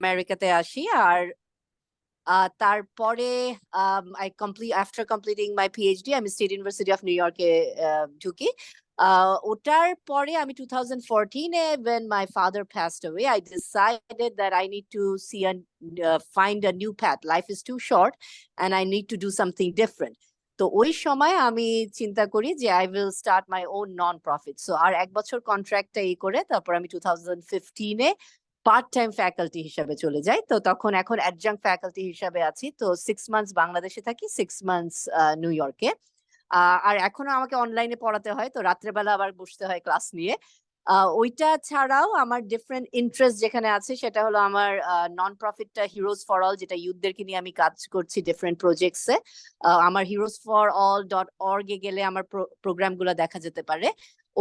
আমেরিকাতে আসি। আর তারপরে আফটার কমপ্লিটিং মাই পিএইচডি আমি স্টেট ইউনিভার্সিটি অফ নিউ ইয়র্কে ঢুকি। ওটার পরে আমি 2014 when my father passed away, I decided that I need to find a new path. Life is too short and I need to do something different. তো ওই সময় আমি চিন্তা করি যে I will start my own non profit. So আর এক বছর কন্ট্রাক্টটা করে তারপর আমি 2015-এ পার্ট টাইম ফ্যাকাল্টি হিসাবে চলে যাই। তো তখন এখন অ্যাডজাঙ্ক ফ্যাকাল্টি হিসাবে আছি। তো 6 মান্থস বাংলাদেশে থাকি, 6 মান্থস নিউ ইয়র্কে। আর এখনো আমাকে অনলাইনে পড়াতে হয়, তো রাত্রেবেলা আবার বসতে হয় ক্লাস নিয়ে। ওইটা ছাড়াও আমার ডিফারেন্ট ইন্টারেস্ট যেখানে আছে সেটা হলো আমার নন প্রফিটটা হিরোজ ফর অল, যেটা ইউথদেরকে নিয়ে আমি কাজ করছি ডিফারেন্ট প্রজেক্টসে। আমার heroesforall.org এ গেলে আমার প্রোগ্রামগুলো দেখা যেতে পারে।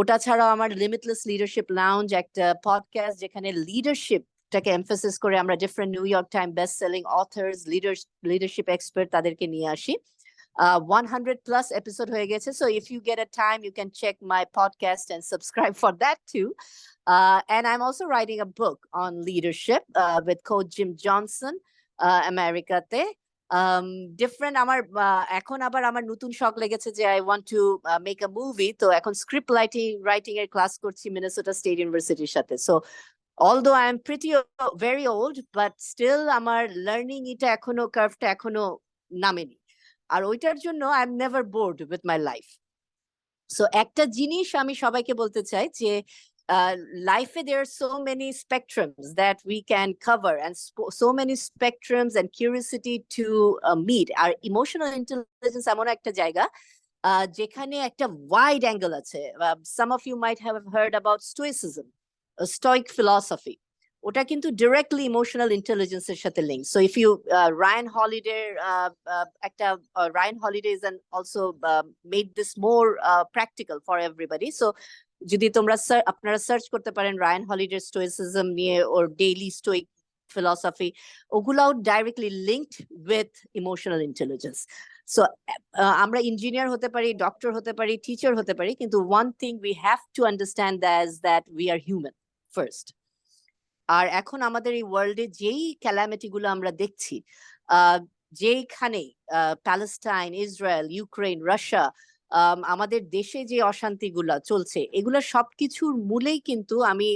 ওটা ছাড়াও আমার লিমিটলেস লিডারশিপ লাউঞ্জ, একটা পডকাস্ট যেখানে লিডারশিপটাকে এমফাসিস করে আমরা different New York Time best selling authors, leadership expert তাদেরকে নিয়ে আসি। 100+ episode হয়ে গেছে. So if you get a time, you can check my podcast and subscribe for that too. And I'm also writing a book on leadership with Coach Jim Johnson, Americaতে। Different আমার এখন আবার আমার নতুন শখ লেগেছে যে I want to make a movie. তো এখন স্ক্রিপ্ট রাইটিং এর ক্লাস করছি মিনেসোটা স্টেট ইউনিভার্সিটির সাথে। So although I am pretty very old, but still আমার লার্নিং এটা এখনো কার্ভটা এখনো নামেনি। আর ওইটার জন্য I am never bored with my life. So একটা জিনিস আমি সবাইকে বলতে চাই যে life there are so many spectrums that we can cover and so many spectrums and curiosity to meet. Our emotional intelligence এমন একটা জায়গা যেখানে একটা wide angle আছে। Some of you might have heard about stoicism, a stoic philosophy. ওটা কিন্তু directly emotional intelligence এর সাথে link. So if you Ryan Holiday একটা Ryan Holiday is also made this more practical for everybody. So যদি আপনারা search করতে পারেন Ryan Holiday stoicism নিয়ে ওর ডেইলি স্টোইক ফিলসফি, ওগুলাও directly linked with emotional intelligence. So আমরা ইঞ্জিনিয়ার হতে পারি, ডক্টর হতে পারি, টিচার হতে পারি, কিন্তু one thing we have to understand that we are human first. আর এখন আমাদের এই ওয়ার্ল্ডে যেই ক্যালামিটি গুলো আমরা দেখছি, যেইখানে প্যালেস্টাইন, ইসরায়েল, ইউক্রেন, রাশিয়া, আমাদের দেশে যে অশান্তিগুলা চলছে, এগুলো সবকিছুর মূলেই কিন্তু আমি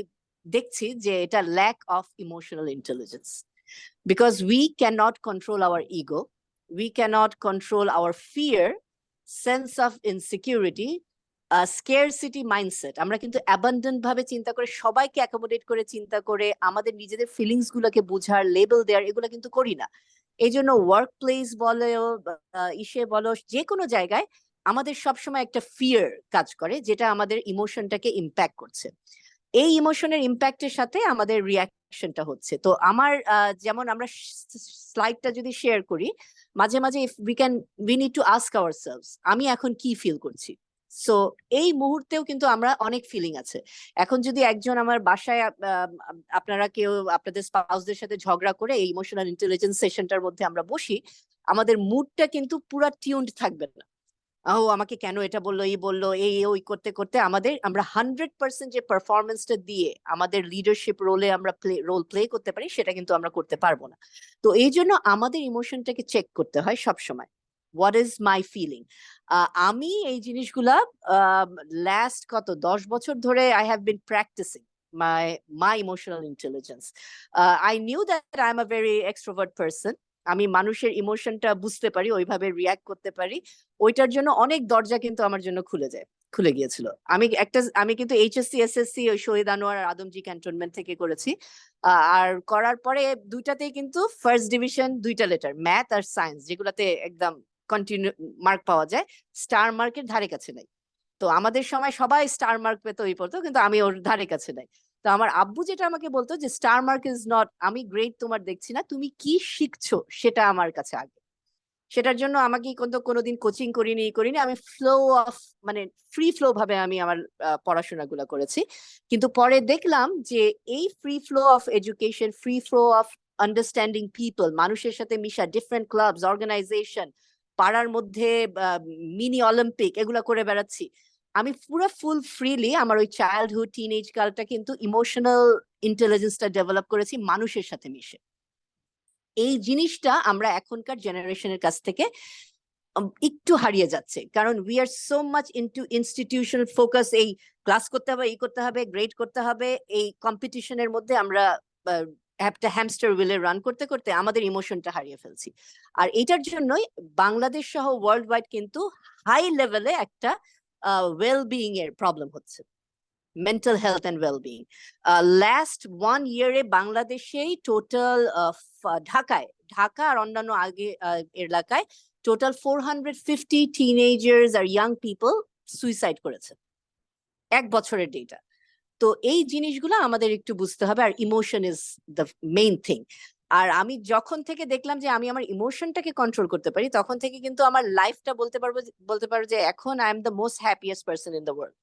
দেখছি যে এটা lack of emotional intelligence. Because we can not control our ego, we cannot control our fear, sense of insecurity, scarcity mindset. আমরা কিন্তু অ্যাবান্ডেন্ট ভাবে চিন্তা করে, সবাইকে অ্যাকোমোডেট করে চিন্তা করে, আমাদের নিজেদের ফিলিংস গুলোকে বুঝার, লেবেল দেওয়ার, এগুলো কিন্তু করি না। এই জন্য ওয়ার্ক প্লেস বলো, ইসে বলো, যে কোনো জায়গায় আমাদের সবসময় একটা ফিয়ার কাজ করে, যেটা আমাদের ইমোশনটাকে ইম্প্যাক্ট করছে। এই ইমোশনের ইম্প্যাক্টের সাথে আমাদের রিয়াকশনটা হচ্ছে। তো আমার যেমন আমরা স্লাইডটা যদি শেয়ার করি, মাঝে মাঝে we need to ask ourselves, আমি এখন কি ফিল করছি। সো এই মুহূর্তেও কিন্তু আমরা অনেক ফিলিং আছে। এখন যদি একজন আমার বাসায়, আপনারা কেউ আপনাদের স্পাউসদের সাথে ঝগড়া করে এই ইমোশনাল ইন্টেলিজেন্স সেশনটার মধ্যে আমরা বসি, আমাদের মুডটা কিন্তু পুরো টিউনড থাকবে না। ও আমাকে কেন এটা বললো, এই বললো, এই ওই করতে করতে আমরা 100% যে পারফরমেন্সটা দিয়ে আমাদের লিডারশিপ রোলে আমরা রোল প্লে করতে পারি, সেটা কিন্তু আমরা করতে পারবো না। তো এই জন্য আমাদের ইমোশনটাকে চেক করতে হয় সবসময়, হোয়াট ইজ মাই ফিলিং। আমি এই জিনিসগুলা লাস্ট 10 বছর ধরে I have been practising my emotional intelligence. I knew that I'm a very extrovert person. আমি মানুষের ইমোশনটা বুঝতে পারি, ওইভাবে রিয়াক্ট করতে পারি। ওইটার জন্য অনেক দরজা কিন্তু আমার জন্য খুলে গিয়েছিল। আমি কিন্তু এইচএসসি এসএসসি ওই শহীদ আনোয়ার আর আদমজি ক্যান্টনমেন্ট থেকে করেছি। আর করার পরে দুইটাতেই কিন্তু ফার্স্ট ডিভিশন, 2টা লেটার, ম্যাথ আর সায়েন্স, যেগুলাতে একদম কন্টিনিউ মার্ক পাওয়া যায়, স্টার মার্কের ধারে কাছে নাই। তো আমাদের সময় সবাই স্টার মার্ক পেতো, ওই পড়তো, কিন্তু আমি ওর ধারে কাছে নাই। তো আমার আব্বু যেটা আমাকে বলতো যে স্টার মার্ক ইজ নট, আমি গ্রেড তোমার দেখছি না, তুমি কি শিখছো সেটা আমার কাছে আগে। সেটার জন্য আমাকে কোনোদিন কোচিং করিনি, আমি ফ্রি ফ্লো ভাবে আমি আমার পড়াশোনাগুলো করেছি। কিন্তু পরে দেখলাম যে এই free flow of education, free flow of understanding people, মানুষের সাথে মিশা, ডিফারেন্ট ক্লাবস, অর্গানাইজেশন, পাড়ার মধ্যে মিনি অলিম্পিক, এগুলা করে বেড়াচ্ছি। আমি পুরো ফুল ফ্রিলি আমার ওই চাইল্ডহুড, টিনেজ কালটা কিন্তু ইমোশনাল ইন্টেলিজেন্সটা ডেভেলপ করেছি মানুষের সাথে মিশে। এই জিনিসটা আমরা এখনকার জেনারেশনের কাছ থেকে একটু হারিয়ে যাচ্ছে, কারণ we are so much into institutional focus. এই ক্লাস করতে হবে, এই করতে হবে, গ্রেড করতে হবে, এই কম্পিটিশনের মধ্যে আমরা একটা হ্যামস্টার হুইলে রান করতে করতে আমাদের ইমোশনটা হারিয়ে ফেলছি। আর এটার জন্যই বাংলাদেশ সহ ওয়ার্ল্ড ওয়াইড কিন্তু হাই লেভেলে একটা ওয়েল বিইং এর প্রবলেম হচ্ছে, mental health and wellbeing. Last 1 ইয়ারে বাংলাদেশেই টোটাল ঢাকা আর অন্যান্য আগে এলাকায় টোটাল 450 টিনেজার্স আর ইয়াং পিপল সুইসাইড করেছে, 1 বছরের ডেটা। তো এই জিনিসগুলো আমাদের একটু বুঝতে হবে, আর emotion is the main thing. আর আমি যখন থেকে দেখলাম যে আমি আমার ইমোশনটাকে কন্ট্রোল করতে পারি, তখন থেকে কিন্তু আমার লাইফটা বলতে পারবো যে এখন I am the most happiest person in the world.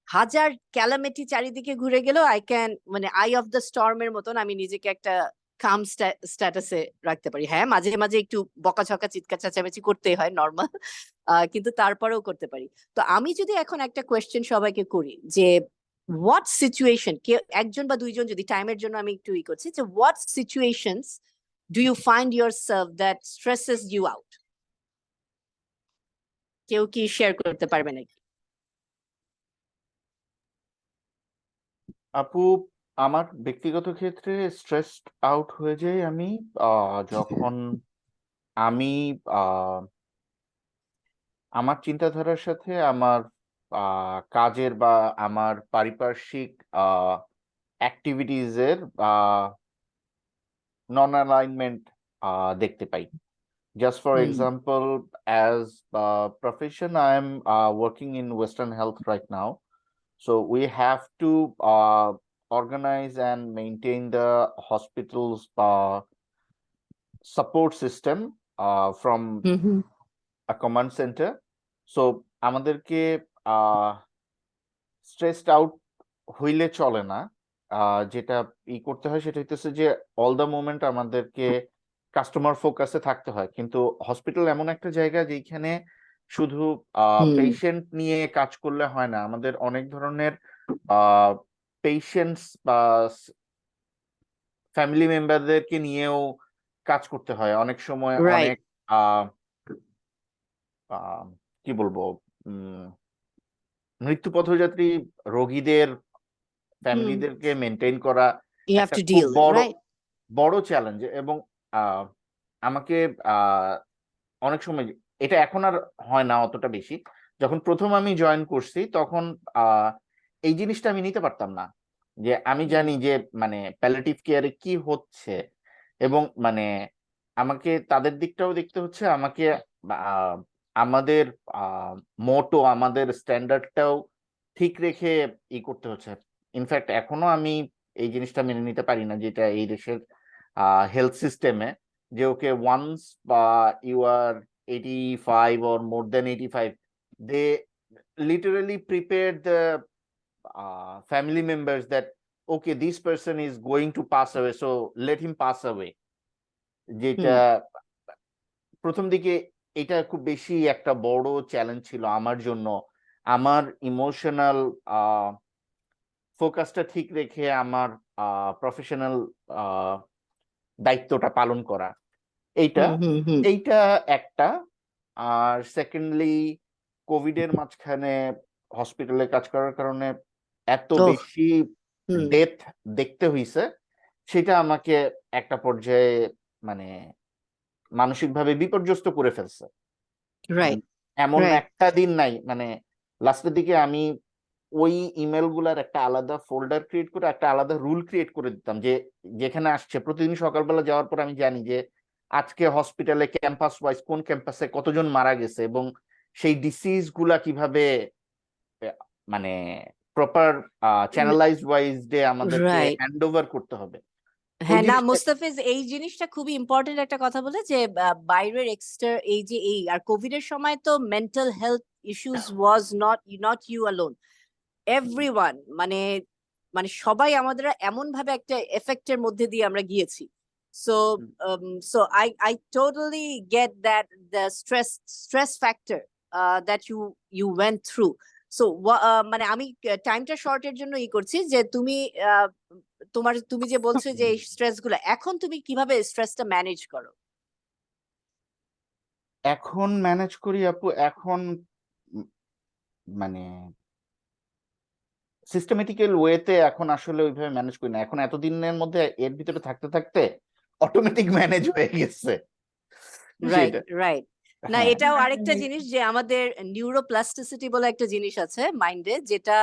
হাজার ক্যালামিটি চারিদিকে ঘুরে গেলেও আই ক্যান, মানে আই অফ দ্য স্টর্মের মতন আমি নিজেকে একটা কাম স্ট্যাটাসে রাখতে পারি। হ্যাঁ, মাঝে মাঝে একটু বকাঝকা চিৎকার চেঁচামেচি করতেই হয়, নর্মাল, কিন্তু তারপরেও করতে পারি। তো আমি যদি এখন একটা কোয়েশ্চেন সবাইকে করি যে হোয়াট সিচুয়েশন, কে একজন বা দুইজন, যদি টাইমের জন্য আমি একটু করছি, যে what situations do you find yourself that stresses you out? কেউ কি শেয়ার করতে পারবে নাকি? আপু, আমার ব্যক্তিগত ক্ষেত্রে স্ট্রেসড আউট হয়ে যাই আমি যখন আমি আমার চিন্তাধারার সাথে আমার কাজের বা আমার পারিপার্শ্বিক অ্যাক্টিভিটিজের নন অ্যালাইনমেন্ট দেখতে পাই। Just for example, as a profession, I am working in Western Health right now. So we have to organize and maintain the hospital's support system from a command center. So আমাদেরকে stressed out হইলে চলে না। যেটা করতে হয় সেটা হইতেছে যে অল দ্য মোমেন্ট আমাদেরকে কাস্টমার ফোকাসে থাকতে হয়। কিন্তু হসপিটাল এমন একটা জায়গা যেখানে শুধু পেশেন্ট নিয়ে কাজ করলে হয় না, আমাদের অনেক ধরনের পেশেন্টস বা ফ্যামিলি মেম্বারদেরকে নিয়েও কাজ করতে হয়। অনেক সময় অনেক কি বলবো, মৃত্যু পথযাত্রী রোগীদের ফ্যামিলিদেরকে মেনটেন করা একটা খুব বড় চ্যালেঞ্জ। এবং আমাকে অনেক সময়, এটা এখন আর হয় না অতটা বেশি, যখন প্রথম আমি জয়েন করছি তখন এই জিনিসটা আমি নিতে পারতাম না, যে আমি জানি যে মানে প্যালিয়েটিভ কেয়ারে কি হচ্ছে, এবং মানে আমাকে তাদের দিকটাও দেখতে হচ্ছে, আমাকে আমাদের মোটো আমাদের স্ট্যান্ডার্ডটাও ঠিক রেখে করতে হচ্ছে। ইনফ্যাক্ট এখনো আমি এই জিনিসটা মেনে নিতে পারি না, যেটা এই দেশের হেলথ সিস্টেমে, যে ওকে ওয়ান্স বা you R 85 or more than 85, they literally prepared the family members that okay, this person is going to pass away, so let him pass away. যেটা প্রথম দিকে এটা খুব বেশি একটা বড় চ্যালেঞ্জ ছিল আমার জন্য, আমার ইমোশনাল ফোকাসটা ঠিক রেখে আমার প্রফেশনাল দায়িত্বটা পালন করা। এইটা এইটা একটা। আর সেকেন্ডলি, কোভিড এর মাঝখানে হসপিটালে কাজ করার কারণে এত বেশি ডেথ দেখতে হইছে, সেটা আমাকে একটা পর্যায়ে মানে মানসিকভাবে বিপর্যস্ত করে ফেলছে। এমন একটা দিন নাই, মানে লাস্টের দিকে আমি ওই ইমেল গুলার একটা আলাদা ফোল্ডার ক্রিয়েট করে একটা আলাদা রুল ক্রিয়েট করে দিতাম, যে যেখানে আসছে প্রতিদিন সকালবেলা যাওয়ার পর আমি জানি যে আজকে হসপিটালে ক্যাম্পাস ওয়াইজ কোন ক্যাম্পাসে কতজন মারা গেছে, এবং সেই ডিসিজ গুলা কিভাবে মানে প্রপার চ্যানেলাইজড ওয়াইজ ডে আমাদেরকে হ্যান্ড ওভার করতে হবে। হ্যাঁ, না মোস্তাফিজ, এই জিনিসটা খুবই ইম্পর্টেন্ট একটা কথা বলে, যে বাইরের এক্সটার এই যে এই আর কোভিড এর সময় তো mental health issues was not you alone, everyone, মানে মানে সবাই আমাদের এমন ভাবে একটা এফেক্টের মধ্যে দিয়ে আমরা গিয়েছি। So so I totally get that the stress factor that you went through. So মানে আমি টাইমটা শর্টের জন্য করছি, যে তুমি তুমি যে বলছো যে এই স্ট্রেস গুলো, এখন তুমি কিভাবে স্ট্রেসটা ম্যানেজ করো? এখন ম্যানেজ করি আপু, এখন মানে সিস্টেমেটিক্যাল ওয়েতে এখন আসলে ওইভাবে ম্যানেজ করি না। এখন এতদিনের মধ্যে এর ভিতরে থাকতে থাকতে অটোমেটিক ম্যানেজ হয়ে গেছে রাইট, সেটা। রাইট। না, হ্যাঁ, এটাও আরেকটা জিনিস যে আমাদের নিউরোপ্লাস্টিসিটি বলে একটা জিনিস আছে মাইন্ডে, যেটা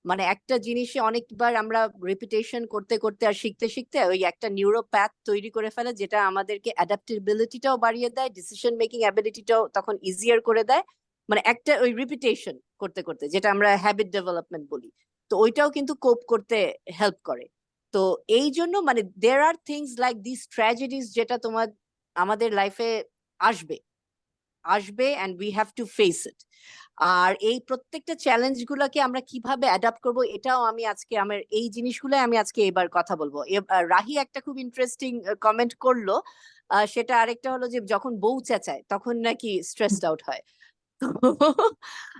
মানে একটা জিনিসে অনেকবার আমরা রিপিটেশন করতে করতে আর শিখতে শিখতে ওই একটা নিউরোপ্যাথ তৈরি করে ফেলে, যেটা আমাদেরকে অ্যাডাপ্টেবিলিটিটাও বাড়িয়ে দেয়, ডিসিশন মেকিং অ্যাবিলিটিটাও তখন ইজিয়ার করে দেয়। মানে একটা ওই রিপিটেশন করতে করতে, যেটা আমরা হ্যাবিট ডেভেলপমেন্ট বলি, তো ওইটাও কিন্তু কোপ করতে হেল্প করে। তো এই জন্য মানে there are things like this tragedies, যেটা তোমার আমাদের লাইফে আসবে আসবে and we have to face it. আর এই প্রত্যেকটা চ্যালেঞ্জ গুলোকে আমরা কিভাবে অ্যাডাপ্ট করব, এটাও আমি আজকে আমার এই জিনিসগুলো আমি আজকে এবার কথা বলবো। রাহি একটা খুব ইন্টারেস্টিং কমেন্ট করলো, সেটা আরেকটা হলো যে যখন বউ চেঁচায় তখন নাকি স্ট্রেসড আউট হয়। তো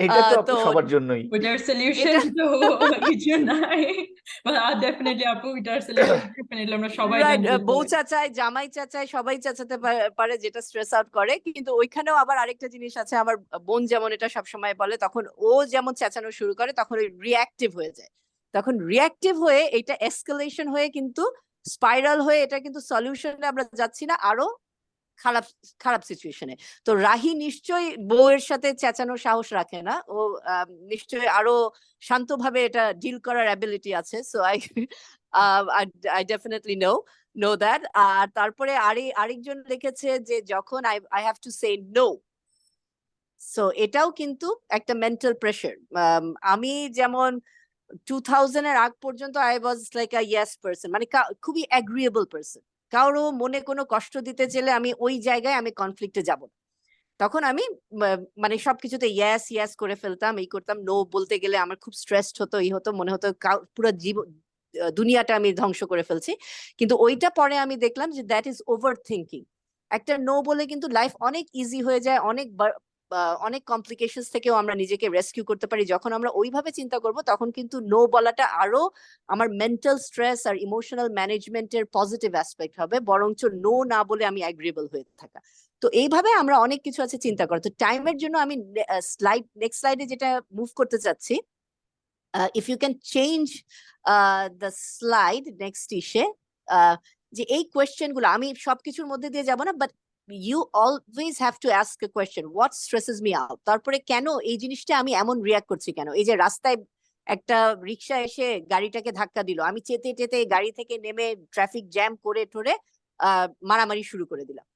এটা তো আপু তো সবার জন্যই। ওইটার সলিউশন এটা তো কিছু নাই, মানে ডেফিনেটলি আপু ওইটার সলিউশন ডেফিনেটলি আমরা সবাই রাইট, জানি বউ চাচায়, জামাই চাচায়, সবাই চাচাতে পারে, যেটা স্ট্রেস আউট করে। কিন্তু ওইখানেও আবার আরেকটা জিনিস আছে, আমার বোন যেমন এটা সবসময় বলে, তখন ও যেমন চেঁচানো শুরু করে তখন ওই রিয়াক্টিভ হয়ে যায়। তখন রিয়াক্টিভ হয়ে এটা এসকেলেশন হয়ে কিন্তু স্পাইরাল হয়ে এটা কিন্তু সলিউশনে আমরা যাচ্ছি না, আরো খারাপ খারাপ সিচুয়েশনে। তো রাহি নিশ্চয়ই বউয়ের সাথে চেঁচানোর সাহস রাখে না, ও নিশ্চয়ই আরো শান্তভাবে এটা ডিল করার অ্যাবিলিটি আছে। So I definitely know that. আর তারপরে আরেকজন লিখেছে যে যখন I have to say no, so এটাও কিন্তু একটা মেন্টাল প্রেশার। আমি যেমন 2000 এর আগ পর্যন্ত I was like a yes person, মানে খুবই অ্যাগ্রিয়েবল পারসন। কারো মনে কোনো কষ্ট দিতে চাইলে আমি ওই জায়গায় আমি কনফ্লিক্টে যাব না। তখন আমি মানে সবকিছুতে ইয়েস ইয়েস করে ফেলতাম, এই করতাম। নো বলতে গেলে আমার খুব স্ট্রেসড হতো, এই হতো, মনে হতো পুরো দুনিয়াটা আমি ধ্বংস করে ফেলছি। কিন্তু ওইটা পরে আমি দেখলাম যে দ্যাট ইজ ওভার থিঙ্কিং। একটা নো বলে কিন্তু লাইফ অনেক ইজি হয়ে যায়, অনেক কমপ্লিকেশনস থেকেও আমরা নিজেকে রেস্কিউ করতে পারি। যখন আমরা ওইভাবে চিন্তা করব তখন কিন্তু নো বলাটা আরো আমার মেন্টাল স্ট্রেস আর ইমোশনাল ম্যানেজমেন্টের পজিটিভ অ্যাসপেক্ট হবে, বরঞ্চ নো না বলে আমি অ্যাগ্রিয়েবল হয়ে থাকা। তো এইভাবে আমরা অনেক কিছু আছে চিন্তা করা। তো টাইমের জন্য আমি নেক্সট স্লাইডে যেটা মুভ করতে চাচ্ছি, if you can change the slide next ইসে, যে এই কোয়েশ্চেন গুলো আমি সবকিছুর মধ্যে দিয়ে যাব না, but you always have to ask a question, what stresses me out. তারপরে কেন এই জিনিসটা আমি এমন রিয়াক্ট করছি, কেন এই যে রাস্তায় একটা রিক্সা এসে গাড়িটাকে ধাক্কা দিল, আমি চেতে চেতে গাড়ি থেকে নেমে ট্রাফিক জ্যাম করে টোরে মারামারি শুরু করে দিলাম।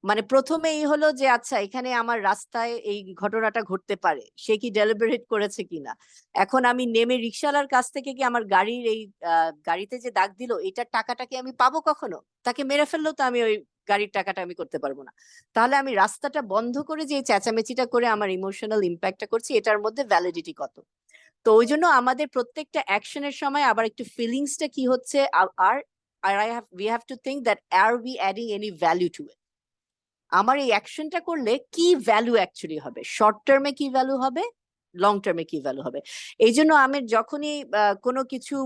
মানে প্রথমেই হলো যে আচ্ছা এখানে আমার রাস্তায় এই ঘটনাটা ঘটতে পারে, সে কি ডেলিবারেট করেছে কিনা। এখন আমি নেমে রিক্সাওয়ালার কাছ থেকে কি আমার গাড়ির এই গাড়িতে যে দাগ দিল এটার টাকাটা কি আমি পাবো কখনো? তাকে মেরে ফেললেও তো আমি ওই গাড়ির টাকাটা আমি করতে পারবো না। তাহলে আমি রাস্তাটা বন্ধ করে যে চেঁচামেচিটা করে আমার ইমোশনাল ইম্প্যাক্টটা করছি, এটার মধ্যে ভ্যালিডিটি কত? তো ওই জন্য আমাদের প্রত্যেকটা অ্যাকশনের সময় আবার একটু ফিলিংসটা কি হচ্ছে, আর we have to think that are we adding any value to it. আমার এই অ্যাকশনটা করলে কি ভ্যালু অ্যাকচুয়ালি হবে, শর্ট টার্মে কি ভ্যালু হবে, লং টার্মে কি ভ্যালু হবে। এই জন্য আমি যখনই কোনো কিছু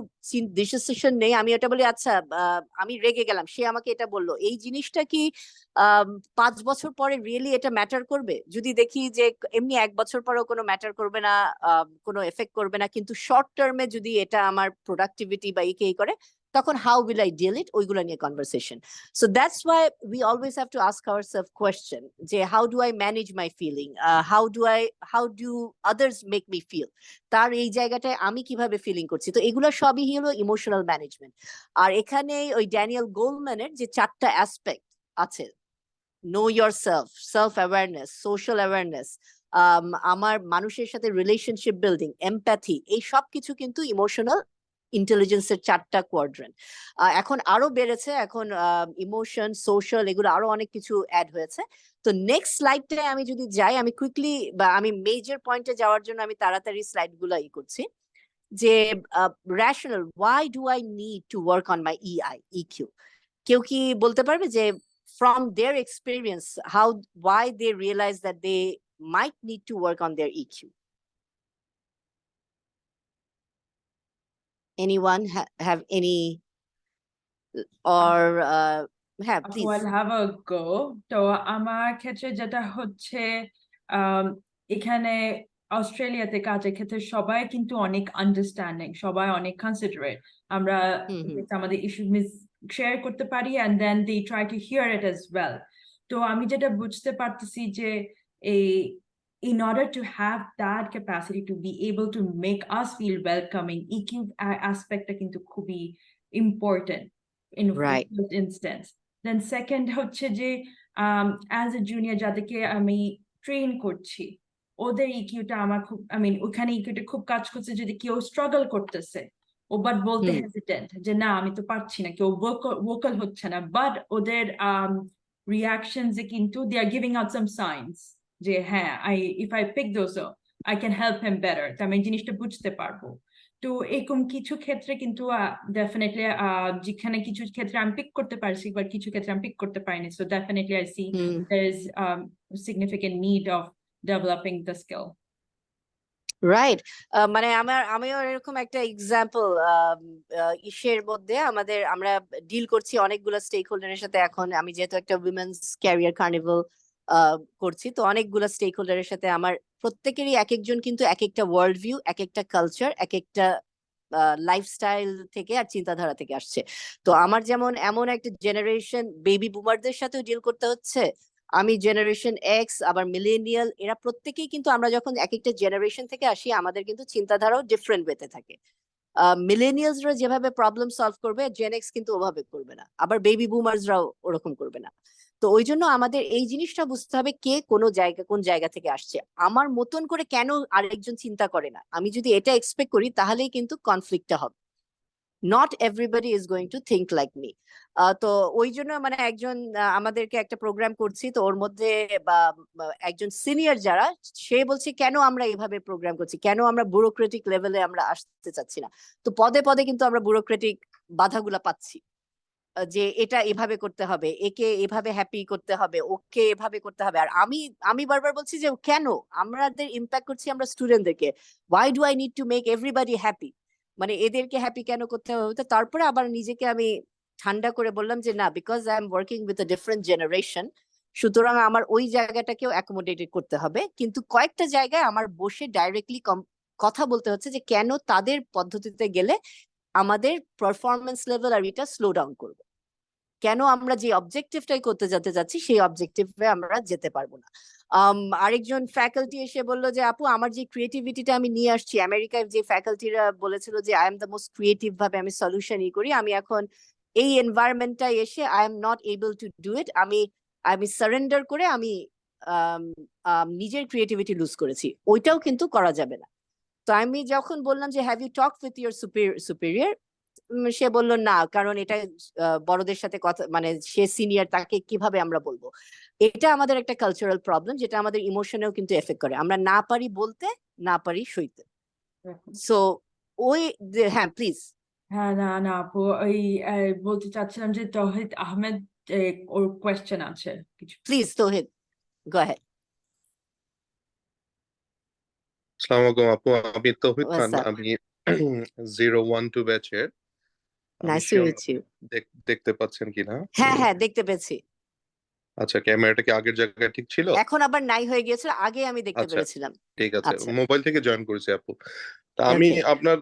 ডিসিশন নেই, আমি এটা বলি আচ্ছা আমি রেগে গেলাম, সে আমাকে এটা বললো, এই জিনিসটা কি 5 বছর পরে রিয়েলি এটা ম্যাটার করবে? যদি দেখি যে এমনি 1 বছর পরেও কোনো ম্যাটার করবে না, কোনো এফেক্ট করবে না, কিন্তু শর্ট টার্মে যদি এটা আমার প্রোডাক্টিভিটি বা এই করে, তখন হাউ উইল আই ডিল ইট, ওইগুলো নিয়ে conversation. So that's why we always have to ask ourselves question, যে how do I manage my feeling, how do others make me feel, তার এই জায়গাটায় আমি কিভাবে ফিলিং করছি। তো এগুলো সবই হলো ইমোশনাল ম্যানেজমেন্ট। আর এখানে ওই ড্যানিয়েল গোলম্যানের যে 4টা অ্যাসপেক্ট আছে, know your self, self awareness, social awareness, আমার মানুষের সাথে রিলেশনশিপ বিল্ডিং, এমপ্যাথি, এই সব কিছু কিন্তু ইমোশনাল ইন্টেলিজেন্সের 4টা কোয়াড্রেন্ট। এখন আরো বেড়েছে, এখন ইমোশন, সোশ্যাল, এগুলো আরো অনেক কিছু অ্যাড হয়েছে। তো নেক্সট স্লাইডটায় আমি যদি যাই, আমি কুইকলি বা আমি মেজর পয়েন্টে যাওয়ার জন্য আমি তাড়াতাড়ি স্লাইড গুলো করছি, যে rational, why do I need to work on my EQ. কেউ কি বলতে পারবে যে from their experience why they realize that they might need to work on their EQ? Anyone have any or হ্যাঁ আপু, please. I'll have a go. তো আমার ক্ষেত্রে যেটা হচ্ছে, আম, এখানে অস্ট্রেলিয়াতে কাজের ক্ষেত্রে সবাই কিন্তু অনেক আন্ডারস্ট্যান্ডিং, সবাই অনেক কনসিডারেট। আমরা আমাদের ইস্যু শেয়ার করতে পারি, and then they try to hear it as well. তো আমি যেটা বুঝতে পারতেছি যে এই in order to have that capacity to be able to make us feel welcoming, EQ aspectটা কিন্তু খুবই important in Right. first instance. Then second হচ্ছে যে অ্যাজ এ জুনিয়র যাদেরকে আমি ট্রেন করছি, ওদের ইকিউটা আমার খুব, আই মিন ওখানে ইকিউটা খুব কাজ করছে। যদি কেউ স্ট্রাগল করতেছে, ও বাট বলতে হেজিটেন্ট যে না আমি তো পারছি না, কেউ ভোকাল হচ্ছে না, বাট ওদের রিয়াকশনস এ কিন্তু they are giving out some signs যে হ্যাঁ, if I pick those I can help him better, তো আমি জিনিসটা বুঝতে পারবো। তো এরকম কিছু ক্ষেত্রে কিন্তু ডেফিনেটলি যেখানে কিছু ক্ষেত্রে আমি পিক করতে পারছি, বা কিছু ক্ষেত্রে আমি পিক করতে পারিনি, so definitely I see there is significant need of developing the skill. Right. মানে আমিও এরকম একটা এক্সাম্পল ইসের মধ্যে আমরা ডিল করছি অনেকগুলো স্টেক হোল্ডারের সাথে। এখন আমি যেহেতু একটা উইমেন্স ক্যারিয়ার কার্নিভাল করছি, তো অনেকগুলো স্টেক হোল্ডারের সাথে আমার প্রত্যেকেরই এক একজন কিন্তু এক একটা ওয়ার্ল্ড ভিউ, এক একটা কালচার, এক একটা লাইফস্টাইল থেকে আর চিন্তাধারা থেকে আসছে। তো আমার যেমন এমন একটা জেনারেশন বেবি বুমারদের সাথেও ডিল করতে হচ্ছে, আমি জেনারেশন এক্স, আবার মিলেনিয়াল, এরা প্রত্যেকেই কিন্তু আমরা যখন এক একটা জেনারেশন থেকে আসি আমাদের কিন্তু চিন্তাধারাও ডিফারেন্ট ওয়েতে থাকে। মিলেনিয়ালসরা যেভাবে প্রবলেম সলভ করবে, জেন এক্স কিন্তু ওভাবে করবে না, আবার বেবি বুমার্সরাও ওরকম করবে না। তো ওই জন্য আমাদের এই জিনিসটা বুঝতে হবে কে কোন জায়গা থেকে আসছে। আমার মতন করে কেন আরেকজন চিন্তা করে না, আমি যদি এটা এক্সপেক্ট করি তাহলেই কিন্তু কনফ্লিক্টটা হবে। Not everybody is going to think like me. তো ওই জন্য মানে একজন আমাদেরকে একটা প্রোগ্রাম করছি, তো ওর মধ্যে বা একজন সিনিয়র যারা, সে বলছে কেন আমরা এভাবে প্রোগ্রাম করছি, কেন আমরা ব্যুরোক্রেটিক লেভেলে আমরা আসতে চাচ্ছি না। তো পদে পদে কিন্তু আমরা ব্যুরোক্রেটিক বাধাগুলা পাচ্ছি, যে এটা এভাবে করতে হবে, একে এভাবে হ্যাপি করতে হবে, ওকে এভাবে করতে হবে। আর আমি বারবার বলছি যে কেন আমাদের ইম্প্যাক্ট করছি আমরা স্টুডেন্টদেরকে, why do I need to make everybody happy, মানে এদেরকে হ্যাপি কেন করতে হবে। তো তারপরে আবার নিজেকে আমি ঠান্ডা করে বললাম যে না, because I am working with a different generation, সুতরাং আমার ওই জায়গাটাকেও অ্যাকোমোডেটেড করতে হবে। কিন্তু কয়েকটা জায়গায় আমার বসে ডাইরেক্টলি কথা বলতে হচ্ছে যে কেন তাদের পদ্ধতিতে গেলে আমাদের পারফরমেন্স লেভেল আর এটা স্লো ডাউন করবে, কেন আমরা যে অবজেক্টিভটাই করতে যেতে যাচ্ছি সেই অবজেক্টিভে আমরা যেতে পারবো না। আরেকজন ফ্যাকাল্টি এসে বললো যে আপু আমার যে ক্রিয়েটিভিটিটা আমি নিয়ে আসছি, আমেরিকায় যে ফ্যাকাল্টিরা বলেছিল যে I am the most creative ভাবে আমি সলিউশন করি, আমি এখন এই এনভায়রনমেন্টটা এসে I am not able to do ইট, আমি সারেন্ডার করে আমি নিজের ক্রিয়েটিভিটি লুজ করেছি, ওইটাও কিন্তু করা যাবে না। তো আমি যখন বললাম যে have you talk with your superior, সে বলল না, কারণ এটা বড়দের সাথে কথা, মানে সে সিনিয়র, তাকে কিভাবে আমরা বলবো। এটা আমাদের একটা কালচারাল প্রবলেম, যেটা আমাদের ইমোশনেও কিন্তু এফেক্ট করে, আমরা না পারি বলতে, না পারি সইতে। সো ওই হ্যাঁ প্লিজ। হ্যাঁ, না না আপু, ওই বলতে চাচ্ছিলাম যে তৌহিদ আহমেদ, ওর কোয়েশ্চেন আছে কিছু। Please Tauhid, go ahead. আসসালামু আলাইকুম আপু, আমি তৌহিদ খান। What's up? আমি 012 ব্যাচের। আমি nice to sure meet you. দেখতে পাচ্ছেন কিনা। হ্যাঁ হ্যাঁ দেখতে পেয়েছি। আচ্ছা, ক্যামেরাটা কি আগের জায়গায় ঠিক ছিল? এখন আবার নাই হয়ে গিয়েছিল, আগে আমি দেখতে আচ্ছা, পেরেছিলাম। ঠিক আছে। আচ্ছা মোবাইল থেকে জয়েন করেছি আপু। তা আমি ওকে। আপনার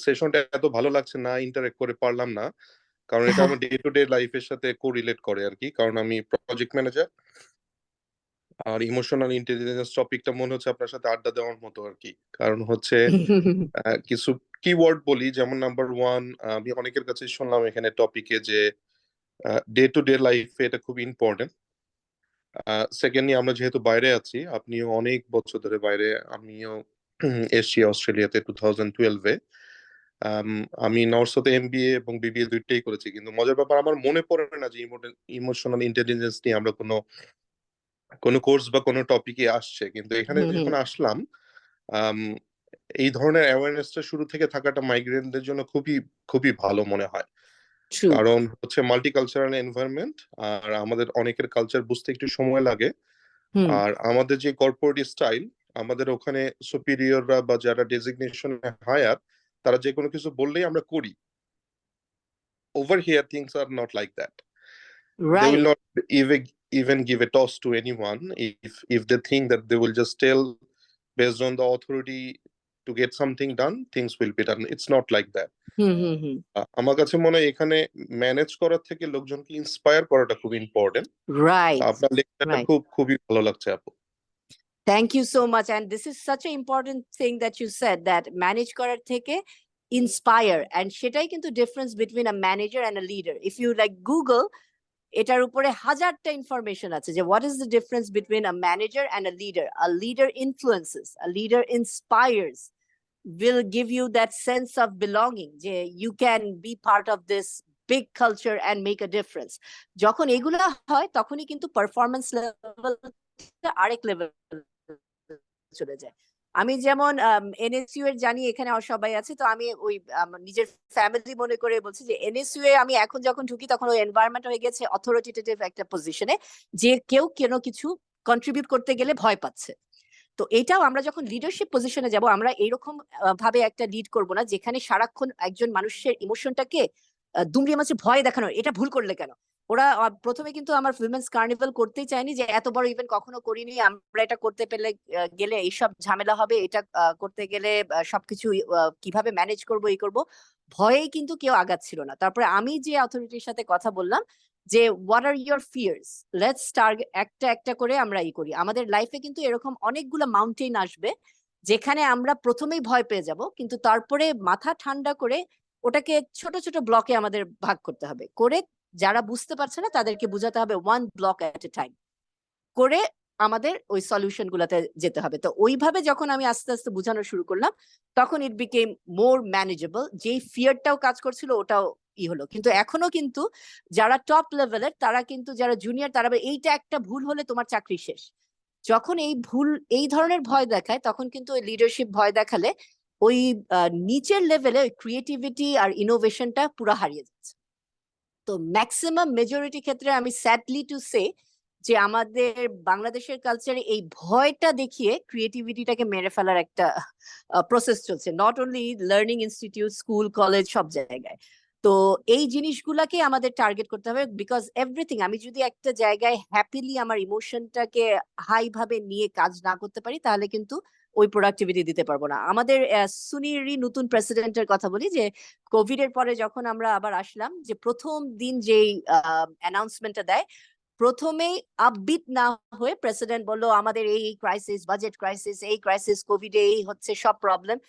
সেশনটা এত ভালো লাগছে না, ইন্টারেক্ট করে পারলাম না, কারণ এটা আমার ডে টু ডে লাইফের সাথে কোরিলেট করে আর কি। কারণ আমি প্রজেক্ট ম্যানেজার, আর ইমোশনাল ইন্টেলিজেন্স টপিকটা মনে হচ্ছে আপনার সাথে আড্ডা দেওয়ার মতো আর কি। কারণ হচ্ছে কিছু কিওয়ার্ড বলি, যেমন নাম্বার ওয়ান, আমি অনেকের কাছে শুনলাম এখানে টপিকে যে ডে টু ডে লাইফে এটা খুব ইম্পর্টেন্ট। সেকেন্ডলি, আমরা যেহেতু বাইরে আছি, আপনিও অনেক বছর ধরে বাইরে, আমিও এসছি অস্ট্রেলিয়াতে 2012-এ। আমি নর্থতে এমবিএ এবং বিবিএ দুইটাই করেছি, কিন্তু মজার ব্যাপার আমার মনে পড়ে না যে ইমোশনাল ইন্টেলিজেন্স নিয়ে আমরা কোনো কোর্স বা কোনো টপিকে আসছে। কিন্তু এখানে যখন আসলাম, আম, এই ধরনের অ্যাওয়ারনেসটা শুরু থেকে থাকাটা মাইগ্রেন্টদের জন্য খুবই খুবই ভালো মনে হয়। ট্রু। কারণ হচ্ছে মাল্টিকালচারাল এনভায়রনমেন্ট, আর আমাদের অনেকের কালচার বুঝতে একটু সময় লাগে। আর আমাদের যে কর্পোরেট স্টাইল, আমাদের ওখানে সুপিরিয়ররা বা যারা ডেজিগনেশন হায়ার, তারা যে কোনো কিছু বললেই আমরা করি। over here things are not like that. They will Right. not even give a toss to anyone if they think that they will just tell based on the authority to get something done, things will be done. It's not like that. আমার কাছে মনে হয় এখানে manage করার থেকে লোকজনকে inspire করাটা খুব ইম্পর্টেন্ট। Right. আপনার লেকচারটা Right. খুবই ভালো লাগছে আপু। Thank you so much. And this is such an important thing that you said, that manage করার থেকে inspire, and সেটাই কিন্তু difference between a manager and a leader. If you like Google, এটার উপরে হাজারটা ইনফরমেশন আছে যে what is the difference between a manager and a leader. A leader influences, a leader inspires, will give you that sense of belonging, যে you can be part of this big culture and make a difference. যখন এগুলা হয় তখনই কিন্তু performance level আরেক level চলে যায়। আমি যেমন এনএসইউ এর জানি এখানে সবাই আছে, তো আমি ওই নিজের ফ্যামিলি মনে করে বলছি যে এনএসইউ এ আমি এখন যখন ঢুকি তখন ওই এনভায়রনমেন্ট হয়ে গেছে অথরিটেটিভ একটা পজিশনে, যে কেউ কেন কিছু কন্ট্রিবিউট করতে গেলে ভয় পাচ্ছে। তো এটাও আমরা যখন লিডারশিপ পজিশনে যাব, আমরা এইরকম ভাবে একটা লিড করব না যেখানে সারাক্ষণ একজন মানুষের ইমোশনটাকে দুমড়িয়ে মাছে ভয় দেখানো, এটা ভুল করলে কেন। ওরা প্রথমে কিন্তু আমার উইমেন্স কার্নিভাল করতেই চায়নি, যে এত বড় ইভেন্ট কখনো করিনি, আমরা এটা করতে পেলে গেলে এইসব ঝামেলা হবে, এটা করতে গেলে সবকিছু কিভাবে ম্যানেজ করব এই করব, ভয়েই কিন্তু কেউ আগাচ্ছিল না। তারপরে আমি যে অথরিটির সাথে কথা বললাম যে what are your fears, let's start একটা একটা করে আমরা ই করি। আমাদের লাইফে কিন্তু এরকম অনেকগুলো মাউন্টেন আসবে যেখানে আমরা প্রথমেই ভয় পেয়ে যাব, কিন্তু তারপরে মাথা ঠান্ডা করে ওটাকে ছোট ছোট ব্লকে আমাদের ভাগ করতে হবে, করে যারা বুঝতে পারছে না তাদেরকে বুঝাতে হবে one block at a time করে আমাদের ওই সলিউশন গুলাতে যেতে হবে। তো ওইভাবে যখন আমি আস্তে আস্তে বোঝানো শুরু করলাম তখন ইট বিকেম মোর ম্যানেজেবল। যেই ফিয়ারটাও কাজ করছিল ওটাও ই হলো। কিন্তু এখনো কিন্তু যারা টপ লেভেলের তারা কিন্তু, যারা জুনিয়র তারা এইটা একটা ভুল হলে তোমার চাকরি শেষ, যখন এই ভুল এই ধরনের ভয় দেখায় তখন কিন্তু ওই লিডারশিপ ভয় দেখালে ওই নিচের লেভেলে ওই ক্রিয়েটিভিটি আর ইনোভেশনটা পুরো হারিয়ে যাচ্ছে। তো ম্যাক্সিমাম মেজরিটি ক্ষেত্রে আমি স্যাডলি টু সে যে আমাদের বাংলাদেশের কালচারে এই ভয়টা দেখিয়ে ক্রিয়েটিভিটিটাকে মেরে ফেলার একটা প্রসেস চলছে, not only learning institute, school, college, সব জায়গায়। তো এই জিনিসগুলাকে আমাদের টার্গেট করতে হবে, বিকজ এভরিথিং, আমি যদি একটা জায়গায় হ্যাপিলি আমার ইমোশনটাকে হাই ভাবে নিয়ে কাজ না করতে পারি তাহলে কিন্তু ওই প্রোডাক্টিভিটি দিতে পারবো না। আমাদের সুনিরই নতুন প্রেসিডেন্টের কথা বলি, যে কোভিড এর পরে যখন আমরা আবার আসলাম, যে প্রথম দিন যেই অ্যানাউন্সমেন্টটা দেয়, প্রথমেই আপবিট না হয়ে প্রেসিডেন্ট বললো আমাদের এই ক্রাইসিস, বাজেট ক্রাইসিস, এই ক্রাইসিস, কোভিড এই হচ্ছে সব প্রবলেম।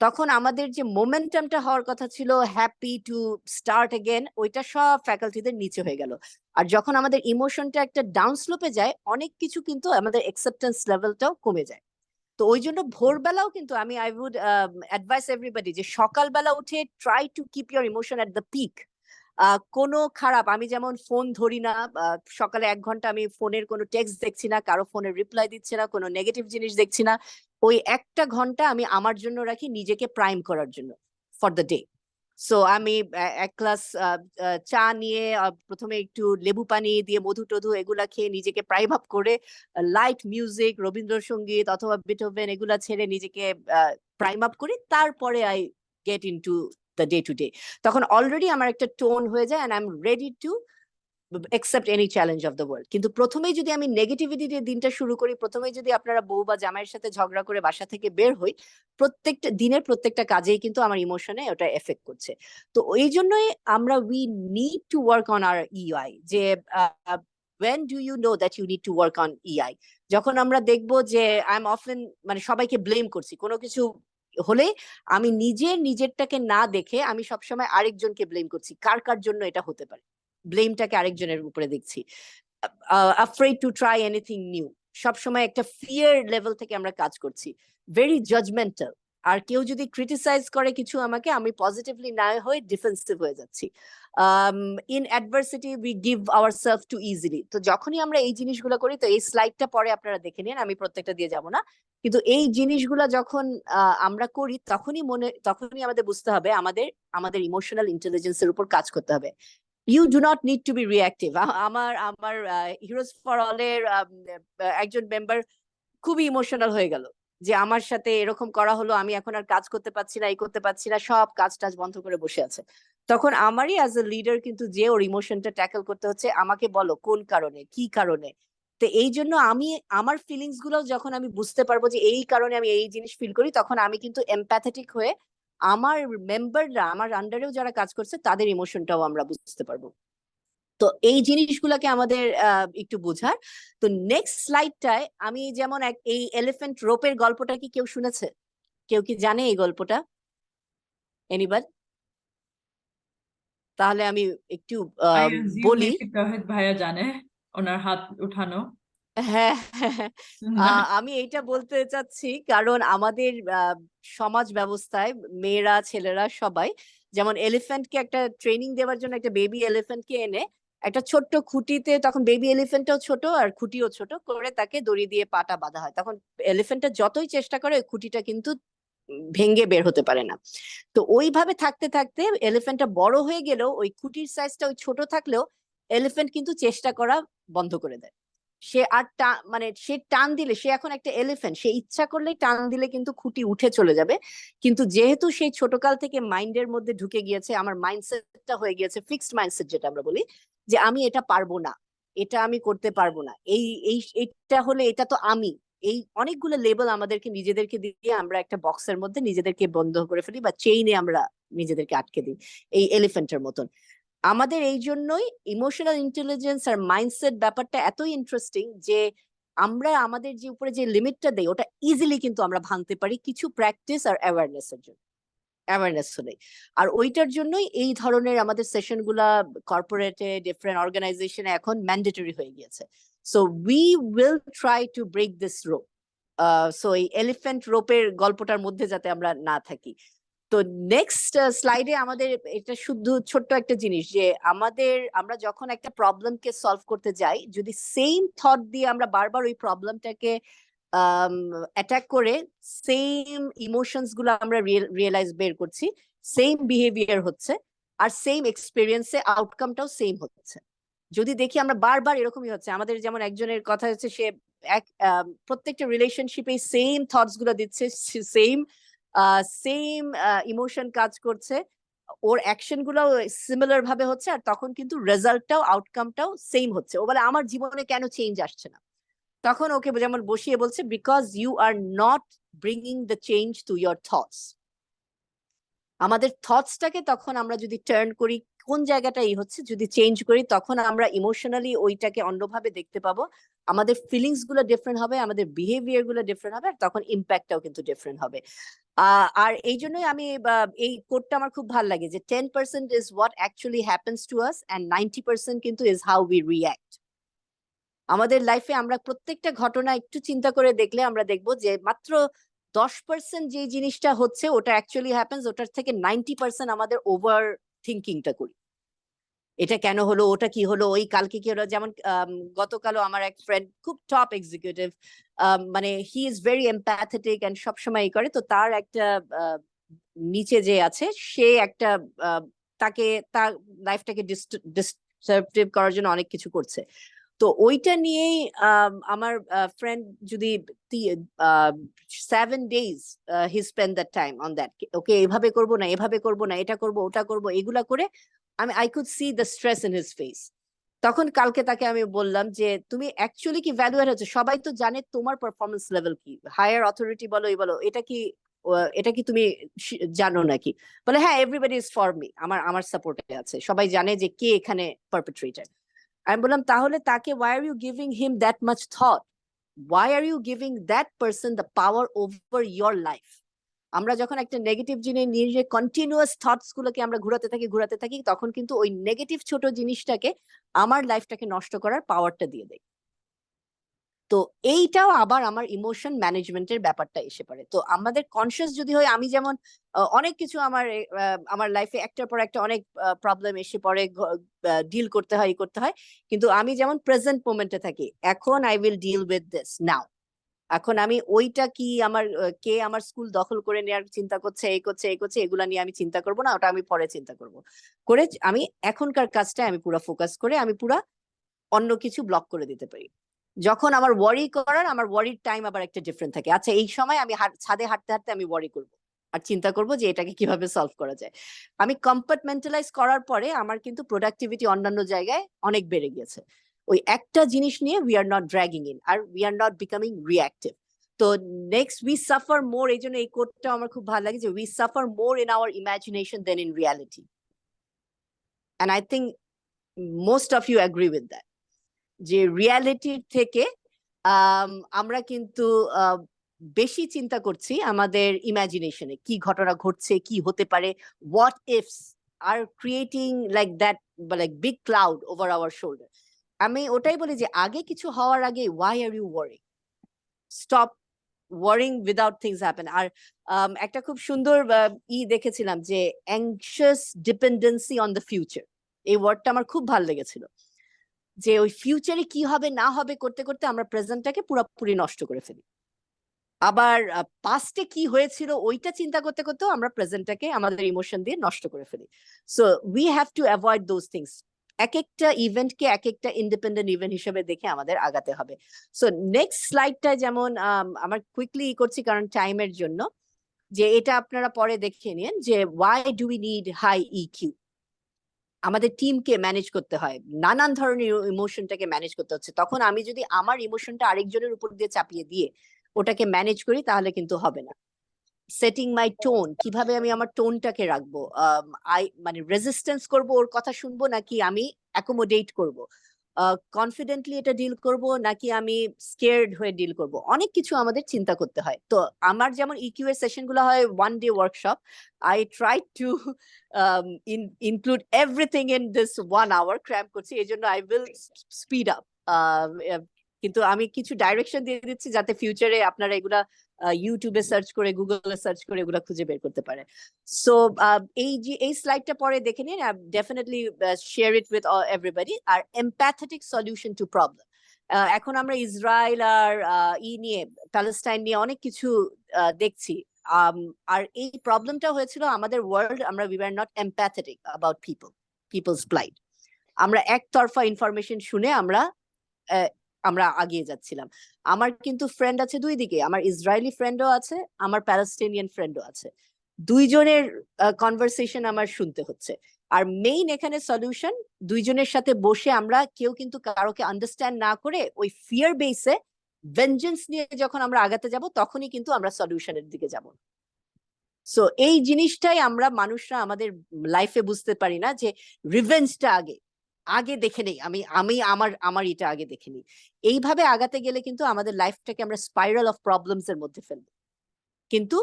তখন আমাদের যে মোমেন্টামটা হওয়ার কথা ছিল হ্যাপি টু স্টার্ট এগেন, ওইটা সব ফ্যাকাল্টিদের নিচে হয়ে গেল। আর যখন আমাদের ইমোশনটা একটা ডাউন স্লোপে যায় অনেক কিছু কিন্তু আমাদের অ্যাকসেপ্টেন্স লেভেলটাও কমে যায়। তো ওই জন্য ভোরবেলাও কিন্তু আমি আই উড অ্যাডভাইস এভরিবডি যে সকালবেলা উঠে try to keep your emotion at the peak. কোনো খারাপ, আমি যেমন ফোন ধরি না, সকালে 1 ঘন্টা আমি ফোনের কোনো টেক্সট দেখছি না, কারো ফোনের রিপ্লাই দিচ্ছি না, কোনো নেগেটিভ জিনিস দেখছি না। ওই 1টা ঘন্টা আমি আমার জন্য রাখি, নিজেকে প্রাইম করার জন্য ফর দ্য ডে। সো আমি 1 গ্লাস চা নিয়ে প্রথমে একটু লেবু পানি দিয়ে মধু টধু এগুলা খেয়ে নিজেকে প্রাইম আপ করে, লাইট মিউজিক, রবীন্দ্রসঙ্গীত অথবা বিটোভেন এগুলা ছেড়ে নিজেকে প্রাইম আপ করি, তারপরে I get into the day to day. তখন অলরেডি আমার একটা টোন হয়ে যায় and I'm ready to accept any challenge of the world. কিন্তু প্রথমেই যদি আমি নেগেটিভিটি দিয়ে দিনটা শুরু করি, প্রথমেই যদি আপনারা বউ বা জামাইয়ের সাথে ঝগড়া করে বাসা থেকে বের হই, প্রত্যেকটা দিনের প্রত্যেকটা কাজেই কিন্তু আমার ইমোশনে ওটা এফেক্ট করছে। তো ওই জন্যই আমরা we need to work on our EI, যে when do you know that you need to work on EI? যখন আমরা দেখবো যে I'm often মানে সবাইকে ব্লেম করছি কোনো কিছু হলে, আমি নিজেরটাকে না দেখে আমি সবসময় আরেকজনকে ব্লেম করছি, কার কার জন্য এটা হতে পারে, ব্লেমটাকে আরেকজনের উপরে দেখছি। afraid to try anything new, সবসময় একটা ফিয়ার লেভেল থেকে আমরা কাজ করছি, ভেরি জাজমেন্টাল। আর কেউ যদি ক্রিটিসাইজ করে কিছু আমাকে, আমি পজিটিভলি না হয়ে ডিফেন্সিভ হয়ে যাচ্ছি। In adversity we give ourself too easily. তো যখনই আমরা এই জিনিসগুলো করি, তো এই স্লাইডটা পরে আপনারা দেখে নিন, আমি প্রত্যেকটা দিয়ে যাব না, কিন্তু এই জিনিসগুলা যখন আমরা করি তখনই আমাদের বুঝতে হবে আমাদের ইমোশনাল ইন্টেলিজেন্সের উপর কাজ করতে হবে। You do not need to be reactive. আমার হিরোজ ফর অল এর একজন মেম্বার খুবই ইমোশনাল হয়ে গেল যে আমার সাথে এরকম করা হলো, আমি এখন আর কাজ করতে পারছি না, এই করতে পারছি না, সব কাজ টাজ বন্ধ করে বসে আছে। তখন আমারই অ্যাজ এ লিডার কিন্তু যে ওর ইমোশনটা ট্যাকল করতে হচ্ছে, আমাকে বলো কোন কারণে, কি কারণে। তো এই জন্য আমি আমার ফিলিংস গুলো যখন আমি বুঝতে পারবো যে এই কারণে আমি এই জিনিস ফিল করি, তখন আমি কিন্তু এমপ্যাথেটিক হয়ে আমার মেম্বাররা, আমার আন্ডারেও যারা কাজ করছে তাদের ইমোশনটাও আমরা বুঝতে পারবো। তো এই জিনিসগুলোকে আমাদের একটু বোঝার। তো নেক্সট স্লাইডটায় আমি যেমন এই এলিফ্যান্ট রোপের গল্পটা কি কেউ শুনেছে? কেউ কি জানে এই গল্পটা? এনিবাডি? তাহলে আমি একটু I assume বলি। maybe তাহিদ ভাইয়া জানে, ওনার হাত উঠানো। হ্যাঁ, আমি এইটা বলতে চাচ্ছি কারণ আমাদের সমাজ ব্যবস্থায় মেয়েরা ছেলেরা সবাই যেমন এলিফ্যান্টকে একটা ট্রেনিং দেওয়ার জন্য একটা বেবি এলিফ্যান্টকে এনে একটা ছোট্ট খুঁটিতে, তখন বেবি এলিফ্যান্টটাও ছোট আর খুঁটিও ছোট করে তাকে দড়ি দিয়ে পাটা বাঁধা হয়। তখন এলিফ্যান্টটা যতই চেষ্টা করে ওই খুঁটিটা কিন্তু ভেঙে বের হতে পারে না। তো ওইভাবে থাকতে থাকতে এলিফ্যান্টটা বড় হয়ে গেলেও ওই খুঁটির সাইজটা ওই ছোট থাকলেও এলিফ্যান্ট কিন্তু চেষ্টা করা বন্ধ করে দেয়। সে আর মানে সে টান দিলে, সে এখন একটা এলিফ্যান্ট, সে ইচ্ছা করলেই টান দিলে কিন্তু খুঁটি উঠে চলে যাবে। কিন্তু যেহেতু সেই ছোটকাল থেকে মাইন্ডের মধ্যে ঢুকে গিয়েছে, আমার মাইন্ডসেটটা হয়ে গিয়েছে ফিক্সড মাইন্ডসেট, যেটা আমরা বলি যে আমি এটা পারবো না, এটা আমি করতে পারবো না, এইটা হলে এটা তো আমি, এই অনেকগুলো লেবেল আমাদেরকে নিজেদেরকে দিয়ে আমরা একটা বক্সের মধ্যে নিজেদেরকে বন্ধ করে ফেলি বা চেইনে আমরা নিজেদেরকে আটকে দিই এই এলিফ্যান্টের মতন। আমাদের এই জন্যই ইমোশনাল ইন্টেলিজেন্স আর মাইন্ডসেট ব্যাপারটা এতই ইন্টারেস্টিং যে আমরা আমাদের যে উপরে যে লিমিটটা দেই ওটা ইজিলি কিন্তু আমরা ভাঙতে পারি কিছু প্র্যাকটিস আর অ্যাওয়ারনেসের জন্য, অ্যাওয়ারনেস হলে। আর ওইটার জন্যই এই ধরনের আমাদের সেশন গুলা কর্পোরেটে ডিফারেন্ট অর্গানাইজেশনে এখন ম্যান্ডেটরি হয়ে গিয়েছে। So we will try to break this rope. So এই এলিফ্যান্ট রোপের গল্পটার মধ্যে যাতে আমরা না থাকি। তো নেক্সট স্লাইডে আমাদের এটা শুধু ছোট্ট একটা জিনিস যে আমরা যখন একটা প্রবলেমকে সলভ করতে যাই, যদি সেম থট দিয়ে আমরা বারবার ওই প্রবলেমটাকে অ্যাটাক করে সেম ইমোশনস গুলো আমরা রিয়েলাইজ বের করছি, সেম বিহেভিয়ার হচ্ছে আর সেম এক্সপিরিয়েন্সে আউটকামটাও সেম হচ্ছে। যদি দেখি আমরা বারবার এরকমই হচ্ছে, আমাদের যেমন একজনের কথা হচ্ছে সে প্রত্যেকটা রিলেশনশিপে সেম থটস গুলো দিচ্ছে, সেম সেম ইমোশন কাজ করছে, ওর অ্যাকশন গুলো সিমিলার ভাবে হচ্ছে, আর তখন কিন্তু রেজাল্টটাও আউটকামটাও সেম হচ্ছে। ও বলে আমার জীবনে কেন চেঞ্জ আসছে না? তখন ওকে যেমন বসিয়ে বলছে because you are not bringing the change to your thoughts. আমাদের থটসটাকে তখন আমরা যদি টার্ন করি, কোন জায়গাটাই হচ্ছে যদি চেঞ্জ করি, তখন আমরা ইমোশনালি ওইটাকে অন্যভাবে দেখতে পাবো, আমাদের ফিলিংস গুলো ডিফারেন্ট হবে, আমাদের বিহেভিয়ার গুলো ডিফারেন্ট হবে, আর তখন ইম্প্যাক্টটাও কিন্তু ডিফারেন্ট হবে। আর এই জন্যই আমি এই কোডটা আমার খুব ভালো লাগে যে 10% is what actually happens to us and 90% কিন্তু ইজ হাউ উই রিঅ্যাক্ট। আমাদের লাইফে আমরা প্রত্যেকটা ঘটনা একটু চিন্তা করে দেখলে আমরা দেখবো যে মাত্র 10% যে জিনিসটা হচ্ছে ওটা অ্যাকচুয়ালি হ্যাপেন্স, ওটার থেকে 90% আমাদের ওভার থিঙ্কিংটা করি। এটা কেন হলো, ওটা কি হলো, ওই কালকে কি হলো। যেমন গতকালও আমার এক ফ্রেন্ড, খুব টপ এক্সিকিউটিভ, মানে he is very empathetic and সবসময় করে। তো তার একটা নিচে যে আছে সে একটা তাকে তার লাইফটাকে ডিস্টার্বটিভ করার জন্য অনেক কিছু করছে। তো ওইটা নিয়েই আমার ফ্রেন্ড যদি 7 days he spend that time on that, okay এভাবে করবো না, এভাবে করবো না, এটা করবো ওটা করবো, এগুলা করে I could see the stress in his face. তখন কালকে তাকে আমি বললাম যে তুমি অ্যাকচুয়ালি কি ভ্যালুয়ার হচ্ছে, সবাই তো জানে তোমার পারফরমেন্স লেভেল কি, হায়ার অথরিটি বলো এই বলো, এটা কি তুমি জানো নাকি? বলে হ্যাঁ, এভরিবডি ইজ ফর মি, আমার সাপোর্টে আছে, সবাই জানে যে কে এখানে পারপেট্রেটর। আমি বললাম তাহলে তাকে why are you giving him that much thought? Why are you giving that person the power over your life? আমরা যখন একটা নেগেটিভ জিনিস নিয়ে কন্টিনিউয়াস থটস গুলোকে আমরা ঘুরাতে থাকি তখন কিন্তু ওই নেগেটিভ ছোট জিনিসটাকে আমার লাইফটাকে নষ্ট করার পাওয়ারটা দিয়ে দেয়। তো এইটাও আবার আমার ইমোশন ম্যানেজমেন্টের ব্যাপারটা এসে পড়ে। তো আমাদের কনসিয়াস যদি হয়, আমি যেমন অনেক কিছু আমার লাইফে একটার পর একটা অনেক প্রবলেম এসে পড়ে, ডিল করতে হয়, কিন্তু আমি যেমন প্রেজেন্ট মোমেন্টে থাকি, এখন I will deal with this now. এখন আমি ওইটা কি আমার কে আমার স্কুল দখল করে নেওয়ার চিন্তা করছে, এই করছে এগুলা নিয়ে আমি চিন্তা করব না, ওটা আমি পরে চিন্তা করব। করে আমি এখনকার কাজটা আমি পুরো ফোকাস করে আমি পুরো অন্য কিছু ব্লক করে দিতে পারি। যখন আমার ওয়ারি করার, আমার ওয়ারির টাইম আবার একটা ডিফারেন্ট থাকে। আচ্ছা এই সময় আমি ছাদে হাঁটতে হাঁটতে আমি ওয়ারি করব, আর চিন্তা করব যে এটাকে কিভাবে সলভ করা যায়। আমি কম্পার্টমেন্টালাইজ করার পরে আমার কিন্তু প্রোডাক্টিভিটি অন্যান্য জায়গায় অনেক বেড়ে গেছে। ওই একটা জিনিস নিয়ে we are not dragging in, আর we are not becoming reactive. তো নেক্সট উই সাফার মোর, এই জন্য এই কোটটা আমার খুব ভালো লাগে যে we suffer more in our imagination than in reality. And I think most of you agree with that, যে রিয়ালিটির থেকে আমরা কিন্তু বেশি চিন্তা করছি আমাদের ইমাজিনেশনে, কি ঘটনা ঘটছে, কি হতে পারে, what ifs are creating like that, like big cloud over our shoulder. আমি ওটাই বলি যে আগে কিছু হওয়ার আগে why are you worrying, stop worrying without things happen. আর একটা খুব সুন্দর দেখেছিলাম যে anxious dependency on the future, এই ওয়ার্ডটা আমার খুব ভালো লেগেছিল, যে ওই ফিউচারে কি হবে না হবে করতে করতে আমরা প্রেজেন্টটাকে পুরোপুরি নষ্ট করে ফেলি। আবার পাস্টে কি হয়েছিল ওইটা চিন্তা করতে করতেও আমরা প্রেজেন্টটাকে আমাদের ইমোশন দিয়ে নষ্ট করে ফেলি। So we have to avoid those things. এক একটা ইভেন্টকে এক একটা ইন্ডিপেন্ডেন্ট ইভেন্ট হিসেবে দেখে আমাদের আগাতে হবে। সো নেক্সট স্লাইডটা যেমন আমার কুইকলি করছি কারণ টাইমের জন্য, যে এটা আপনারা পরে দেখে নিন যে why do we need high EQ. আমাদের টিমকে ম্যানেজ করতে হয়, নানান ধরনের ইমোশনটাকে ম্যানেজ করতে হচ্ছে। তখন আমি যদি আমার ইমোশনটা আরেকজনের উপর দিয়ে চাপিয়ে দিয়ে ওটাকে ম্যানেজ করি তাহলে কিন্তু হবে না। সেটিং মাই টোন, কিভাবে আমি আমার টোনটাকে রাখবো, মানে রেজিস্ট্যান্স করব, ওর কথা শুনবো নাকি আমি অ্যাকোমোডেট করব, কনফিডেন্টলি এটা ডিল করব নাকি আমি স্কেয়ার্ড হয়ে ডিল করব, অনেক কিছু আমাদের চিন্তা করতে হয়। তো আমার যেমন ইকিউ এর সেশন গুলো হয় 1 day workshop, I try to include everything in this 1 hour, cramp করছি, এই জন্য আই উইল স্পিড আপ। কিন্তু আমি কিছু ডাইরেকশন দিয়ে দিচ্ছি যাতে ফিউচারে আপনারা এগুলা ইউটিউবে সার্চ করে, গুগলে সার্চ করে এগুলা খুঁজে বের করতে পারে। সো এই স্লাইডটা পরে দেখে নিন, definitely share it with everybody. আর এমপ্যাথেটিক সলিউশন টু প্রবলেম, এখন আমরা ইসরায়েল আর নিয়ে, প্যালেস্টাইন নিয়ে অনেক কিছু দেখছি। আর এই প্রবলেমটা হয়েছিল আমাদের ওয়ার্ল্ড, আমরা we are not empathetic about people's plight. আমরা একতরফা ইনফরমেশন শুনে আমরা আগিয়ে যাচ্ছিলাম। আমার কিন্তু ফ্রেন্ড আছে দুই দিকে, আমার ইসরায়েলি ফ্রেন্ডও আছে, আমার প্যালেস্টিনিয়ান ফ্রেন্ডও আছে, দুইজনের কনভারসেশন আমার শুনতে হচ্ছে। আর মেইন এখানে সলিউশন, দুইজনের সাথে বসে আমরা কেউ কিন্তু কারোকে আন্ডারস্ট্যান্ড না করে ওই ফিয়ার বেসে ভেঞ্জেন্স নিয়ে যখন আমরা আগাতে যাব তখনই কিন্তু আমরা সলিউশনের দিকে যাব। সো এই জিনিসটাই আমরা মানুষরা আমাদের লাইফে বুঝতে পারি না, যে রিভেঞ্জটা আগে দেখে নেই, আমি আমার এটা আগে দেখে নিই। এইভাবে আগাতে গেলে কিন্তু আমাদের লাইফটাকে আমরা স্পাইরাল অফ প্রবলেমস এর মধ্যে ফেলবো। কিন্তু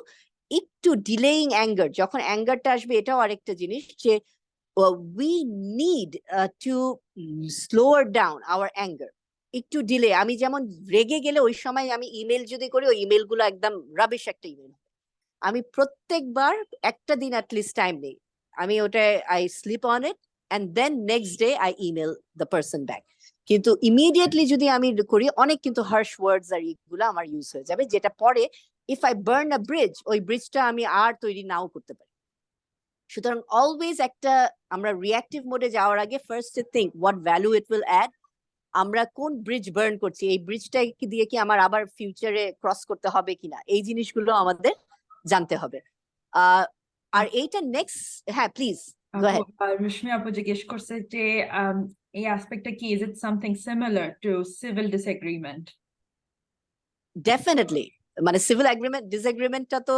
একটু ডিলেইং অ্যাঙ্গার, যখন অ্যাঙ্গারটা আসবে, এটাও আরেকটা জিনিস, যে we need two slower down hour anger. একটু ডিলে, আমি যেমন রেগে গেলে ওই সময় আমি ইমেল যদি করি, ওই ইমেল গুলো একদম রাবিশ একটা ইমেল, আমি প্রত্যেকবার একটা দিন অ্যাটলিস্ট টাইম নেই, আমি ওটা I sleep on it and then next day I email the person back. কিন্তু ইমিডিয়েটলি যদি আমি করি, অনেক কিন্তু হার্শ ওয়ার্ডস আর এগুলো আমার ইউজ হয়ে যাবে, যেটা পরে if I burn a bridge, ওই ব্রিজটা আমি আর তৈরি নাও করতে পারি। সুতরাং অলওয়েজ একটা আমরা রিঅ্যাক্টিভ মোডে যাওয়ার আগে first think what value it will add, আমরা কোন ব্রিজ বার্ন করছি, এই ব্রিজটা দিয়ে কি আমার আবার ফিউচারে ক্রস করতে হবে কিনা, এই জিনিসগুলো আমাদের জানতে হবে। আর এইটা নেক্সট, হ্যাঁ প্লিজ go ahead. রশ্মি আপু জিজ্ঞেস করছে যে এই অ্যাসপেক্টটা কি, is it something similar to civil disagreement? Definitely, মানে সিভিল এগ্রিমেন্ট ডিসএগ্রিমেন্টটা তো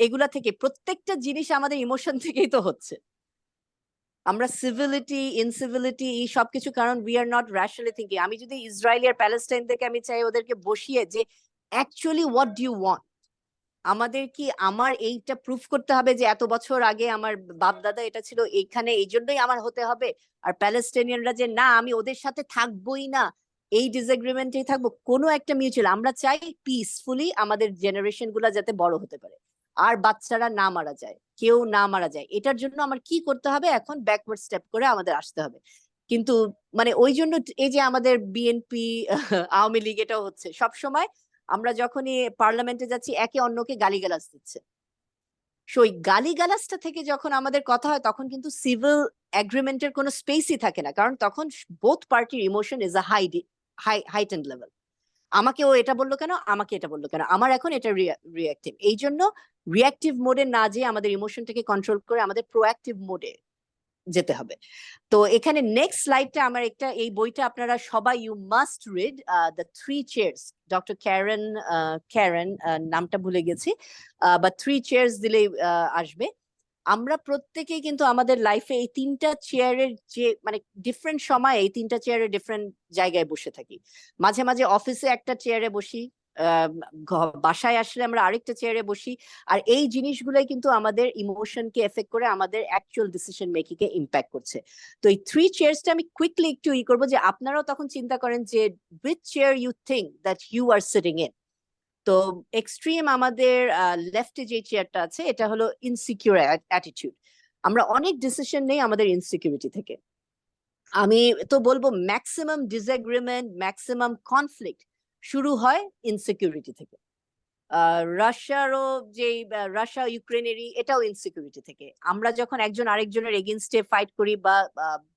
এগুলা থেকে, প্রত্যেকটা জিনিস আমাদের ইমোশন থেকেই তো হচ্ছে। আমরা সিভিলিটি ইনসিভিলিটি এই সবকিছু, কারণ we are not rationally thinking. আমি যদি ইসরায়েল আর প্যালেস্টাইন থেকে আমি চাই ওদেরকে বসিয়ে যে actually what do you want, আমাদের কি আমার এইটা প্রুফ করতে হবে যে এত বছর আগে আমার বাপ দাদা এটা ছিল এইখানে, এই জন্যই আমার হতে হবে, আর প্যালেস্টাইনিয়ানরা যে না আমি ওদের সাথে থাকবোই না, এই ডিসএগ্রিমেন্টেই থাকবো, কোনো একটা মিউচুয়াল, আমরা চাই পিসফুলি আমাদের জেনারেশন গুলা যাতে বড় হতে পারে, আর বাচ্চারা না মারা যায়, কেউ না মারা যায়। এটার জন্য আমার কি করতে হবে, এখন ব্যাকওয়ার্ড স্টেপ করে আমাদের আসতে হবে। কিন্তু মানে ওই জন্য এই যে আমাদের বিএনপি আওয়ামী লীগ এটাও হচ্ছে, সব সময় আমরা যখনই পার্লামেন্টে যাচ্ছি একে অন্যকে গালিগালাজ দিচ্ছে। ওই গালিগালাজটা থেকে যখন আমাদের কথা হয় তখন কিন্তু সিভিল এগ্রিমেন্টের কোনো স্পেসই থাকে না, কারণ তখন বোথ পার্টির emotion is a heightened level. আমাকে ও এটা বললো কেন, আমাকে এটা বললো কেন, আমার এখন এটা রিঅ্যাক্টিভ। এই জন্য রিঅ্যাক্টিভ মোডে না যেয়ে আমাদের ইমোশনটাকে কন্ট্রোল করে আমাদের প্রোঅ্যাক্টিভ মোডে যেতে হবে। তো এখানে নেক্সট স্লাইডটা আমার একটা, এই বইটা আপনারা সবাই you must read, the Three Chairs, doctor Karen নামটা ভুলে গেছি, বা থ্রি চেয়ার্স দিলেই আসবে। আমরা প্রত্যেকেই কিন্তু আমাদের লাইফে এই তিনটা চেয়ারের যে মানে ডিফারেন্ট সময় এই তিনটা চেয়ারের ডিফারেন্ট জায়গায় বসে থাকি। মাঝে মাঝে অফিসে একটা চেয়ারে বসি, বাসায় আসলে আমরা আরেকটা চেয়ারে বসি, আর এই জিনিসগুলোই কিন্তু আমাদের ইমোশনকে এফেক্ট করে আমাদের অ্যাকচুয়াল ডিসিশন মেকিং কে ইম্প্যাক্ট করছে। তো এই থ্রি চেয়ার্সটা আমি কুইকলি একটু করবো যে আপনারাও তখন চিন্তা করেন যে which chair you think that you are sitting in। তো এক্সট্রিম আমাদের লেফটে যে চেয়ারটা আছে এটা হলো ইনসিকিউর অ্যাটিটিউড। আমরা অনেক ডিসিশন নেই আমাদের ইনসিকিউরিটি থেকে। আমি তো বলবো ম্যাক্সিমাম ডিসএগ্রিমেন্ট, ম্যাক্সিমাম কনফ্লিক্ট শুরু হয় ইনসিকিউরিটি থেকে। রাশিয়ারও যে রাশিয়া ইউক্রেনেরই এটাও ইনসিকিউরিটি থেকে। আমরা যখন একজন আরেকজনের এগেনস্টে ফাইট করি, বা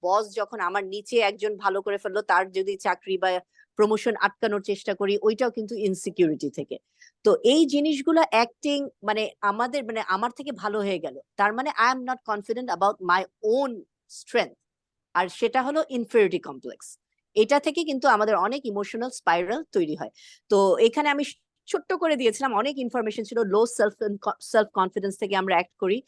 বস যখন আমার নিচে একজন ভালো করে ফেললো তার যদি চাকরি বা প্রমোশন আটকানোর চেষ্টা করি, ওইটাও কিন্তু ইনসিকিউরিটি থেকে। তো এই জিনিসগুলো অ্যাক্টিং মানে আমাদের মানে আমার থেকে ভালো হয়ে গেল, তার মানে I am not confident about my own strength, আর সেটা হলো ইনফেরিটি কমপ্লেক্স। এটা থেকে কিন্তু আমাদের অনেক ইমোশনাল স্পাইরাল তৈরি হয়। তো এখানে আমি ছোট্ট করে দিয়েছিলাম, অনেক ইনফরমেশন ছিল। লো সেলফ কনফিডেন্স থেকে আমরা অ্যাক্ট করি,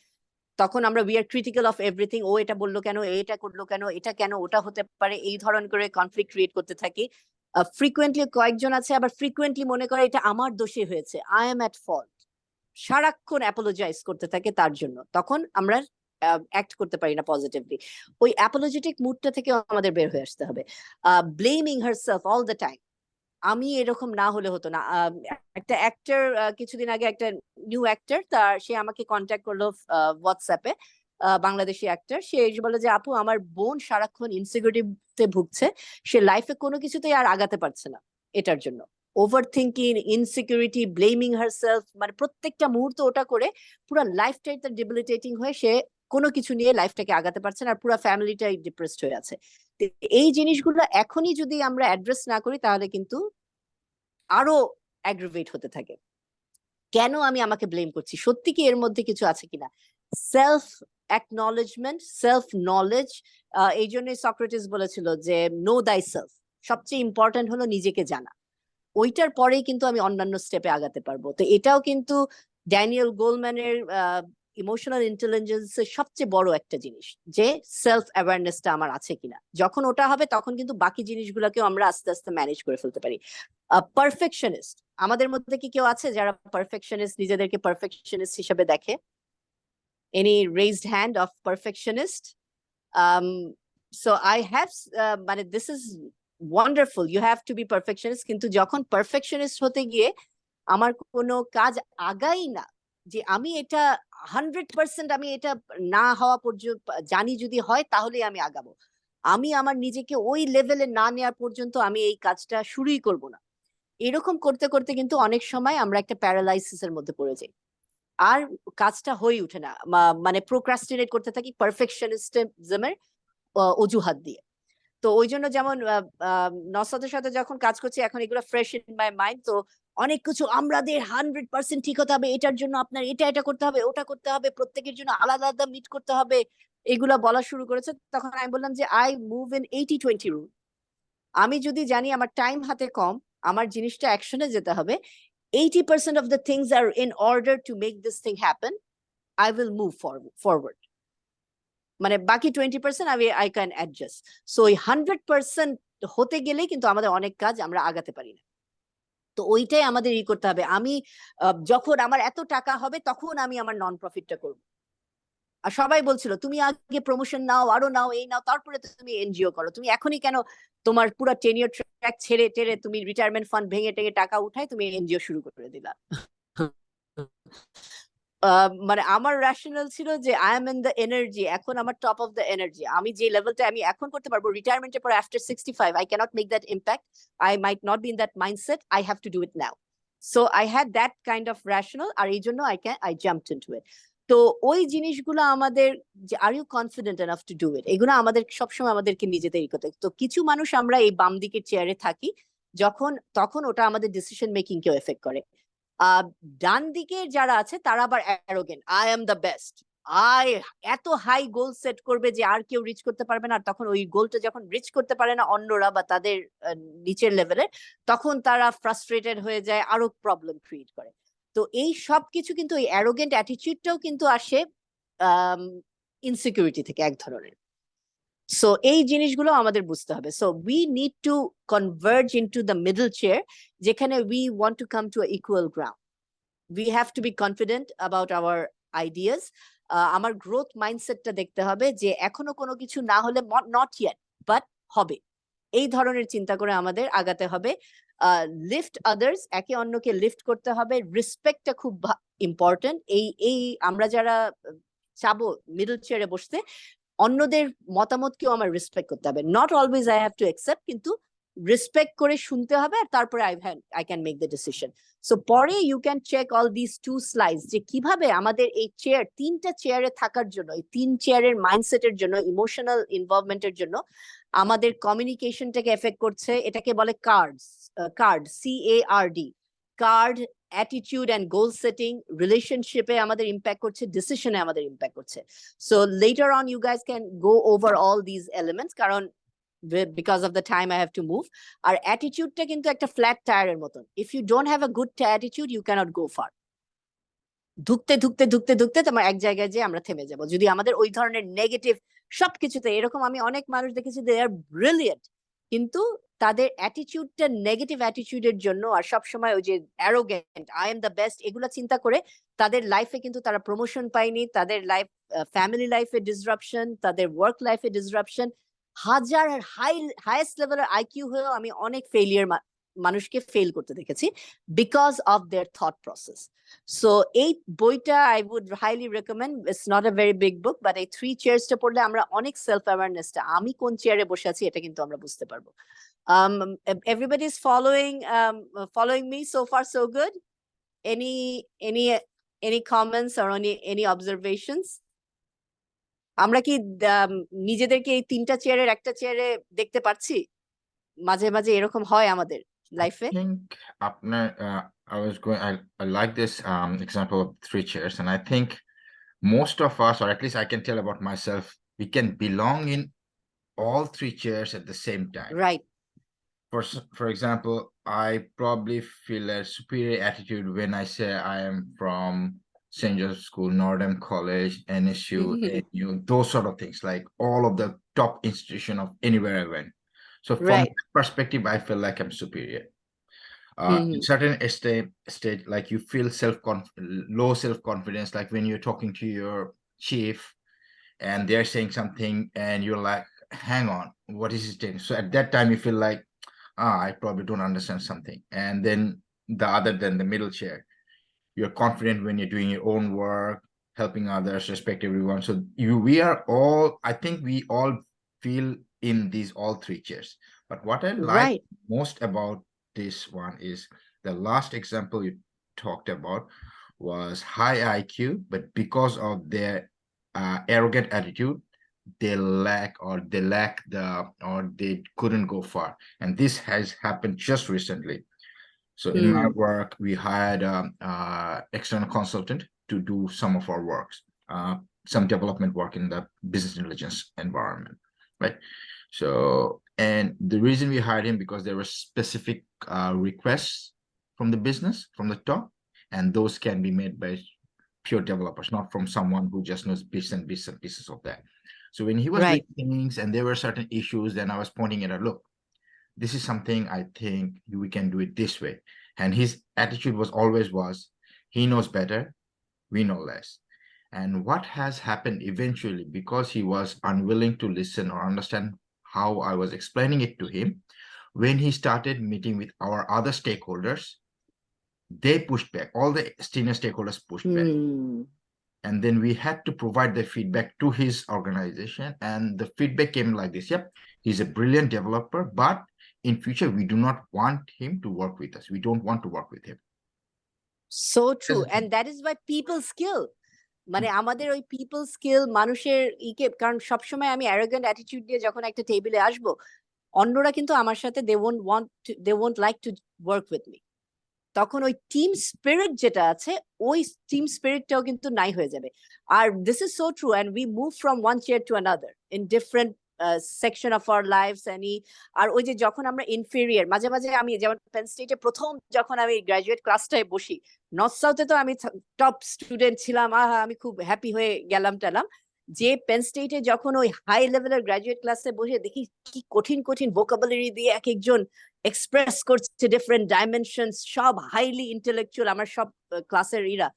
তখন আমরা we are critical of everything. ও এটা বললো কেন, এটা করলো কেন, এটা কেন, ওটা হতে পারে, এই ধরন করে কনফ্লিক্ট ক্রিয়েট করতে থাকি। ফ্রিকুয়েন্টলি কয়েকজন আছে আবার ফ্রিকুয়েন্টলি মনে করে এটা আমার দোষে হয়েছে, আই এম অ্যাট ফল্ট, সারাক্ষণ অ্যাপোলোজাইজ করতে থাকে তার জন্য। তখন আমরা অ্যাক্ট করতে পারি না পজিটিভলি। ওই অ্যাপোলজেটিক মুডটা থেকে আমাদের বের হয়ে আসতে হবে। Blaming herself all the time, আমি এরকম না হলে হতো না। একটা অ্যাক্টর কিছুদিন আগে, একটা নিউ অ্যাক্টর, সে আমাকে কন্ট্যাক্ট করলো হোয়াটসঅ্যাপে, বাংলাদেশি অ্যাক্টর। সে বলে যে আপু আমার বোন সারাক্ষণ ইনসিকিউরিটিতে ভুগছে, সে লাইফে কোনো কিছুতেই আর আগাতে পারছে না এটার জন্য। Over thinking, insecurity, blaming herself, মানে প্রত্যেকটা মুহূর্ত ওটা করে পুরো লাইফটাই তার ডিবিলিটেটিং হয়ে সে কোনো কিছু নিয়ে লাইফটাকে আগাতে পারছে না, আর পুরো ফ্যামিলিটাই ডিপ্রেসড হয়ে আছে। এই জিনিসগুলো এখনই যদি আমরা অ্যাড্রেস না করি তাহলে কিন্তু আরো অ্যাগ্রিভেট হতে থাকে। কেন আমি আমাকে ব্লেম করছি, সত্যি কি এর মধ্যে কিছু আছে কিনা? Self acknowledgement, self knowledge. এই জন্য সক্রেটিস বলেছিল যে নো দাই সেলফ, সবচেয়ে ইম্পর্টেন্ট হলো নিজেকে জানা। ওইটার পরেই কিন্তু আমি অন্যান্য স্টেপে আগাতে পারবো। তো এটাও কিন্তু ড্যানিয়েল গোলম্যানের ইমোশনাল ইন্টেলিজেন্সের সবচেয়ে বড় একটা জিনিস, যে সেলফ অ্যাওয়ারনেসটা আমার আছে কিনা। যখন ওটা হবে তখন কিন্তু বাকি জিনিসগুলোকেও আমরা আস্তে আস্তে ম্যানেজ করে ফেলতে পারি। পারফেকশনিস্ট, আমাদের মধ্যে কি কেউ আছে যারা পারফেকশনিস্ট, নিজেদেরকে পারফেকশনিস্ট হিসেবে দেখে? Any raised hand of perfectionist? So I have, মানে this is wonderful, you have to be perfectionist. কিন্তু যখন পারফেকশনিস্ট হতে গিয়ে আমার কোনো কাজ আগাই না, যে আমি এটা 100% আমি এটা না হওয়া পর্যন্ত জানি, যদি হয় তাহলে আমি আগাবো, আমি আমার নিজেকে ওই লেভেলে না নেওয়া পর্যন্ত আমি এই কাজটা শুরুই করব না। এরকম করতে করতে কিন্তু অনেক সময় আমরা একটা প্যারালাইসিসের মধ্যে পড়ে যাই, আর কাজটা হয়ে ওঠে না, মানে প্রোক্রাস্টিনেট করতে থাকি পারফেকশনিজমের অজুহাত দিয়ে। তো ওই জন্য যেমন নসাদের সাথে যখন কাজ করছি এখন, এগুলো ফ্রেশ ইন মাই মাইন্ড। তো অনেক কিছু আমাদের 100% ঠিক হতে হবে, এটার জন্য আপনার এটা করতে হবে, ওটা করতে হবে, প্রত্যেকের জন্য আলাদা আলাদা মিট করতে হবে, এগুলা বলা শুরু করেছে। তখন আমি বললাম যে আই মুভ ইন 80-20 রুল। আমি যদি জানি আমার টাইম হাতে কম, আমার জিনিসটা অ্যাকশনে যেতে হবে, 80% of the things are in order to make this thing happen, I will move forward. মানে বাকি 20% I can adjust. So ওই 100% হতে গেলে কিন্তু আমাদের অনেক কাজ আমরা আগাতে পারি না। তো ওইটাই আমাদের করতে হবে। আমি যখন আমার এত টাকা হবে তখন আমি আমার নন প্রফিটটা করব। আর সবাই বলছিল তুমি আগে প্রমোশন নাও, আরো নাও, এই নাও, তারপরে তুমি এনজিও করো। তুমি এখনই কেন তোমার পুরো টেনিয়র ট্র্যাক ছেড়ে টেরে তুমি রিটায়ারমেন্ট ফান্ড ভেঙে টেঙে টাকা উঠায় তুমি এনজিও শুরু করে দিলা? মানে আমার রেশনাল ছিল যে I am in the energy, এখন আমার টপ অফ দ্য এনার্জি, আমি যে লেভেলটা আমি এখন করতে পারবো রিটায়ারমেন্টের পর after 65 I cannot make that impact, I might not be in that mindset, I have to do it now. So I had that kind of rational, আর এই জন্য আই জাম্পড ইনটু ইট। তো ওই জিনিসগুলো আমাদের, যে are you confident enough to do it, এগুলো আমাদের সবসময় আমাদেরকে নিজেদেরই করতে। তো কিছু মানুষ আমরা এই বাম দিকের চেয়ারে থাকি, তখন ওটা আমাদের ডিসিশন মেকিং কেও এফেক্ট করে। ডান দিকে যারা আছে তারা আবার arrogant, I am the best, I এত হাই গোল সেট করবে যে আর কেউ রিচ করতে পারবে না, আর তখন ওই গোলটা যখন রিচ করতে পারে না অন্যরা বা তাদের নিচের লেভেলের, তখন তারা ফ্রাস্ট্রেটেড হয়ে যায়, আরো প্রবলেম ক্রিয়েট করে। তো এই সব কিছু কিন্তু ওই অ্যারোগেন্ট অ্যাটিটিউডটাও কিন্তু আসে ইনসিকিউরিটি থেকে এক ধরনের। সো এই জিনিসগুলো আমাদের বুঝতে হবে। So we need to converge into the middle chair, যেখানে we want to come to equal ground. We have to be confident about our ideas. আমার গ্রোথ মাইন্ডসেটটা দেখতে হবে যে এখনো কোনো কিছু না হলে নট ইয়েট বাট হবে, এই ধরনের চিন্তা করে আমাদের আগাতে হবে। লিফট আদার্স, একে অন্যকে লিফট করতে হবে। রেসপেক্টটা খুব ইম্পর্টেন্ট। এই আমরা যারা চাবো মিডল চেয়ারে বসতে, অন্যদের মতামতকেও আমার রেসপেক্ট করতে হবে। Not always I have to accept, কিন্তু রেসপেক্ট করে শুনতে হবে, আর তারপরে I can make the decision. So পরে you can check all this 2 slides, যে কিভাবে আমাদের এই চেয়ার, 3টা চেয়ারে থাকার জন্য, এই 3 চেয়ারের মাইন্ডসেটের জন্য, ইমোশনাল ইনভলভমেন্টের জন্য আমাদের কমিউনিকেশনটাকে এফেক্ট করছে। এটাকে বলে card, CARD, card, attitude and goal setting, রিলেশনশিপে আমাদের ইম্প্যাক্ট করছে, ডিসিশনে আমাদের ইম্প্যাক্ট করছে। So later on you guys can go over all these elements, কারণ because of the time I have to move. আর অ্যাটিটিউডটা কিন্তু একটা ফ্ল্যাট টায়ারের মতন। If you don't have a good attitude you cannot go far. ধুকতে ধুকতে ধুকতে ধুকতে তোমার এক জায়গায় যে আমরা থেমে যাব, যদি আমাদের ওই ধরনের নেগেটিভ সবকিছুতে। এরকম আমি অনেক মানুষ দেখেছি, দে আর ব্রিলিয়েন্ট, কিন্তু তাদের অ্যাটিটিউডটা নেগেটিভ অ্যাটিটিউডের জন্য, আর সবসময় ওই যে arrogant, I am the best, এগুলা চিন্তা করে তাদের লাইফে কিন্তু তারা প্রমোশন পায়নি, তাদের লাইফ, ফ্যামিলি লাইফে ডিসরাপশন, তাদের ওয়ার্ক লাইফে ডিসরাপশন। হাইয়েস্ট লেভেলের আইকিউ হয়েও আমি অনেক ফেলিয়ার মানুষকে ফেল করতে দেখেছি because of their thought process. So এই বইটা I would highly recommend. It's not a very big book, but এই 3 চেয়ারসটা পড়লে আমরা অনেক সেলফ অ্যাওয়ারনেসটা, আমি কোন চেয়ারে বসে আছি এটা কিন্তু আমরা বুঝতে পারবো। Everybody is following me so far, so good. Any comments or any observations? আমরা কি নিজেদেরকে এই 3টা চেয়ারের একটা চেয়ারে দেখতে পারছি? মাঝে মাঝে এরকম হয় আমাদের লাইফে। I like this example of 3 chairs, and I think most of us, or at least I can tell about myself, we can belong in all 3 chairs at the same time. Right. For example, I probably feel a superior attitude when I say I am from St. Joseph's School, Nordham College, NSU, ANU, those sort of things, like all of the top institution of anywhere I went. So from that perspective, I feel like I'm superior. In certain state, like you feel low self-confidence, like when you're talking to your chief and they're saying something and you're like, hang on, what is he saying? So at that time you feel like, I probably don't understand something. And then the middle chair, you're confident when you're doing your own work, helping others, respect everyone. So I think we all feel in these all 3 chairs. But what I like most about this one is the last example you talked about was high IQ, but because of their arrogant attitude, they couldn't go far. And this has happened just recently. So in my work, we hired an external consultant to do some of our works, some development work in the business intelligence environment, right? So, and the reason we hired him because there were specific requests from the business, from the top, and those can be made by pure developers, not from someone who just knows bits and pieces of that. So when he was doing things and there were certain issues, then I was pointing at, look, this is something I think we can do it this way. And his attitude was he knows better, we know less. And what has happened eventually, because he was unwilling to listen or understand how I was explaining it to him, when he started meeting with our other stakeholders, they pushed back. All the senior stakeholders pushed back. And then we had to provide the feedback to his organization. And the feedback came like this. Yep, he's a brilliant developer, but in future, we do not want him to work with us. We don't want to work with him. So true. And that is why people skill. মানে আমাদের ওই people skill, মানুষের কারণ সবসময় আমি arrogant attitude দিয়ে যখন একটা টেবিলে আসবো, অন্যরা কিন্তু আমার সাথে they won't like to work with me. তখন ওই টিম স্পিরিট যেটা আছে ওই টিম স্পিরিটটাও কিন্তু নাই হয়ে যাবে। আর this is so true, and we move from one chair to another in different section of our lives. আর ওই যে যখন আমরা ইনফেরিয়ার, মাঝে মাঝে আমি যেমন পেন স্টেটে প্রথম যখন আমি গ্রাজুয়েট ক্লাসটায় বসি, নর্থ সাউথে তো আমি টপ স্টুডেন্ট ছিলাম, আমি খুব হ্যাপি হয়ে গেলাম টেলাম। যে পেন স্টেটে যখন ওই হাই লেভেলের গ্রাজুয়েট ক্লাসে বসে দেখি কি কঠিন কঠিন ভোকাবুলারি দিয়ে এক একজন এক্সপ্রেস করছে ডিফারেন্ট ডাইমেনশন, সব হাইলি ইন্টেলেকচুয়াল আমার সব ক্লাসের ইরা।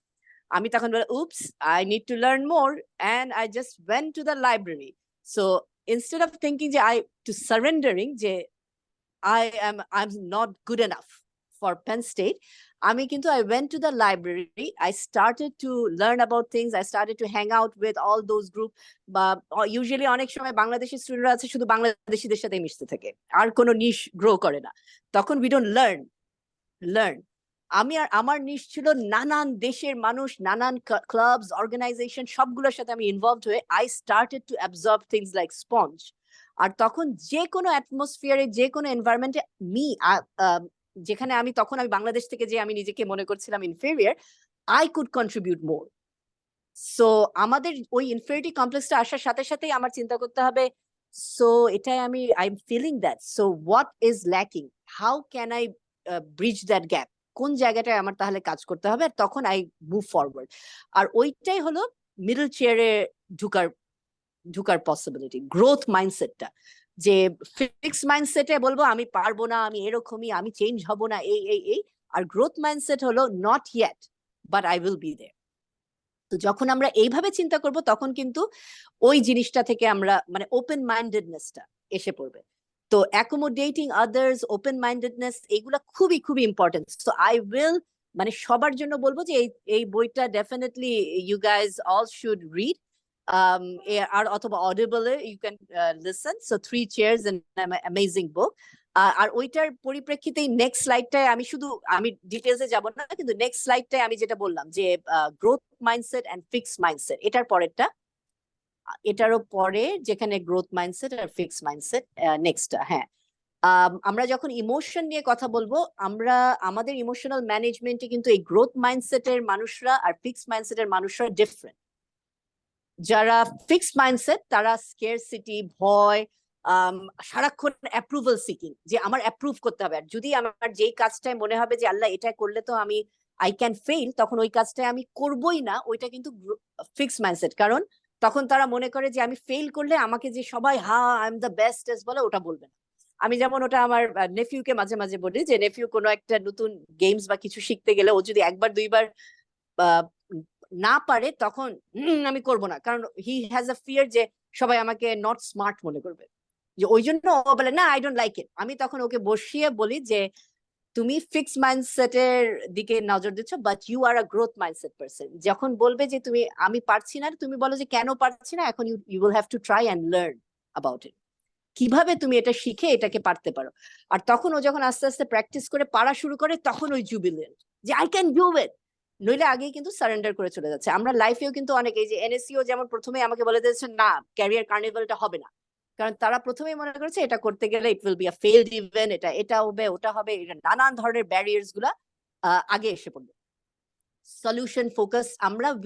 আমি তখন বলি oops, I need to learn more, and I just went to the library. So instead of thinking to surrendering I'm not good enough for Penn State, I went to the library. I started to learn about things. I started to hang out with all those group. But usually অনেক সময় বাংলাদেশি স্টুডেন্টরা আছে শুধু বাংলাদেশিদের সাথে মিশতে থাকে, আর কোনো নিশ গ্রো করে না। তখন we don't learn. আমার নিশ ছিল নানান দেশের মানুষ, নানান ক্লাবস, অর্গানাইজেশন, সবগুলোর সাথে আমি ইনভলভড হয়ে I started to absorb things like sponge. আর তখন যে কোনো অ্যাটমসফিয়ারে, যে কোনো এনভায়রনমেন্টে যেখানে আমি বাংলাদেশ থেকে যে আমি নিজেকে মনে করছিলাম inferior, I could contribute more. So আমাদের ওই ইনফেরিটি কমপ্লেক্সটা আসার সাথে সাথেই আমার চিন্তা করতে হবে, সো এটাই I am feeling that, so what is lacking, how can I bridge that gap, কোন জায়গাটায় আমার তাহলে কাজ করতে হবে, আর তখন আই মুভ ফরওয়ার্ড। আর ওইটাই হলো মিডল চেয়ারে ঢুকার পসিবিলিটি, গ্রোথ মাইন্ডসেটটা। যে ফিক্স মাইন্ডসেটে বলবো আমি পারবো না, আমি এরকমই, আমি চেঞ্জ হব না, এই আর গ্রোথ মাইন্ডসেট হলো not yet but I will be there. তো যখন আমরা এইভাবে চিন্তা করব তখন কিন্তু ওই জিনিসটা থেকে আমরা মানে ওপেন মাইন্ডেডনেসটা এসে পড়বে। তো অ্যাকোমোডেটিং আদার্স, ওপেন মাইন্ডেডনেস, এগুলা খুবই খুবই ইম্পর্টেন্ট। সো আই উইল মানে সবার জন্য বলবো যে এই বইটা definitely you guys all should read, আর অথবা অডিবলে you can listen. So 3 Chairs, an amazing book. আর ওইটার পরিপ্রেক্ষিতে নেক্সট স্লাইডটায় আমি ডিটেলসে যাব না, কিন্তু নেক্সট স্লাইডটায় আমি যেটা বললাম যে growth mindset and fix mindset, এটারও পরে যেখানে গ্রোথ মাইন্ডসেট আর ফিক্স মাইন্ডসেট নেক্সটটা। হ্যাঁ, আমরা যখন ইমোশন নিয়ে কথা বলবো, আমাদের ইমোশনাল ম্যানেজমেন্টে কিন্তু এই গ্রোথ মাইন্ডসেটের মানুষরা আর ফিক্স মাইন্ডসেটের মানুষরা ডিফারেন্ট। যারা ফিক্সড মাইন্ডসেট তারা স্কেরসিটি, ভয়, সারাক্ষণ অ্যাপ্রুভাল সিকিং, যে আমার অ্যাপ্রুভ করতে হবে, আর যদি আমার যেই কাজটায় মনে হবে যে আল্লাহ এটা করলে তো আমি আই ক্যান ফেইল, তখন ওই কাজটায় আমি করবই না। ওইটা কিন্তু ফিক্সড মাইন্ডসেট, কারণ তখন তারা মনে করে যে আমি ফেইল করলে আমাকে যে সবাই আই এম দ্য বেস্ট বলে, ওটা বলবে না। আমি যেমন ওটা আমার নেফিউকে মাঝে মাঝে বলি যে নেফিউ কোনো একটা নতুন গেমস বা কিছু শিখতে গেলে ও যদি একবার দুইবার না পারে, তখন আমি করব না, কারণ হি হ্যাজ আ ফিয়ার যে সবাই আমাকে নট স্মার্ট মনে করবে, যে ওই জন্য ও বলে না আই ডোন্ট লাইক ইট। আমি তখন ওকে বসিয়ে বলি যে তুমি ফিক্স মাইন্ডসেটের দিকে নজর দিচ্ছ, but you are a growth mindset person. যখন বলবে যে আমি পারছি না, তুমি বলো যে কেন পারছি না, এখন you will have to try and learn about it, কিভাবে তুমি এটা শিখে এটাকে পারতে পারো। আর তখন ও যখন আস্তে আস্তে প্র্যাকটিস করে পারা শুরু করে, তখন ওই জুবিলেন্ট যে আই ক্যান ডু ইট। নইলে আগেই কিন্তু সারেন্ডার করে চলে যাচ্ছে। আমরা লাইফেও কিন্তু অনেক, এই যে এনএসইও যেমন প্রথমে আমাকে বলে দিয়েছে না ক্যারিয়ার কার্নিভালটা হবে না, কারণ তারা প্রথমেই মনে করেছে এটা করতে গেলে it will be a failed event, এটা হবে ওটা হবে, এটা নানান ধরনের ব্যারিয়ার্স গুলা আগে এসে পড়বে। Solution focus,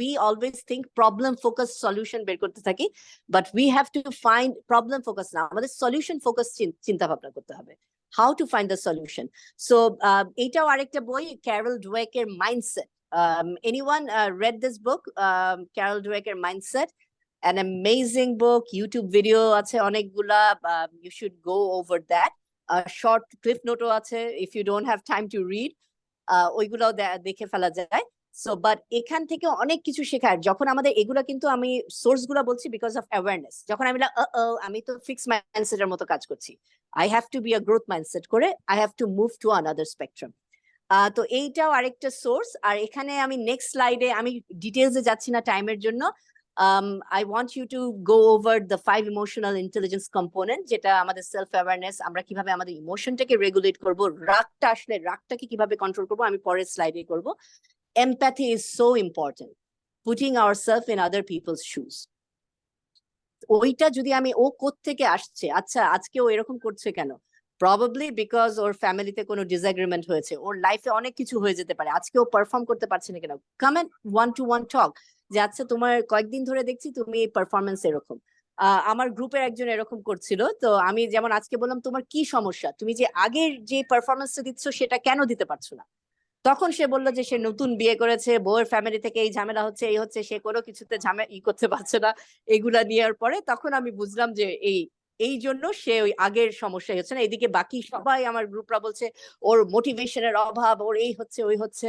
we always think problem focus solution বের করতে থাকি, but we have to find problem focus না, আমাদের সলিউশন ফোকাস চিন্তা ভাবনা করতে হবে, how to find the solution. So এইটাও আরেকটা বই, ক্যারল ডুয়েকের মাইন্ডসেট। Anyone read this book, Carol Dweck's Mindset? An amazing book. YouTube video আছে অনেকগুলা, you should go over that. Short cliff note আছে if you don't have time to read, ওইগুলাও দেখে ফেলা যায়। সো বাট এখান থেকে অনেক কিছু শেখার, যখন আমাদের এগুলা, কিন্তু আমি সোর্স গুলা বলছি বিকজ অফ অ্যাওয়ারনেস, যখন আমি তো ফিক্স মাইন্ডসেটের মতো কাজ করছি, I have to be a growth mindset করে I have to move to another spectrum. তো এইটাও আরেকটা সোর্স। আর এখানে আমি নেক্সট স্লাইডে আমি ডিটেলসে যাচ্ছি না টাইমের জন্য, I want you to go over the 5 emotional intelligence component, যেটা আমাদের সেলফ অ্যাওয়ারনেস, আমরা কিভাবে আমাদের ইমোশনটাকে রেগুলেট করব, রাগটা আসলে রাগটাকে কিভাবে কন্ট্রোল করব, আমি পরের স্লাইডে করব। Empathy is so important, putting ourselves in other people's shoes. ওইটা যদি ও কোত্থেকে আসছে, আচ্ছা আজকে ও এরকম করছে কেন, প্রবাবলি বিকজ ওর ফ্যামিলিতে কোনো ডিসএগ্রিমেন্ট হয়েছে, ওর লাইফে অনেক কিছু হয়ে যেতে পারে, আজকে ও পারফর্ম করতে পারছে না কেন, কাম এন্ড 1-to-1 টক যে আচ্ছা তোমার কয়েকদিন ধরে দেখছি তুমি পারফরমেন্স এরকম। আমার গ্রুপের একজন এরকম করছিল, তো আমি যেমন আজকে বললাম তোমার কি সমস্যা, তুমি যে আগের যে পারফরমেন্সটা দিচ্ছ সেটা কেন দিতে পারছো না, তখন সে বললো যে সে নতুন বিয়ে করেছে, বউয়ের ফ্যামিলি থেকে এই ঝামেলা হচ্ছে, এই হচ্ছে, সে কোনো কিছুতে করতে পারছে না এগুলা নেওয়ার পরে তখন আমি বুঝলাম যে এই জন্য সে ওই আগের সমস্যাই হচ্ছে না। এদিকে বাকি সবাই আমার গ্রুপরা বলছে ওর মোটিভেশনের অভাব, ওর এই হচ্ছে ওই হচ্ছে,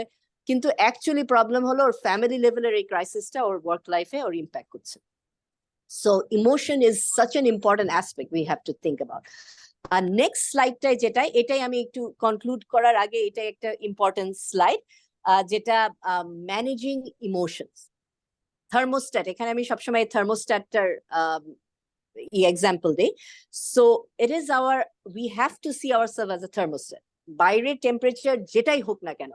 কিন্তু অ্যাকচুয়ালি প্রবলেম হলো ওর ফ্যামিলি লেভেলের এই ক্রাইসিসটা ওর ওয়ার্ক লাইফে ওর ইম্প্যাক্ট করছে। So emotion is such an important aspect we have to think about. আর নেক্সট স্লাইডটাই এটাই আমি একটু কনক্লুড করার আগে, এটাই একটা ইম্পর্টেন্ট স্লাইড, যেটা ম্যানেজিং ইমোশনস। থার্মোস্ট্যাট, এখানে আমি সবসময় থার্মোস্ট্যাটটার এক্সাম্পল দিই। So it is our, we have to see ourselves as a thermostat. বাইরের টেম্পারেচার যেটাই হোক না কেন,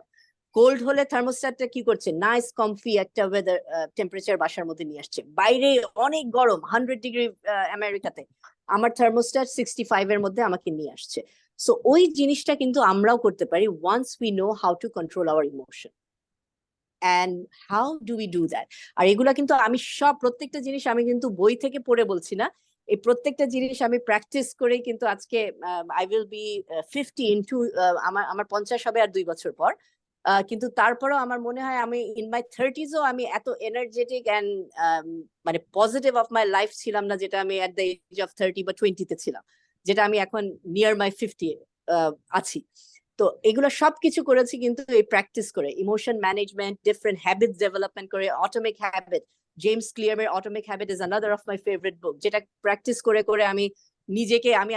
কোল্ড হলে থার্মোস্ট্যাটটা কি করছে, নাইস কমফি একটা ওয়েদার টেম্পারেচার বাসার মধ্যে নিয়ে আসছে। বাইরে অনেক গরম 100 ডিগ্রি আমেরিকাতে, আমার থার্মোস্ট্যাট 65 এর মধ্যে আমাকে নিয়ে আসছে। সো ওই জিনিসটা কিন্তু আমরাও করতে পারি once we know how to control our emotion. And how do we do that? আর এগুলা কিন্তু আমি প্রত্যেকটা জিনিস আমি কিন্তু বই থেকে পড়ে বলছি না, এই প্রত্যেকটা জিনিস আমি প্র্যাকটিস করে কিন্তু আজকে আই উইল বি 50 ইনটু আমার 50 হবে আর 2 বছর পর। কিন্তু তারপরেও আমার মনে হয় আমি ইন মাই 30s-ও আমি এত এনার্জেটিক অ্যান্ড মানে পজিটিভ অফ মাই লাইফ ছিলাম না, যেটা আমি এট দ্য এজ অফ 30 বা 20-তে ছিলাম, যেটা আমি এখন নিয়ার মাই 50 আছি। তো এগুলো সবকিছু করেছি কিন্তু এই প্র্যাকটিস করে, emotion management, different habits development করে, অটোমিক হ্যাবিট, জেমস ক্লিয়ারের atomic habit is another of my favorite book, যেটা প্র্যাকটিস করে করে আমি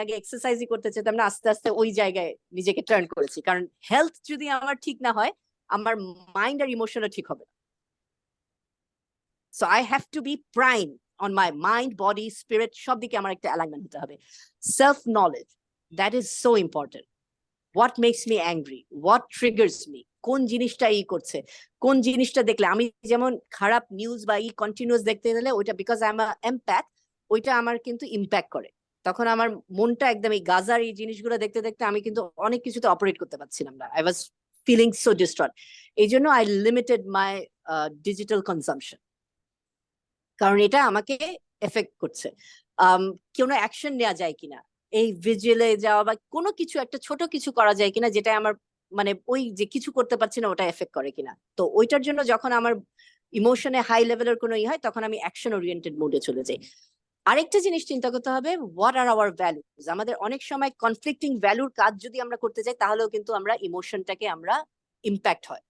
আগে এক্সারসাইজই করতে চাইতাম না, আস্তে আস্তে ওই জায়গায় নিজেকে টার্ন করেছি, কারণ হেলথ যদি আমার ঠিক না হয় আমার মাইন্ড আর ইমোশনও ঠিক হবে না। So I have to be prime on my mind, body, spirit, সব দিকে আমার একটা অ্যালাইনমেন্ট হতে হবে। Self knowledge, that is so important. What makes me angry? What triggers me? কোন জিনিসটা করছে, কোন জিনিসটা দেখলে আমি যেমন খারাপ নিউজ বা কন্টিনিউয়াস দেখতে গেলে ওইটা, বিকজ আই এম আ এমপ্যাথ, ওইটা আমার কিন্তু ইম্প্যাক্ট করে, তখন আমার মনটা একদম এই গাজার এই জিনিসগুলো দেখতে দেখতে আমি কিন্তু অনেক কিছুতে অপারেট করতে পারছিলাম না, I was feeling so destroyed. এই জন্য I limited my digital consumption, কারণ এটা আমাকে এফেক্ট করছে। কোনো অ্যাকশন নেওয়া যায় কিনা, এই ভিজিলে যাওয়া বা কোনো কিছু একটা ছোট কিছু করা যায় কিনা যেটা আমার মানে ওই যে কিছু করতে পারছি না ওটা এফেক্ট করে কিনা। তো ওইটার জন্য যখন আমার ইমোশনে হাই লেভেলের কোনো হয় তখন আমি অ্যাকশন ওরিয়েন্টেড মোডে চলে যাই। আরেকটা জিনিস চিন্তা করতে হবে, হোয়াট আর আওয়ার ভ্যালুজ। আমাদের অনেক সময় কনফ্লিক্টিং ভ্যালুর কাজ যদি আমরা করতে যাই তাহলেও কিন্তু আমরা ইমোশনটাকে আমরা ইম্প্যাক্ট হয়।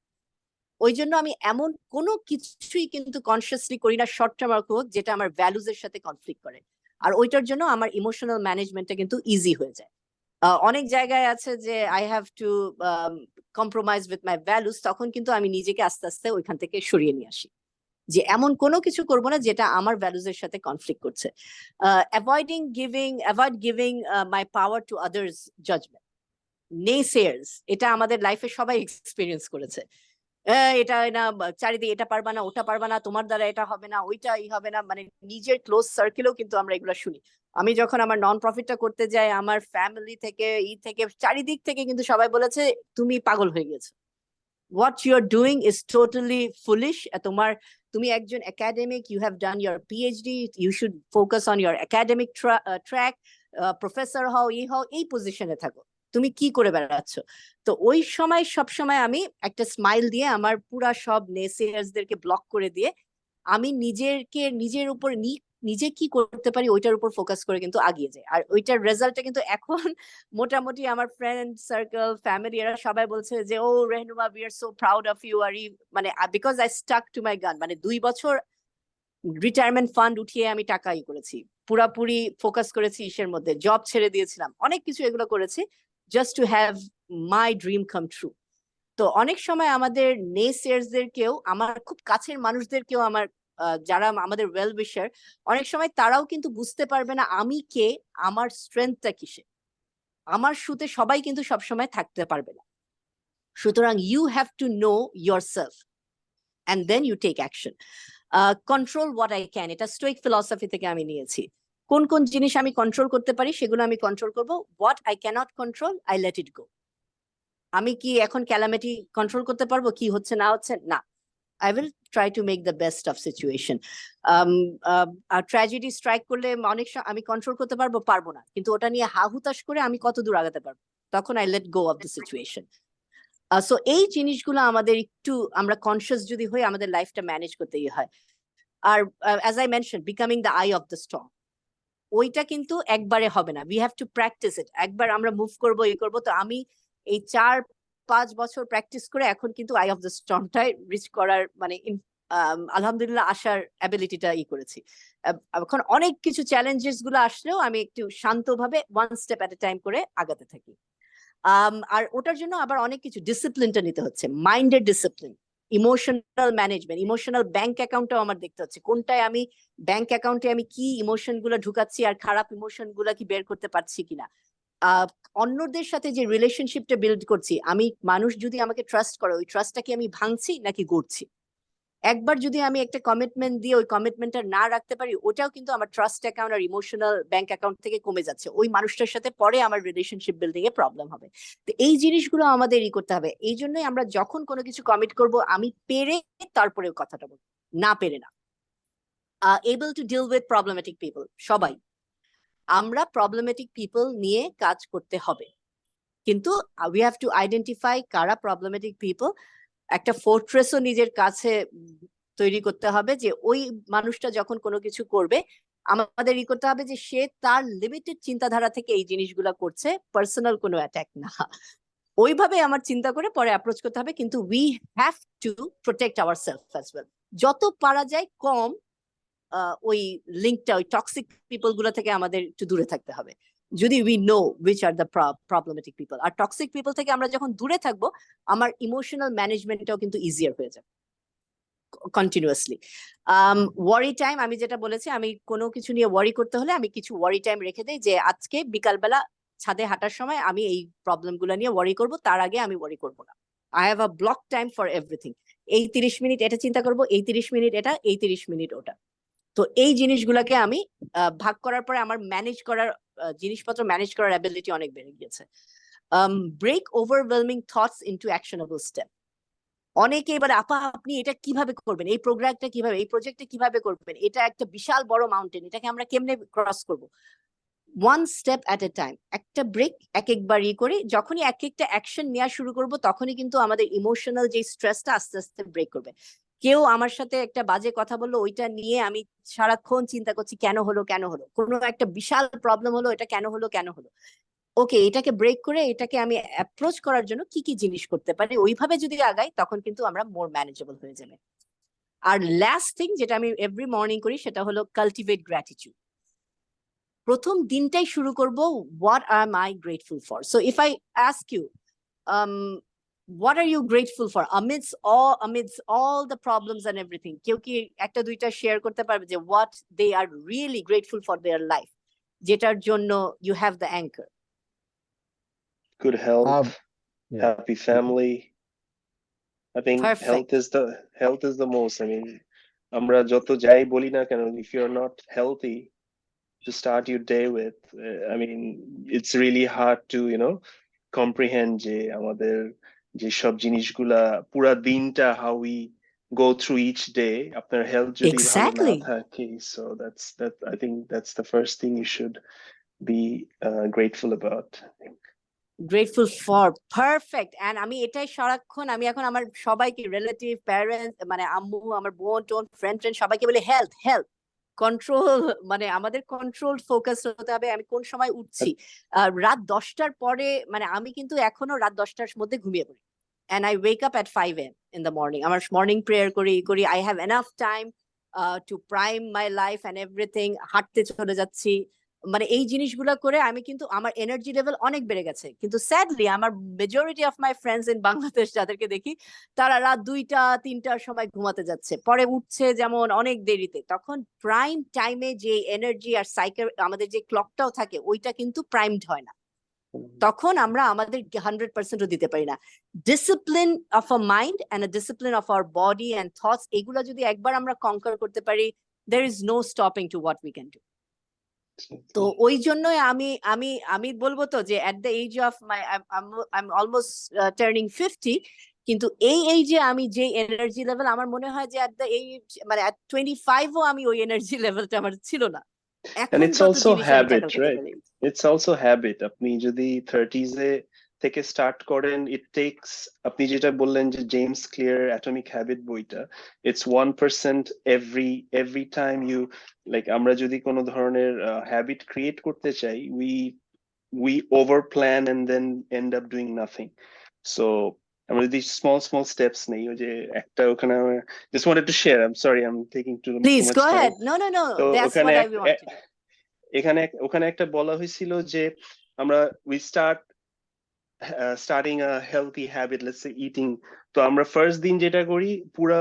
ওই জন্য আমি এমন কোনো কিছুই কিন্তু কনসিয়াসলি করি না শর্ট টার্ম আর হোক যেটা আমার ভ্যালুজ এর সাথে কনফ্লিক্ট করে, আর ওইটার জন্য আমার ইমোশনাল ম্যানেজমেন্টটা কিন্তু ইজি হয়ে যায়। অনেক জায়গায় আছে যে I have two compromise with my values, তখন কিন্তু আমি নিজেকে আস্তে আস্তে ওইখান থেকে সরিয়ে নিয়ে আসি যে এমন কোনো কিছু করবো না যেটা আমার ভ্যালুজ এর সাথে কনফ্লিক্ট করছে। Avoid giving my power to others judgment, naysayers, এটা আমাদের লাইফে সবাই এক্সপিরিয়েন্স করেছে। এটা না, চারিদিকে এটা পারবা না, ওটা পারবা না, তোমার দ্বারা এটা হবে না, ওইটা হবে না, মানে নিজের ক্লোজ সার্কেলেও কিন্তু আমরা এগুলো শুনি। আমি যখন আমার নন প্রফিটটা করতে যাই আমার ফ্যামিলি থেকে থেকে চারিদিক থেকে কিন্তু সবাই বলেছে তুমি পাগল হয়ে গেছো, what you are doing is totally foolish, তুমি একজন academic, you have done your PhD, you should focus on your academic track, professor হও, এই পজিশনে থাকো, তুমি কি করে বেড়াচ্ছ। তো ওই সময় সব সময় আমি একটা স্মাইল দিয়ে আমার পুরা সব নেসেয়ার্সদেরকে ব্লক করে দিয়ে আমি নিজের উপর নিজে কি করতে পারি ওইটার উপর ফোকাস করে কিন্তু আগিয়ে যাই। আর ওইটার রেজাল্টটা কিন্তু এখন মোটামুটি আমার ফ্রেন্ড সার্কেল, ফ্যামিলি, এরা সবাই বলছে যে oh Rehnuma, we are so proud of you. আর মানে because I stuck to my gun, মানে 2 বছর রিটায়ারমেন্ট ফান্ড উঠিয়ে আমি টাকা করেছি, পুরাপুরি ফোকাস করেছি ইসের মধ্যে, জব ছেড়ে দিয়েছিলাম, অনেক কিছু এগুলো করেছি just to have my dream come true. তো অনেক সময় আমাদের নেসেয়ার্সদেরকেও, আমার খুব কাছের মানুষদেরকেও, আমার যারা আমাদের ওয়েল উইশার, অনেক সময় তারাও কিন্তু বুঝতে পারবে না আমি কে, আমার স্ট্রেংথটা কিসে। আমার শুতে সবাই কিন্তু সবসময় থাকতে পারবে না, সুতরাং you have to know yourself and then you take action. Control what I can, এটা স্টোইক ফিলসফি থেকে আমি নিয়েছি। কোন কোন জিনিস আমি কন্ট্রোল করতে পারি সেগুলো আমি কন্ট্রোল করব, what I can't control I let it go. আমি কি এখন ক্যালামিটি কন্ট্রোল করতে পারবো কি হচ্ছে না হচ্ছে? না, I will try to make the best of situation. আর ট্র্যাজেডি স্ট্রাইক করলে অনেক আমি কন্ট্রোল করতে পারবো না, কিন্তু ওটা নিয়ে হাহুতাশ করে আমি কত দূর আগাতে পারবো, তখন I let go of the situation. So এই জিনিসগুলো আমাদের একটু আমরা কনসিয়াস যদি হই আমাদের লাইফটা ম্যানেজ করতে হয়। আর as I mention, becoming the eye of the storm, ওইটা কিন্তু একবারে হবে না, we have to practice it. একবার আমরা মুভ করবো এই করবো, তো আমি এই 4-5 বছর প্র্যাকটিস করে এখন কিন্তু আই অফ দ্য স্টর্মটাই রিচ করার মানে আলহামদুলিল্লাহ আসার অ্যাবিলিটিটা করেছি। এখন অনেক কিছু চ্যালেঞ্জেস গুলো আসলেও আমি একটু শান্তভাবে one step at a time করে আগাতে থাকি। আর ওটার জন্য আবার অনেক কিছু ডিসিপ্লিনটা নিতে হচ্ছে, মাইন্ডের discipline, emotional management, emotional bank অ্যাকাউন্টটাও আমার দেখতে হচ্ছে, কোনটায় আমি ব্যাংক অ্যাকাউন্টে আমি কি ইমোশন গুলো ঢুকাচ্ছি আর খারাপ ইমোশন গুলা কি বের করতে পারছি কিনা। অন্যদের সাথে যে রিলেশনশিপটা বিল্ড করছি, আমি মানুষ যদি আমাকে ট্রাস্ট করে, ওই ট্রাস্টটা কি আমি ভাঙছি নাকি গড়ছি? একবার যদি আমি একটা কমিটমেন্ট দিয়ে ওই কমিটমেন্টটা না রাখতে পারি, ওটাও কিন্তু আমার ট্রাস্ট অ্যাকাউন্ট আর ইমোশনাল ব্যাংক অ্যাকাউন্ট থেকে কমে যাচ্ছে, ওই মানুষটার সাথে পরে আমার রিলেশনশিপ বিল্ডিং এ প্রবলেম হবে। তো এই জিনিসগুলো আমাদের করতে হবে। এই জন্যই আমরা যখন কোনো কিছু কমিট করব, আমি পেরে তারপরে কথাটা বলবো, না পেরে না। Able to deal with problematic people, সবাই আমরা প্রবলেমেটিক পিপল নিয়ে কাজ করতে হবে, কিন্তু উই হ্যাভ টু আইডেন্টিফাই কারা প্রবলেমেটিক পিপল। একটা ফোর্ট্রেসও নিজের কাছে তৈরি করতে হবে, যে ওই মানুষটা যখন কোনো কিছু করবে আমাদের করতে হবে যে সে তার লিমিটেড চিন্তাধারা থেকে এই জিনিসগুলা করছে, পার্সোনাল কোনো অ্যাটাক না। ওইভাবে আমার চিন্তা করে পরে অ্যাপ্রোচ করতে হবে, কিন্তু we have to protect ourself as well. যত পারা যায় কম ওই লিঙ্কটা, ওই টক্সিক পিপল গুলো থেকে আমাদের একটু দূরে থাকতে হবে, যদি we know which are the problematic people. আর টক্সিক পিপল থেকে আমরা যখন দূরে থাকবো, আমার ইমোশনাল ম্যানেজমেন্টটাও কিন্তু ইজিয়ার হয়ে যাবে কন্টিনিউয়াসলি। ওয়ারি টাইম, আমি যেটা বলেছি, আমি কোনো কিছু নিয়ে ওয়ারি করতে হলে আমি কিছু ওয়ারি টাইম রেখে দেই, যে আজকে বিকালবেলা ছাদে হাঁটার সময় আমি এই প্রবলেম গুলো নিয়ে ওয়ারি করব, তার আগে আমি ওয়ারি করব না। I have a block time for everything. এই 30 মিনিট এটা চিন্তা করব, এই 30 মিনিট এটা, এই 30 মিনিট ওটা। তো এই জিনিসগুলোকে আমি ভাগ করার পরে আমার ম্যানেজ করার জিনিসপত্র ম্যানেজ করার অ্যাবিলিটি অনেক বেড়ে গিয়েছে। Break overwhelming thoughts into actionable step. অনেকে এবার আপা আপনি এটা কিভাবে করবেন, এই প্রোগ্রামটা কিভাবে, এই প্রজেক্টটা কিভাবে করবেন, এটা একটা বিশাল বড় মাউন্টেন, এটাকে আমরা কেমনে ক্রস করব? One step at a time, একটা ব্রেক এক একবার করে যখনই এক একটা অ্যাকশন নেওয়া শুরু করব, তখনই কিন্তু আমাদের ইমোশনাল যে স্ট্রেসটা আস্তে আস্তে ব্রেক করবে। কেউ আমার সাথে একটা বাজে কথা বললো, ওইটা নিয়ে আমি সারাক্ষণ চিন্তা করছি কেন হলো কেন হলো, কোনো একটা বিশাল প্রবলেম হলো, এটা কেন হলো কেন হলো। ওকে, এটাকে ব্রেক করে এটাকে আমি অ্যাপ্রোচ করার জন্য কি কি জিনিস করতে পারি, ওইভাবে যদি আগাই তখন কিন্তু আমরা মোর ম্যানেজেবল হয়ে যাবে। আর লাস্ট থিং যেটা আমি এভরি মর্নিং করি, সেটা হলো কাল্টিভেট গ্র্যাটিটিউড। প্রথম দিনটাই শুরু করব what am I grateful for. So if I ask you what are you grateful for amidst all the problems and everything, কেউ কি একটা দুইটা শেয়ার করতে পারবে যে what they are really grateful for their life, যেটার জন্য you have the anchor? Good health, yeah. happy family. I think Perfect. health is the most. I mean, আমরা যত যাই বলি না কেন, if you're not healthy to start your day with, I mean, it's really hard to, comprehend যে আমাদের যে সব জিনিসগুলা পুরা দিনটা, how we go through each day, আপনার health যদি ভালো না থাকে, so that I think that's the first thing you should be grateful about, I think. Grateful for, perfect. And আমি এটাই সারাক্ষণ, আমি এখন আমার সবাইকে, রিলেটিভ, প্যারেন্টস, মানে আম্মু, আমার বোন টোন, ফ্রেন্ড সবাইকে বলি হেলথ হেলথ কন্ট্রোল, মানে আমাদের কন্ট্রোল ফোকাস হতে হবে। আমি কোন সময় উঠছি, রাত 10টার পরে, মানে আমি কিন্তু এখনো রাত 10টার মধ্যে ঘুমিয়ে পড়ি, and I wake up at 5 AM in the morning. আমার মর্নিং প্রেয়ার করি, I have enough time to prime my life and everything. হাঁটতে চলে যাচ্ছি, মানে এই জিনিসগুলো করে আমি কিন্তু আমার এনার্জি লেভেল অনেক বেড়ে গেছে। কিন্তু স্যাডলি আমার majority of my friends in Bangladesh যাদেরকে দেখি, তারা রাত 2টা-3টার সময় ঘুমাতে যাচ্ছে, পরে উঠছে যেমন অনেক দেরিতে। তখন প্রাইম টাইমে যে এনার্জি আর সাইকেল আমাদের যে ক্লকটাও থাকে, ওইটা কিন্তু প্রাইমড হয় না, তখন আমরা আমাদের 100%ও দিতে পারি না। Discipline of a mind and discipline of our body and thoughts, এগুলো যদি একবার আমরা কনকার করতে পারি, there is no stopping to what we can do. তো ওই জন্যই আমি আমি আমি বলবো তো যে at the age of my I'm almost turning 50, কিন্তু এই এইজে আমি যে এনার্জি লেভেল আমার মনে হয় যে at the age মানে at 25 ও আমি ওই এনার্জি লেভেলটা আমার ছিল না। And এখন it's যত also জিনিস আমি habit, ট্যাকল করতে right? পারি। It's also habit. আপনি যদি 30s এ থেকে স্টার্ট করেন, it takes, আপনি যেটা বললেন যে জেমস ক্লিয়ার অ্যাটমিক হ্যাবিট বইটা, it's 1% every time you, like আমরা যদি কোনো ধরনের হ্যাবিট ক্রিয়েট করতে চাই, we over plan and then end up doing nothing. So আমরা যদি small steps নেই, ওই যে একটা ওখানে just wanted to share, I'm sorry I'm taking too Please much go time. ahead. No, তো that's ওখানে what I want to do. ওখানে একটা বলা হয়েছিল যে আমরা we starting a healthy habit, let's say eating, তো আমরা ফার্স্ট দিন যেটা করি পুরো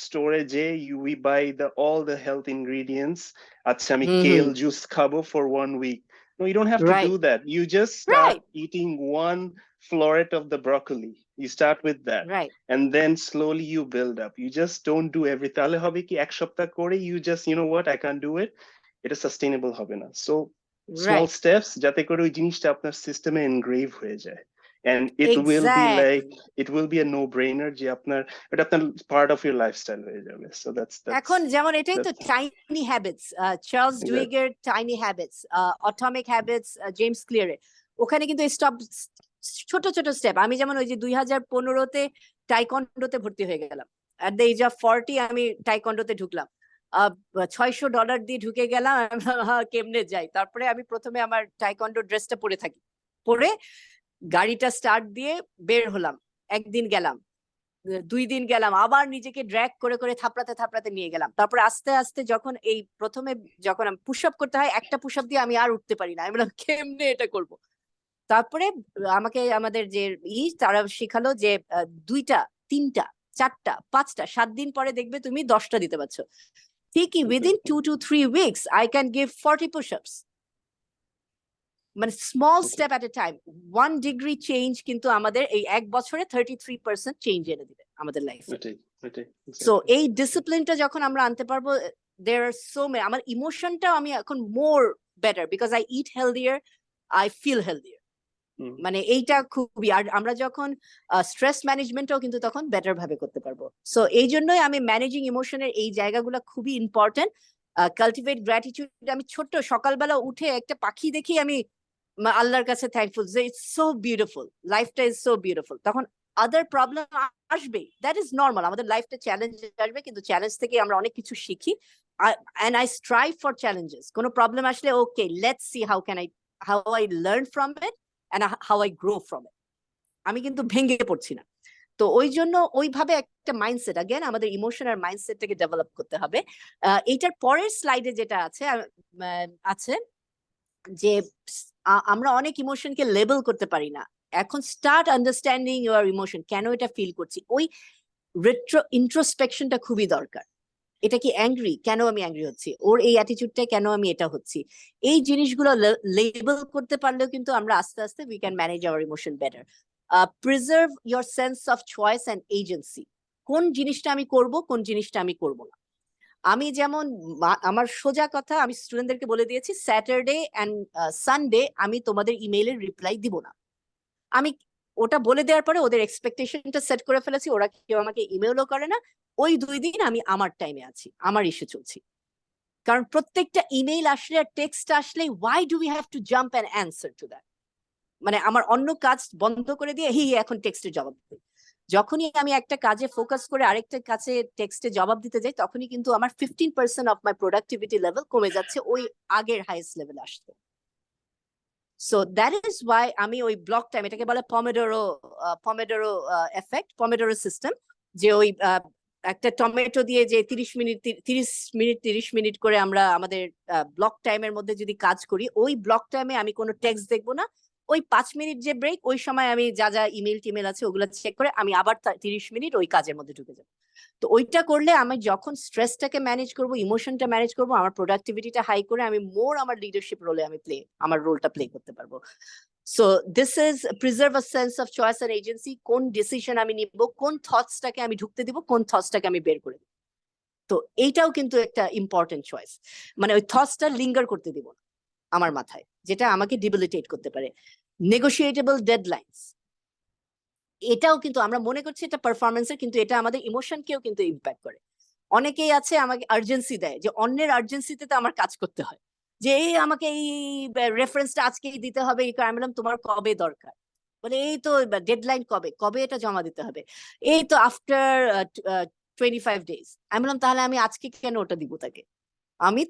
স্টোরে যে we buy all the health ingredients, আচ্ছা আমি কেল জুস খাবো for 1 week. No, you don't have to do that. You just start eating one floret of the broccoli. You start with that, and then slowly you build up. You just don't do everything. তাহলে হবে কি এক সপ্তাহ করে you just, you know what, I can't do it, এটা sustainable হবে না। So small steps যাতে করে ওই জিনিসটা আপনার সিস্টেমে এনগ্রেভ হয়ে যায়, and it will be like, it will be a no brainer যে আপনার এটা আপনার পার্ট অফ ইউর লাইফস্টাইল হয়ে যাবে। সো দ্যাটস এখন যেমন এটাই তো টাইনি হ্যাবিটস, চার্লস ডুইগের tiny habits, atomic habits, James ক্লিয়ারের, ওখানে কিন্তু স্টপ ছোট ছোট স্টেপ। আমি যেমন ওই যে 2015-তে টাইকন্ডোতে ভর্তি হয়ে গেলাম, at the age of 40 আমি টাইকন্ডোতে ঢুকলাম, $600 দিয়ে ঢুকে গেলাম, কেমনে যাই। তারপরে আমি প্রথমে আমার টাইকন্ডো ড্রেসটা পরে থাকি, পরে গাড়িটা স্টার্ট দিয়ে বের হলাম, একদিন গেলাম, 2 দিন গেলাম, আবার নিজেকে ড্র্যাগ করে করে থাপড়াতে নিয়ে গেলাম। তারপর আস্তে আস্তে যখন এই প্রথমে যখন আমি পুশ আপ করতে হয়, একটা পুশ আপ দিয়ে আমি আর উঠতে পারি না, আমি বললাম কেমনে এটা করব। তারপরে আমাকে আমাদের যে তারা শিখালো যে 2টা 3টা 4টা 5টা 7 দিন পরে দেখবে তুমি 10টা দিতে পারছো। ঠিকই within 2 to 3 weeks I can give 40 push-ups. মানে small step at a time, 1 degree change কিন্তু আমাদের এই 1 বছরে 33% চেঞ্জ এনে দিবে আমাদের লাইফে। সো এই ডিসিপ্লিনটা যখন আমরা আনতে পারবো, there are so many, আমার ইমোশনটাও আমি এখন more better because I eat healthier, I feel healthier. মানে এইটা খুবই, আর আমরা যখন স্ট্রেস ম্যানেজমেন্টও কিন্তু তখন বেটার ভাবে করতে পারবো। সো এই জন্যই আমি ম্যানেজিং ইমোশনের এই জায়গাগুলো খুবই ইম্পর্টেন্ট। কালটিভেট গ্র্যাটিটিউড, আমি ছোট্ট সকালবেলা উঠে একটা পাখি দেখি আমি আল্লাহর কাছে থ্যাঙ্কফুল যে ইটস সো বিউটিফুল, লাইফটা ইজ সো বিউটিফুল। তখন আদার প্রবলেম আসবে, দ্যাট ইজ নর্মাল, আমাদের লাইফটা চ্যালেঞ্জ আসবে, কিন্তু চ্যালেঞ্জ থেকে আমরা অনেক কিছু শিখি। and I strive for challenges. কোনো প্রবলেম আসলে ওকে let's see how I learn from it and how I grow from it. আমি কিন্তু ভেঙে পড়ছি না। তো ওই জন্য ওইভাবে একটা মাইন্ডসেট, अगेन আমাদের ইমোশন আর মাইন্ডসেটটাকে ডেভেলপ করতে হবে। এইটার পরের স্লাইডে যেটা আছে যে আমরা অনেক ইমোশনকে লেবেল করতে পারি না। এখন স্টার্ট আন্ডারস্ট্যান্ডিং ইউর ইমোশন, কেন এটা ফিল করছি, ওই ইন্ট্রোস্পেকশনটা খুবই দরকার। এটা কি অ্যাংরি, কেন আমি অ্যাংরি হচ্ছি, ওর এই অ্যাটিটিউডটা কেন আমি এটা হচ্ছি, এই জিনিসগুলো লেবেল করতে পারলেও কিন্তু আমরা আস্তে আস্তে we can manage hour emotion better. Preserve your sense of choice and agency, কোন জিনিসটা আমি করব, কোন জিনিসটা আমি করব না। আমি যেমন আমার সোজা কথা, আমি স্টুডেন্টদেরকে বলে দিয়েছি স্যাটারডে অ্যান্ড সানডে আমি তোমাদের ইমেইলের রিপ্লাই দিব না। আমি ওটা বলে দেওয়ার পরে ওদের এক্সপেকটেশনটা সেট করে ফেলেছি, ওরা কেউ আমাকে ইমেলও করে না। ওই 2 দিন আমি আমার টাইমে আছি, আমার ইস্যু চলছি। কারণ প্রত্যেকটা ইমেইল আসলে আর টেক্সট আসলে why do we have to jump and answer to that, মানে আমার অন্য কাজ বন্ধ করে দিয়ে এখন টেক্সটের জবাব দিই। যখনই আমি একটা কাজে ফোকাস করে আরেকটা কাজে টেক্সটে জবাব দিতে যাই, তখনই কিন্তু আমার 15% অফ মাই প্রোডাক্টিভিটি লেভেল কমে যাচ্ছে, ওই আগের হাইয়েস্ট লেভেলে আসতে। সো দ্যাট ইজ ওয়াই আমি ওই ব্লক টাইম, এটাকে বলে পমেডোরো এফেক্ট, পমেডোরো সিস্টেম, যে ওই একটা টমেটো দিয়ে যে 30 মিনিট করে আমরা আমাদের ব্লক টাইমের মধ্যে যদি কাজ করি, ওই ব্লক টাইমে আমি কোনো টেক্সট দেখবো না। ওই 5 মিনিট যে ব্রেক, ওই সময় আমি যা যা ইমেল টিমেল আছে ওগুলো চেক করে আমি আবার 30 মিনিট ওই কাজের মধ্যে ঢুকে যাবো। তো ওইটা করলে আমি যখন স্ট্রেসটাকে ম্যানেজ করবো, ইমোশনটা ম্যানেজ করবো, আমার প্রোডাক্টিভিটিটা হাই করে আমি মোর আমার লিডারশিপ রোলে আমি আমার রোলটা প্লে করতে পারবো। So this is preserve a sense of choice and agency, কোন ডিসিশন আমি নিব, কোন থটসটাকে আমি ঢুকতে দিব, কোন থটসটাকে আমি বের করে দিব। তো এইটাও কিন্তু একটা ইম্পর্টেন্ট চয়েস, মানে ওই থটসটা লিঙ্গার করতে দিব না আমার মাথায়, যেটা আমাকে ডিবিলিটেট করতে পারে। নেগোশিয়েটেবল ডেডলাইনস, এটাও কিন্তু আমরা মনে করছি এটা পারফরমেন্সের, কিন্তু এটা আমাদের ইমোশনকেও কিন্তু ইম্প্যাক্ট করে। অনেকেই আছে আমাকে আর্জেন্সি দেয়, যে অন্যের আর্জেন্সিতে তো আমার কাজ করতে হয়, যে এই আমাকে এই রেফারেন্সটা আজকেই দিতে হবে, এই আমি বললাম তোমার কবে দরকার, বলে এই তো ডেডলাইন কবে, কবে এটা জমা দিতে হবে, এই তো আফটার 25 days। আমি বললাম তাহলে আমি আজকে কেন ওটা দিব তাকে? আমি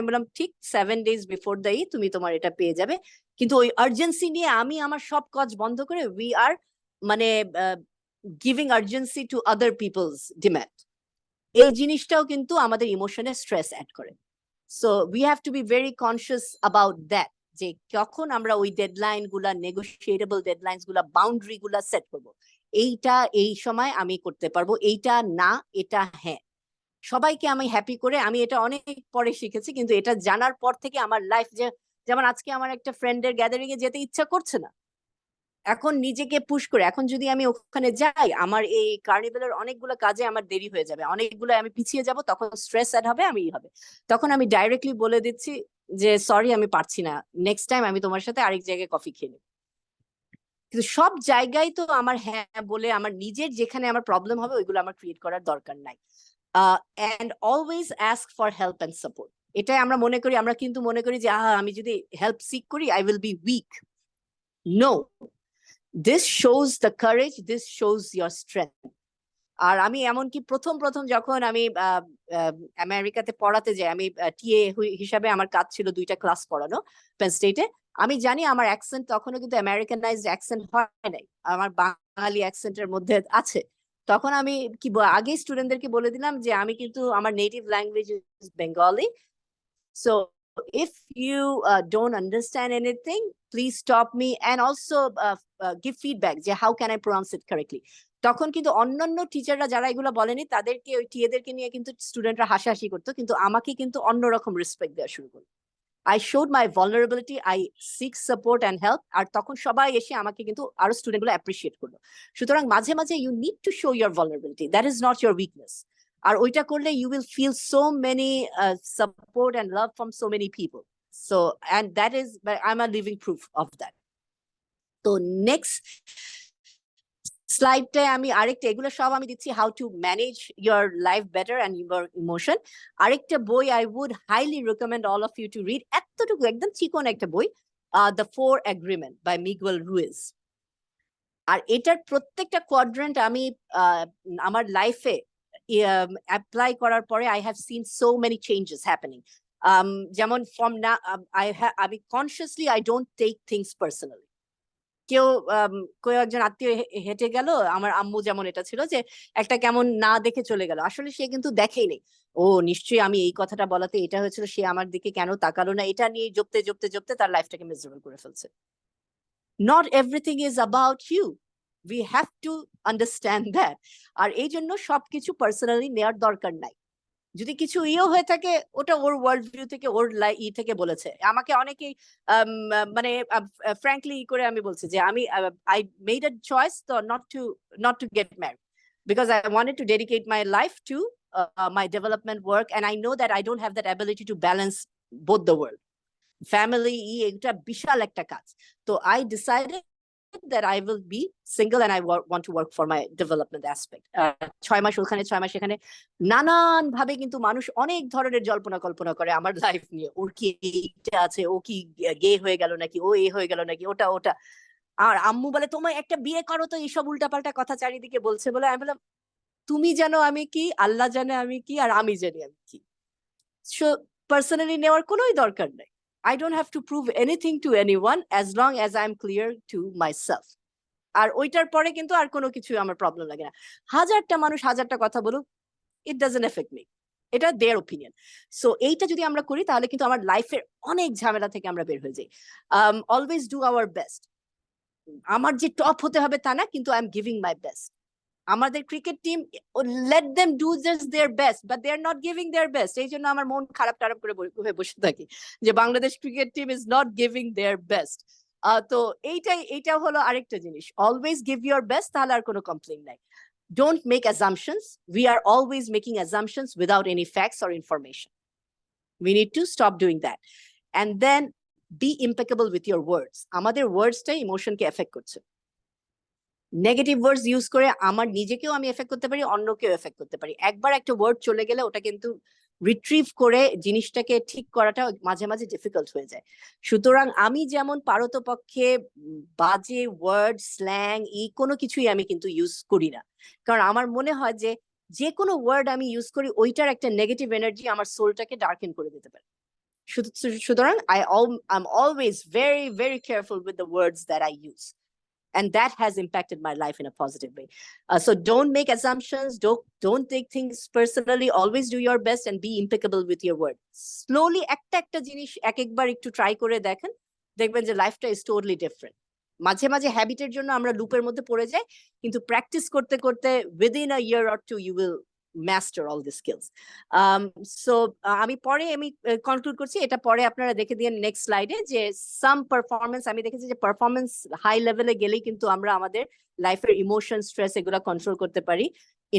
বললাম ঠিক 7 days বিফোর দ্য তুমি তোমার এটা পেয়ে যাবে। কিন্তু ওই আর্জেন্সি নিয়ে আমি আমার সব কাজ বন্ধ করে উই আর মানে giving urgency to other people's demand. এই জিনিসটাও কিন্তু আমাদের ইমোশনে স্ট্রেস অ্যাড করে। So we have to be very conscious about that, যে কখন আমরা ওই ডেডলাইন গুলা, নেগোশিয়েটেবল ডেডলাইনস গুলা, বাউন্ডারি গুলা সেট করবো। এইটা এই সময় আমি করতে পারবো, এইটা না, এটা হ্যাঁ। সবাইকে আমি হ্যাপি করে, আমি এটা অনেক পরে শিখেছি, কিন্তু এটা জানার পর থেকে আমার লাইফ, যেমন আজকে আমার একটা ফ্রেন্ডের গ্যাদারিং এ যেতে ইচ্ছা করছে না, এখন নিজেকে পুশ করে, এখন যদি আমি ওখানে যাই, আমার এই কার্নিভেলের অনেকগুলো কাজে আমার দেরি হয়ে যাবে, অনেকগুলো আমি পিছিয়ে যাব, তখন স্ট্রেস অ্যাড হবে, আমি হবে, তখন আমি ডাইরেক্টলি বলে দিচ্ছি যে সরি আমি পারছি না, নেক্সট টাইম আমি তোমার সাথে আরেক জায়গায় কফি খেয়ে নেব। কিন্তু সব জায়গায় তো আমার হ্যাঁ বলে আমার নিজের যেখানে আমার প্রবলেম হবে ওইগুলো আমার ক্রিয়েট করার দরকার নাই। and always ask for help and support. এটাই আমরা মনে করি, আমরা কিন্তু মনে করি যে আমি যদি হেল্প সিক করি I will be weak. No, this shows the courage, this shows your strength. আর আমি এমনকি প্রথম যখন আমি আমেরিকাতে পড়াতে যাই, আমি টিএ হিসাবে আমার কাজ ছিল 2টা ক্লাস পড়ানো পেন স্টেটে। আমি জানি আমার অ্যাকসেন্ট তখনও কিন্তু আমেরিকানাইজড অ্যাকসেন্ট হয় নাই, আমার বাঙালি অ্যাকসেন্টের মধ্যে আছে। তখন আমি কি আগে স্টুডেন্টদেরকে বলে দিলাম যে আমি কিন্তু আমার native language is Bengali, so if you don't understand anything, please stop me and also give feedback যে how can I pronounce it correctly. তখন কিন্তু অন্যান্য টিচাররা যারা এগুলো বলেনি তাদেরকে, ওই টিএদেরকে নিয়ে কিন্তু স্টুডেন্টরা হাসাহাসি করতো, কিন্তু আমাকে কিন্তু অন্যরকম রেসপেক্ট দেওয়া শুরু করলো। I showed my vulnerability, I seek support and help, আর তখন সবাই এসে আমাকে কিন্তু আরো স্টুডেন্টগুলো অ্যাপ্রিশিয়েট করলো। সুতরাং মাঝে মাঝে you need to show your vulnerability, that is not your weakness. আর ওইটা করলে you will feel so many support and love from so many people. So, and that is, I'm a living proof of that. So next স্লাইডটায় আমি আরেকটা, এগুলো সব আমি দিচ্ছি how to manage your life better and your emotion. আরেকটা বই I would highly recommend all of you to read, এতটুকু একদম চিকন একটা বই, the 4 agreement by Miguel Ruiz. আর এটার প্রত্যেকটা কোয়াড্রেন্ট আমি আমার লাইফে অ্যাপ্লাই করার পরে I have seen so many changes happening. যেমন ফ্রম না আমি consciously I don't take things personally. কেউ একজন আত্মীয় হেঁটে গেল, আমার আম্মু যেমন এটা ছিল যে একটা কেমন না দেখে চলে গেল, আসলে সে কিন্তু দেখেই নেই, ও নিশ্চয়ই আমি এই কথাটা বলাতে এটা হয়েছিল, সে আমার দিকে কেন তাকালো না, এটা নিয়ে জপতে তার লাইফটাকে মিজারেবল করে ফেলছে। Not everything is about you, we have to understand that. আর এই জন্য সবকিছু পার্সোনালি নেওয়ার দরকার নাই। যদি কিছু হয়ে থাকে ওটা ওর ওয়ার্ল্ড ভিউ থেকে, ওর থেকে বলেছে। আমাকে অনেকেই মানে ফ্র্যাঙ্কলি করে আমি বলছি যে আমি আই মেড আ চয়েস তো not to get married because I wanted to dedicate my life to my development work, and I know that I don't have that ability to balance both the world. Family এটা বিশাল একটা কাজ। তো I decided that I will be single and I want to work for my development aspect. 6 মাস ওখানে 6 মাস এখানে, নানান ভাবে কিন্তু মানুষ অনেক ধরনের জল্পনা কল্পনা করে আমার লাইফ নিয়ে, ওর কি এইটা আছে, ও কি গে হয়ে গেল নাকি, ও হয়ে গেল নাকি, ওটা। আর আম্মু বলে তোমায় একটা বিয়ে করো, তো এইসব উল্টাপাল্টা কথা চারিদিকে বলছে বলে আমি বললাম তুমি জানো আমি কি, আল্লাহ জানে আমি কি, আর আমি জানি আমি কি। সো পার্সোনালি নেওয়ার কোনোই দরকার নাই। I don't have to prove anything to anyone as long as I'm clear to myself. আর ওইটার পরে কিন্তু আর কোনো কিছু আমার প্রবলেম লাগে না। হাজারটা মানুষ হাজারটা কথা বলুক, it doesn't affect me. এটা their opinion. So এইটা যদি আমরা করি তাহলে কিন্তু আমার লাইফের অনেক ঝামেলা থেকে আমরা বের হয়ে যাই। Always do our best. আমার যে টপ হতে হবে তা না, কিন্তু I am giving my best. আমাদের cricket team, let them do just their best, but they are not giving their best. এই জন্য আমার মন খারাপ করে বসে থাকি যে Bangladesh cricket team is not giving their best. তো এইটা হলো আরেকটা জিনিস, অলওয়েজ গিভ ইউর বেস্ট, তাহলে আর কোনো কমপ্লেইন নাই। don't make assumptions. We are always making assumptions without any facts or information. We need to stop doing that. And then be impeccable with your words. আমাদের ওয়ার্ডসটাই ইমোশনকে effect করছে। Negative ওয়ার্ডস use করে আমার নিজেকেও আমি effect করতে পারি, অন্যকেও effect করতে পারি। একবার একটা ওয়ার্ড চলে গেলে ওটা কিন্তু রিট্রিভ করে জিনিসটাকে ঠিক করাটা মাঝে মাঝে ডিফিকাল্ট হয়ে যায়। সুতরাং আমি যেমন পারতপক্ষে বাজে ওয়ার্ড, স্ল্যাং কোনো কিছুই আমি কিন্তু ইউজ করি না, কারণ আমার মনে হয় যে যে কোনো ওয়ার্ড আমি ইউজ করি ওইটার একটা নেগেটিভ এনার্জি আমার সোলটাকে ডার্কেন করে দিতে পারে। সুতরাং I'm always very, very careful with the words that I use. And that has impacted my life in a positive way. So don't make assumptions. Don't take things personally. Always do your best and be impeccable with your word. Slowly, একটা জিনিস একবার একটু try করে দেখেন, দেখবেন যে লাইফটা is totally different. মাঝে মাঝে হ্যাবিটের জন্য আমরা লুপের মধ্যে পড়ে যাই, কিন্তু প্র্যাকটিস করতে করতে within a year or two you will master all the skills. So আমি কনক্লুড করছি, এটা পরে আপনারা দেখে দিন নেক্সট স্লাইডে, যে সাম পারফরমেন্স আমি দেখেছি যে পারফরমেন্স হাই লেভেলে গেলেই কিন্তু আমরা আমাদের লাইফের ইমোশন, স্ট্রেস এগুলো কন্ট্রোল করতে পারি।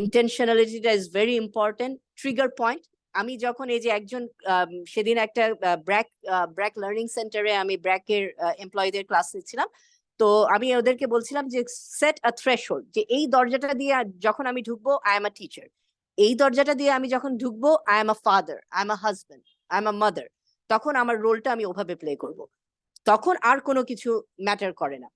ইন্টেনশনালিটিটা is very important. Trigger point, আমি যখন এই যে একজন সেদিন একটা ব্র্যাক লার্নিং সেন্টারে আমি ব্র্যাকের এমপ্লয়ীদের ক্লাস নিচ্ছিলাম, তো আমি ওদেরকে বলছিলাম যে সেট আ থ্রেশহোল্ড, যে এই দরজাটা দিয়ে যখন আমি ঢুকবো আই এম আ টিচার, এই দরজাটা দিয়ে আমি যখন ঢুকবো I am a father, I am a husband, I am a mother, তখন আমার রোলটা আমি ওভাবে প্লে করব, তখন আর কোনো কিছু ম্যাটার করে না।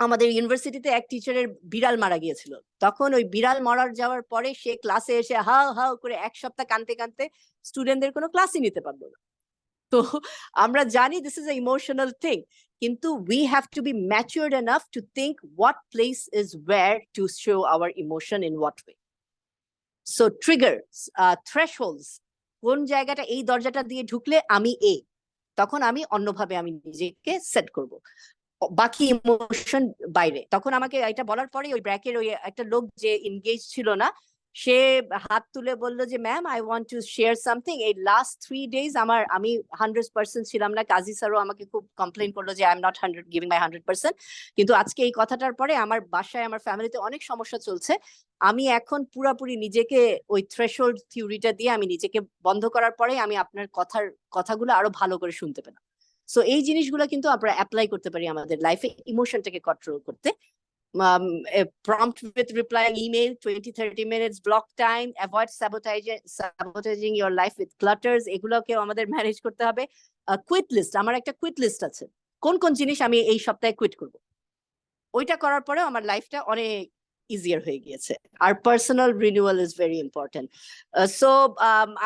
আমাদের ইউনিভার্সিটিতে এক টিচারের বিড়াল মারা গিয়েছিল, তখন ওই বিড়াল মারার যাওয়ার পরে সে ক্লাসে এসে হাউ হাউ করে এক সপ্তাহ কাঁদতে কাঁদতে স্টুডেন্টদের কোনো ক্লাসই নিতে পারলো না। তো আমরা জানি this is a emotional thing, কিন্তু we have to be matured enough to think what place is where to show our emotion in what way. So triggers, thresholds, কোন জায়গাটা, এই দরজাটা দিয়ে ঢুকলে আমি তখন আমি অন্যভাবে আমি নিজেকে সেট করব, বাকি ইমোশন বাইরে। তখন আমাকে এটা বলার পরে ওই ব্র্যাকের ওই একটা লোক যে এনগেজ ছিল না, সে হাত তুলে বললো যে ma'am I want to share something, এই লাস্ট 3 days আমি 100% ছিলাম না। কাজী স্যারও আমাকে খুব কমপ্লেন করলো যে আই এম নট গিভিং মাই 100%, কিন্তু আজকে এই কথাটার পরে আমার বাসায় আমার ফ্যামিলিতে অনেক সমস্যা চলছে, আমি এখন পুরাপুরি নিজেকে ওই থ্রেশহোল্ড থিওরিটা দিয়ে আমি নিজেকে বন্ধ করার পরে আমি আপনার কথাগুলো আরো ভালো করে শুনতে পেলাম। সো এই জিনিসগুলো কিন্তু আমরা অ্যাপ্লাই করতে পারি আমাদের লাইফে ইমোশনটাকে কন্ট্রোল করতে। Prompt with replying email, 20-30 minutes, block time, avoid sabotaging your life with clutters, এগুলোকে আমাদের ম্যানেজ করতে হবে। কুইট লিস্ট, আমার একটা কুইট লিস্ট আছে, কোন কোন জিনিস আমি এই সপ্তাহে কুইট করব, ওইটা করার পরেও আমার লাইফটা অনেক ইজিয়ার হয়ে গিয়েছে। আর personal renewal is very important. So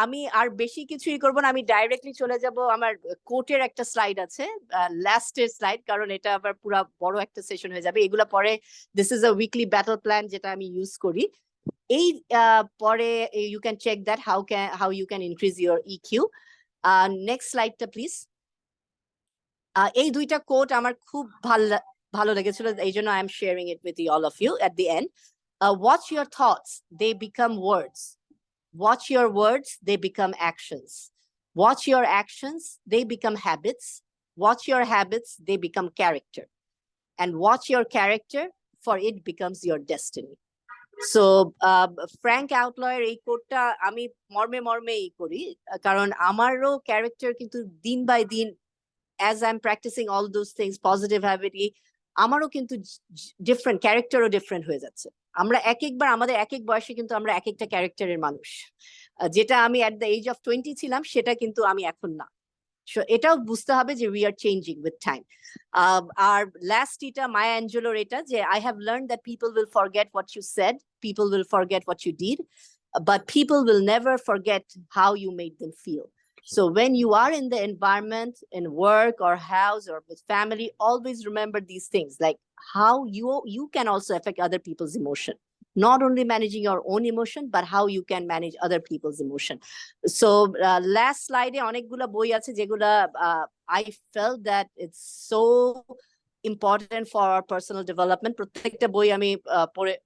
আমি আর বেশি কিছুই করবো না, আমি ডাইরেক্টলি চলে যাব, আমার কোটের একটা স্লাইড আছে, লাস্টের স্লাইড, কারণ এটা আবার পুরো বড় একটা সেশন হয়ে যাবে। এগুলো পরে this is a weekly battle plan যেটা আমি ইউজ করি। এই পরে you can check that how you can increase your EQ. Next স্লাইডটা প্লিজ। এই দুইটা কোট আমার খুব ভালো লেগেছিল, এই জন্য I am sharing it with all of you at the end. Watch your thoughts, they become words. Watch your words, they become actions. Watch your actions, they become habits. Watch your habits, they become character. And watch your character, for it becomes your destiny. So Frank Outlaw এই কোটটা আমি মর্মে করি, কারণ আমারও character কিন্তু দিন by দিন as I'm practicing all those things, positive habit, আমারও কিন্তু ডিফারেন্ট ক্যারেক্টারও ডিফারেন্ট হয়ে যাচ্ছে। আমরা একবার আমাদের এক বয়সে কিন্তু আমরা এক একটা ক্যারেক্টারের মানুষ, যেটা আমি at the age of 20 ছিলাম সেটা কিন্তু আমি এখন না। এটাও বুঝতে হবে যে we are changing with time. আর লাস্ট এটা মায়া অ্যাঞ্জেলোর এটা, যে I have learned that people will forget what you said, people will forget what you did, but people will never forget how you made them feel. So when you are in the environment, in work or house or with family, always remember these things, like how you can also affect other people's emotion. Not only managing your own emotion, but how you can manage other people's emotion. So last slide, অনেকগুলা বই আছে যেগুলা I felt that it's so important for our personal development. প্রত্যেকটা বই আমি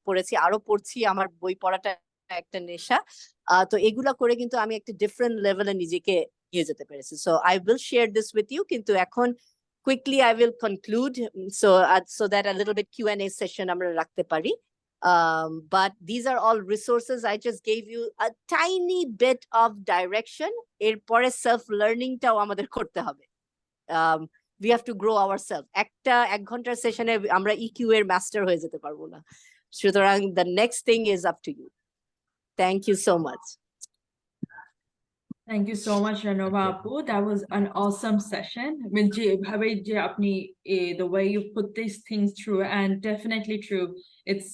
পড়েছি, আরো পড়ছি, আমার বই পড়াটা একটা নেশা। তো এগুলা করে কিন্তু আমি একটা ডিফারেন্ট লেভেলে নিজেকে নিয়ে যেতে পেরেছি। So I will share this with you, কিন্তু এখন quickly I will conclude, so that a little bit Q&A session আমরা রাখতে পারি। But these are all resources. I just gave you a tiny bit of direction. এরপরে self learning টাও আমাদের করতে হবে. We have to grow ourselves. এক ঘন্টার সেশনে আমরা EQ এর মাস্টার হয়ে যেতে পারবো না. সুতরাং the next thing is up to you. Thank you so much. Thank you so much, Ranova Apu. That was an awesome session. I mean, the way you put these things through, and definitely true. It's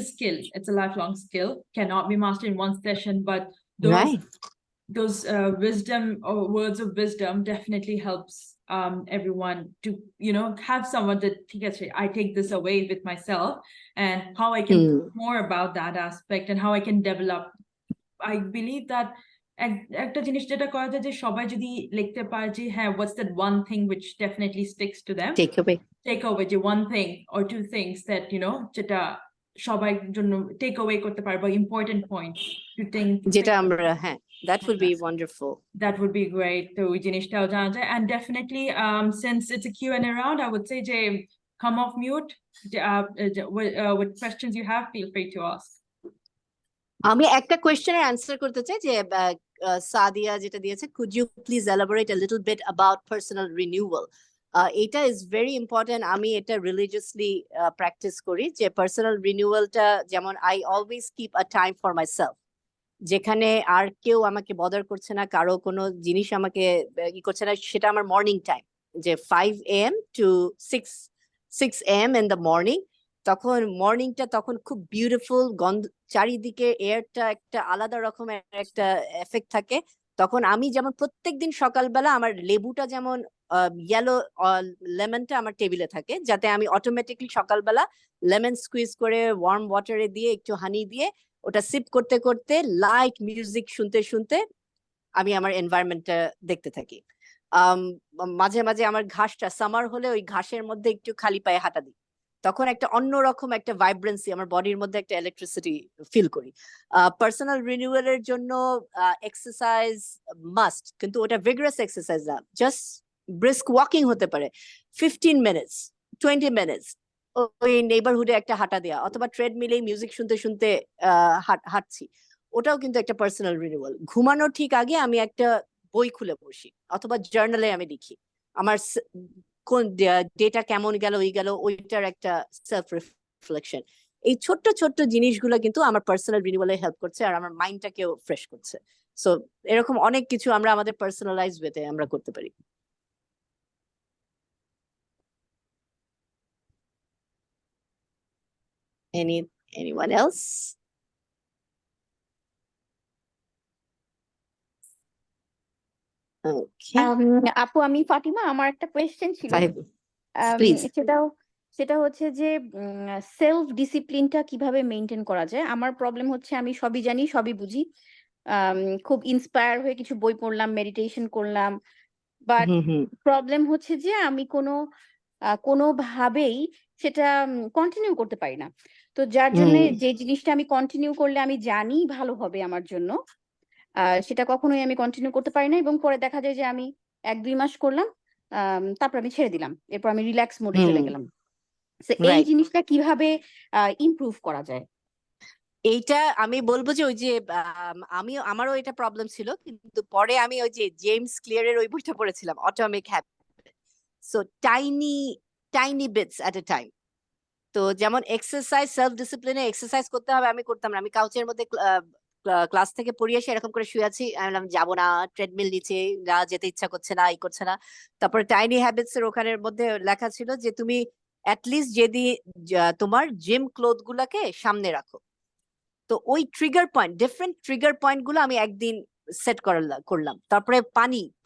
a skill. It's a lifelong skill. Cannot be mastered in one session, but those wisdom or words of wisdom definitely helps everyone to have someone that I take this away with myself, and how I can more about that aspect and how I can develop. I believe that একটা জিনিস যেটা করা যায় যে সবাই যদি লিখতে পারে যে হ্যাঁ what's that one thing which definitely sticks to them, take away যে one thing or two things that যেটা সবাই জন্য take away করতে পারবে important point to think যেটা আমরা হ্যাঁ that would be wonderful. That would be great. তো ওই জিনিসটাও জানা যায়, and definitely since it's a Q&A round, I would say যে come off mute, what questions you have, feel free to ask. আমি একটা কোয়েশ্চেনের অ্যান্সার করতে চাই যে সাদিয়া যেটা দিয়েছে, could you please elaborate a little bit about personal renewal? এটা is very important. আমি এটা রিলিজিয়াসলি প্র্যাকটিস করি যে পার্সোনাল রিনিউয়ালটা যেমন I always keep a time for my self, যেখানে আর কেউ আমাকে বদার করছে না, কারো কোনো জিনিস আমাকে ই করছে না, সেটা আমার মর্নিং টাইম, যে 5 AM to 6 AM in the morning. তখন মর্নিংটা তখন খুব বিউটিফুল, গন্ধ চারিদিকে এয়ারটা একটা আলাদা রকমের একটা এফেক্ট থাকে. তখন আমি যেমন প্রত্যেকদিন সকালবেলা আমার লেবুটা যেমন ইয়েলো লেমনটা আমার টেবিলে থাকে, যাতে আমি অটোমেটিকলি সকালবেলা লেমন স্কুইজ করে ওয়ার্ম ওয়াটারে দিয়ে একটু হানি দিয়ে ওটা সিপ করতে করতে লাইট মিউজিক শুনতে শুনতে আমি আমার এনভায়রনমেন্টটা দেখতে থাকি. মাঝে মাঝে আমার ঘাসটা সামার হলে ওই ঘাসের মধ্যে একটু খালি পায়ে হাঁটা দিই, তখন একটা অন্যরকম একটা ভাইব্রেন্সি আমার বডির মধ্যে একটা ইলেকট্রিসিটি ফিল করি. পার্সোনাল রিনিউয়ালের জন্য এক্সারসাইজ মাস্ট, কিন্তু ওটা ভিগারাস এক্সারসাইজ না, জাস্ট ব্রিস্ক ওয়াকিং হতে পারে, 15 মিনিটস 20 মিনিটস ওই নেইবারহুডে একটা হাঁটা দেওয়া, অথবা ট্রেডমিলে মিউজিক শুনতে শুনতে হাঁটছি, ওটাও কিন্তু একটা পার্সোনাল রিনিউয়াল. ঘুমানোর ঠিক আগে আমি একটা বই খুলে বসি, অথবা জার্নালে আমি লিখি আমার কোন ডেটা কেমন গেল ওইটার একটা সেলফ রিফ্লেকশন. এই ছোট্ট ছোট্ট জিনিসগুলো কিন্তু আমার পার্সোনাল রিনিউয়ালে হেল্প করছে আর আমার মাইন্ডটাকেও ফ্রেশ করছে. সো এরকম অনেক কিছু আমরা আমাদের পার্সোনালাইজ ওয়েতে আমরা করতে পারি. Anyone else? Okay. আপু আমি ফাতিমা, আমার একটা কোয়েশ্চেন ছিল. সেটা হচ্ছে যে সেলফ ডিসিপ্লিনটা কিভাবে মেইনটেইন করা যায়. আমার প্রবলেম হচ্ছে আমি সবই জানি, সবই বুঝি, খুব ইন্সপায়ার হয়ে কিছু বই পড়লাম, মেডিটেশন করলাম, বাট প্রবলেম হচ্ছে যে আমি কোনোভাবেই সেটা কন্টিনিউ করতে পারি না. তো যার জন্য যে জিনিসটা আমি কন্টিনিউ করলে আমি জানি ভালো হবে আমার জন্য, সেটা কখনোই আমি কন্টিনিউ করতে পারি না, এবং পরে দেখা যায় যে আমি 1-2 মাস করলাম, তারপর আমি ছেড়ে দিলাম, এরপর আমি রিল্যাক্স মোডে চলে গেলাম. এই জিনিসটা কিভাবে ইমপ্রুভ করা যায়? এইটা আমি বলবো যে ওই যে আমারও এটা প্রবলেম ছিল, কিন্তু পরে আমি ওই যে জেমস ক্লিয়ারের ওই বইটা পড়েছিলাম, atomic habit. So tiny bits at a time. তো যেমন এক্সারসাইজ, সেলফ ডিসিপ্লিনে এক্সারসাইজ করতে হবে, আমি করতাম না. আমি কাউচের মধ্যে ক্লাস থেকে পড়িয়ে এসে এরকম করে শুয়ে আছি, আমি যাবো না, ট্রেডমিল নিচে না যেতে ইচ্ছা করছে না, করছে না. তারপরে টাইনি হ্যাবিটস এর ওখানের মধ্যে লেখা ছিল যে তুমি অ্যাটলিস্ট যদি তোমার জিম ক্লোথ গুলাকে সামনে রাখো. তো ওই trigger point, different trigger point গুলো আমি একদিন সেট করলাম. তারপরে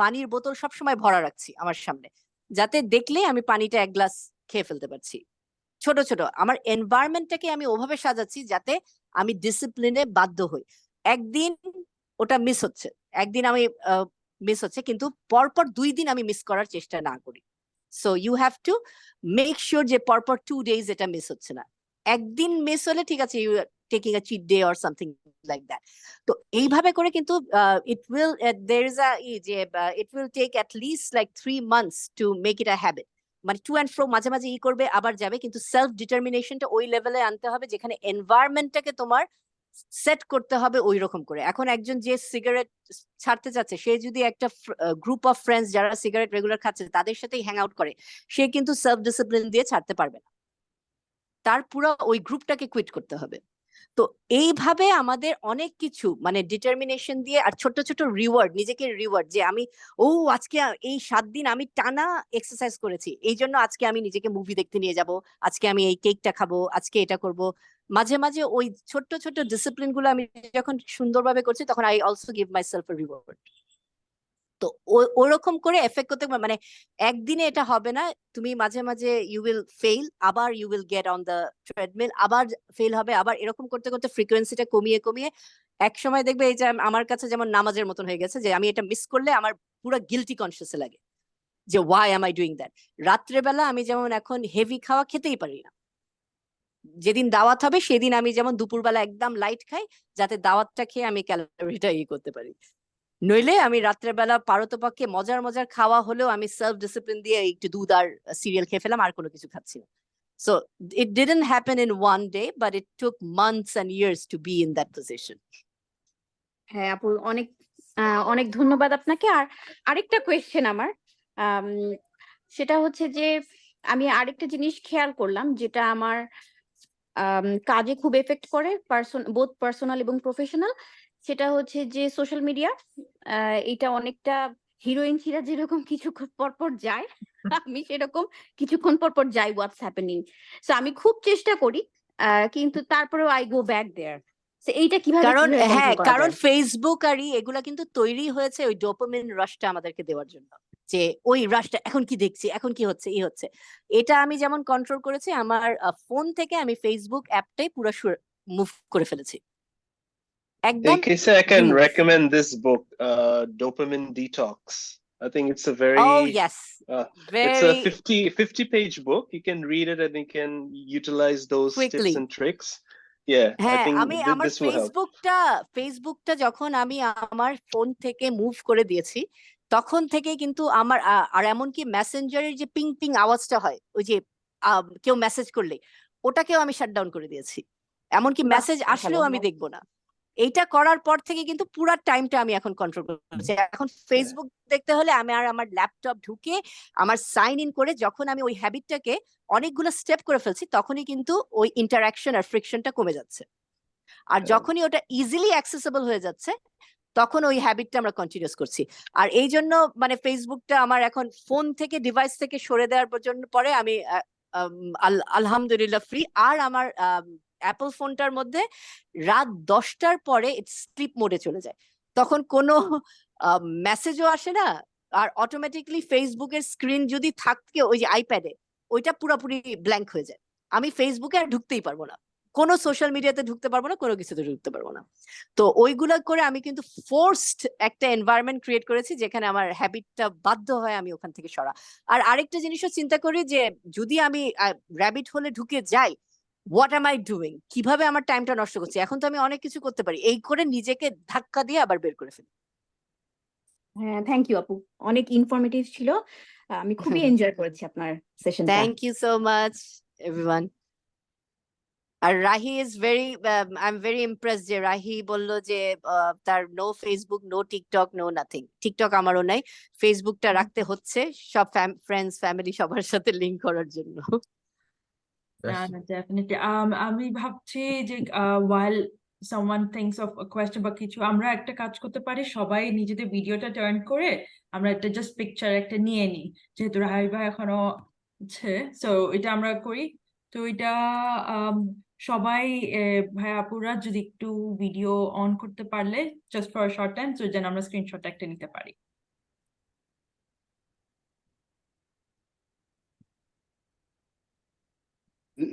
পানির বোতল সবসময় ভরা রাখছি আমার সামনে, যাতে দেখলে আমি পানিটা 1 গ্লাস খেয়ে ফেলতে পারছি. ছোট ছোট আমার এনভায়রনমেন্টটাকে আমি ওভাবে সাজাচ্ছি যাতে আমি ডিসিপ্লিনে বাধ্য হই. একদিন ওটা মিস হচ্ছে, কিন্তু পরপর 2 দিন আমি মিস করার চেষ্টা না করি. So you have to make sure যে পরপর 2 days এটা মিস হচ্ছে না. একদিন মিস হলে ঠিক আছে, you taking a cheat day or something like that. তো এইভাবে করে কিন্তু it will take at least like 3 months to make it a habit. মানে টু অ্যান্ড ফ্রো মাঝে মাঝে করবে আবার যাবে, কিন্তু সেলফ ডিটারমিনেশনটা ওই লেভেলে আনতে হবে যেখানে এনভায়রনমেন্টটাকে তোমার সেট করতে হবে ওই রকম করে। এখন একজন যে সিগারেট ছাড়তে চাচ্ছে, সে যদি একটা গ্রুপ অফ ফ্রেন্ডস যারা সিগারেট রেগুলার খাচ্ছে তাদের সাথেই হ্যাং আউট করে, সে কিন্তু সেলফ ডিসিপ্লিন দিয়ে ছাড়তে পারবে না, তার পুরো ওই গ্রুপটাকে কুইট করতে হবে। তো এইভাবে আমাদের অনেক কিছু মানে ডিটারমিনেশন দিয়ে আর ছোট ছোট রিওয়ার্ড, নিজেকে রিওয়ার্ড, যে আমি আজকে এই 7 দিন আমি টানা এক্সারসাইজ করেছি, এই জন্য আজকে আমি নিজেকে মুভি দেখতে নিয়ে যাব, আজকে আমি এই কেকটা খাবো, আজকে এটা করব। মাঝে মাঝে ওই ছোট্ট ছোট্ট ডিসিপ্লিন গুলো আমি যখন সুন্দরভাবে করছি তখন I also give my self A reward. তো ওরকম করে এফেক্ট করতে মানে একদিনে এটা হবে না, তুমি মাঝে মাঝে ইউ উইল ফেইল, আবার you will get on the treadmill, আবার ফেল হবে, আবার এরকম করতে করতে ফ্রিকোয়েন্সিটা কমিয়ে কমিয়ে এক সময় দেখবে এই যে আমার কাছে যেমন নামাজের মতন হয়ে গেছে, যে আমি এটা মিস করলে আমার পুরো গিলটি কনসিয়াস লাগে যে why am I doing that. রাত্রেবেলা আমি যেমন এখন হেভি খাওয়া খেতেই পারি না, যেদিন দাওয়াত হবে সেদিন আমি যেমন দুপুরবেলা একদম লাইট খাই, যাতে দাওয়াতটা খেয়ে আমি ক্যালোরিটা করতে পারি। নইলে আমি রাত্রেবেলা পারতপক্ষে মজার মজার খাওয়া হলেও আমি সেলফ ডিসিপ্লিন দিয়ে একটু দুধ আর সিরিয়াল খেয়ে ফেলাম, আর কোনো কিছু খাচ্ছি না। So it didn't happen in one day, but it took months and years to be in that position. হ্যাঁ আপু, অনেক অনেক ধন্যবাদ আপনাকে। আর আরেকটা কোয়েশ্চেন আমার, সেটা হচ্ছে যে আমি আরেকটা জিনিস খেয়াল করলাম যেটা আমার কাজে খুব এফেক্ট করে, বোথ পার্সোনাল এবং প্রফেশনাল। সেটা হচ্ছে যে সোশ্যাল মিডিয়া, এটা অনেকটা হিরোইন ছিরা যেরকম কিছুক্ষণ পর পর যায়, আমি সেরকম কিছুক্ষণ পর পর যাই হোয়াটস হ্যাপেনিং। সো আমি খুব চেষ্টা করি, কিন্তু তারপরেও আই গো ব্যাক দেয়ার। এইটা কিভাবে কারণ ফেসবুক আর এগুলা কিন্তু তৈরি হয়েছে ওই ডোপামিন রাশটা আমাদেরকে দেওয়ার জন্য, যে ওই রাশটা এখন কি দেখছি, এখন কি হচ্ছে, হচ্ছে। এটা আমি যেমন কন্ট্রোল করেছি, আমার ফোন থেকে আমি ফেসবুক অ্যাপটাই পুরো মুভ করে ফেলেছি একদম। I can recommend this book, Dopamine Detox. I think it's a very yes, it's a 50-page book. You can read it and you can utilize those quickly tips and tricks. Yeah, I think আমার this will help. ফেসবুকটা যখন আমি আমার phone থেকে move করে দিয়েছি, তখন থেকে কিন্তু আমার আর এমনকি মেসেঞ্জারের যে পিং পিং আওয়াজটা হয়, ওই যে কেউ মেসেজ করলে, ওটাকেও আমি শাটডাউন করে দিয়েছি। এমনকি মেসেজ আসলেও আমি দেখবো না। এইটা করার পর থেকে কিন্তু পুরো টাইমটা আমি এখন কন্ট্রোল করছি। এখন ফেসবুক দেখতে হলে আমি আমার ল্যাপটপ ঢুকে আমার সাইন ইন করে, যখন আমি ওই হ্যাবিটটাকে অনেকগুলো স্টেপ করে ফেলছি, তখনই কিন্তু ওই ইন্টারাকশন আর ফ্রিকশনটা কমে যাচ্ছে। আর যখনই ওটা ইজিলি অ্যাক্সেসিবল হয়ে যাচ্ছে, তখন ওই হ্যাবিটটা আমরা কন্টিনিউস করছি। আর এই জন্য মানে ফেসবুকটা আমার এখন ফোন থেকে, ডিভাইস থেকে সরে দেওয়ার পরে আমি আলহামদুলিল্লাহ ফ্রি। আর আমার অ্যাপল ফোনটার মধ্যে রাত 10টার পরে স্লিপ মোডে চলে যায়, তখন কোনো মেসেজও আসে না, আর অটোমেটিকলি ফেসবুকের স্ক্রিন যদি থাকে ওই যে আইপ্যাডে, ওইটা পুরোপুরি ব্ল্যাঙ্ক হয়ে যায়। আমি ফেসবুকে আর ঢুকতেই পারবো না, কোনো সোশ্যাল মিডিয়াতে ঢুকতে পারবো না, কোনো কিছুতে ঢুকতে পারবো না। তো ওইগুলা করে আমি কিন্তু ফোর্সড একটা এনভায়রনমেন্ট ক্রিয়েট করেছি, যেখানে আমার হ্যাবিটটা বাধ্য হয় আমি ওখান থেকে সরা। আর আরেকটা জিনিসও চিন্তা করি যে যদি আমি র্যাবিট হোলে ঢুকে যাই, হোয়াট এম আই ডুইং, কিভাবে আমার টাইমটা নষ্ট করছি, এখন তো আমি অনেক কিছু করতে পারি, এই করে নিজেকে ধাক্কা দিয়ে আবার বের করে ফেলি। হ্যাঁ, থ্যাংক ইউ আপু, অনেক ইনফরমেটিভ ছিল, আমি খুবই এনজয় করেছি আপনার সেশনটা। Thank you so much everyone. আর Rahi is very, I am very impressed যে রাহি বললো যে তার no Facebook, no TikTok, no nothing. TikTok আমারও নাই, ফেসবুকটা রাখতে হচ্ছে সব ফ্রেন্ডস ফ্যামিলি সবার সাথে লিংক করার জন্য। ডেফিনেটলি আমি ভাবছি যে while someone thinks of a question বা কিছু, আমরা একটা কাজ করতে পারি, সবাই নিজেদের ভিডিওটা টার্ন করে আমরা একটা জাস্ট পিকচার একটা নিয়ে নিই, যেহেতু রাহাই ভাই এখনো আছে, সো এটা আমরা করি। তো এটা সবাই ভাই আপুরা যদি একটু ভিডিও অন করতে পারলে জাস্ট ফর শর্ট টাইম, তো যেন আমরা স্ক্রিনশট একটা নিতে পারি।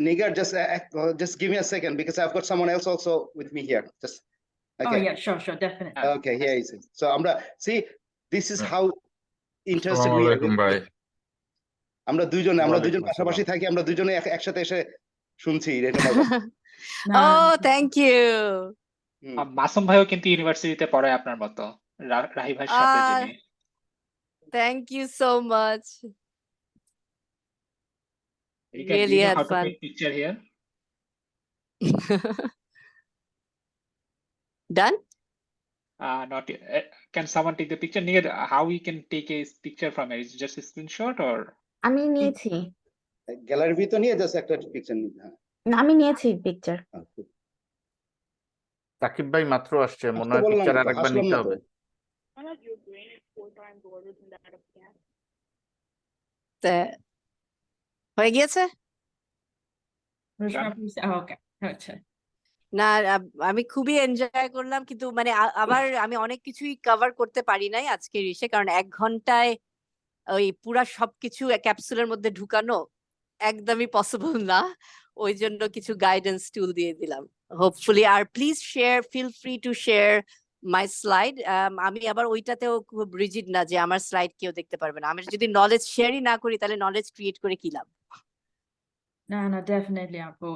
Nigar, just give me a second because I've got someone else also with me here. Just okay. Oh yeah, sure, definitely. Okay, here is it. So Amra, see, this is how interested we are. আমরা দুইজন পাশাপাশি থাকি, আমরা দুইজনে একসাথে এসে শুনছি এটা মজা। ও থ্যাংক ইউ। মাসুম ভাইও কিন্তু ইউনিভার্সিটিতে পড়ায় আপনার মতো, রাহি ভাইয়ের সাথে যিনি। Thank you so much. Erika, do Really you know had how to fun. take picture here? Done? Not yet. Can someone take the picture? Near how we can take a picture from it? Is it just a screenshot or? আমি নিয়েছি gallery ভিতর নিয়ে just একটা picture নিন। হ্যাঁ না, আমি নিয়েছি পিকচার। সাকিব ভাই মাত্র আসছে, মনে আসতে হয় বললাম পিকচার তো, আরেকবার আসলাম নিতে না তো। হবে। তা হয়ে গিয়েছে? রুশমা please, okay, আচ্ছা। না আমি খুবই এনজয় করলাম, কিন্তু মানে আবার আমি অনেক কিছুই কভার করতে পারি নাই আজকের ইসে, কারণ 1 ঘন্টায় ওই পুরা সবকিছু ক্যাপসুলের মধ্যে ঢুকানো একদমই পসিবল না। ওই জন্য কিছু গাইডেন্স টুল দিয়ে দিলাম হোপফুলি। আর please feel free to share my slide. আমি আবার ওইটাতেও খুব রিজিড না যে আমার স্লাইড কেউ দেখতে পারবে না। আমি যদি নলেজ শেয়ারই না করি তাহলে নলেজ ক্রিয়েট করে কি লাভ? No, definitely, Apu.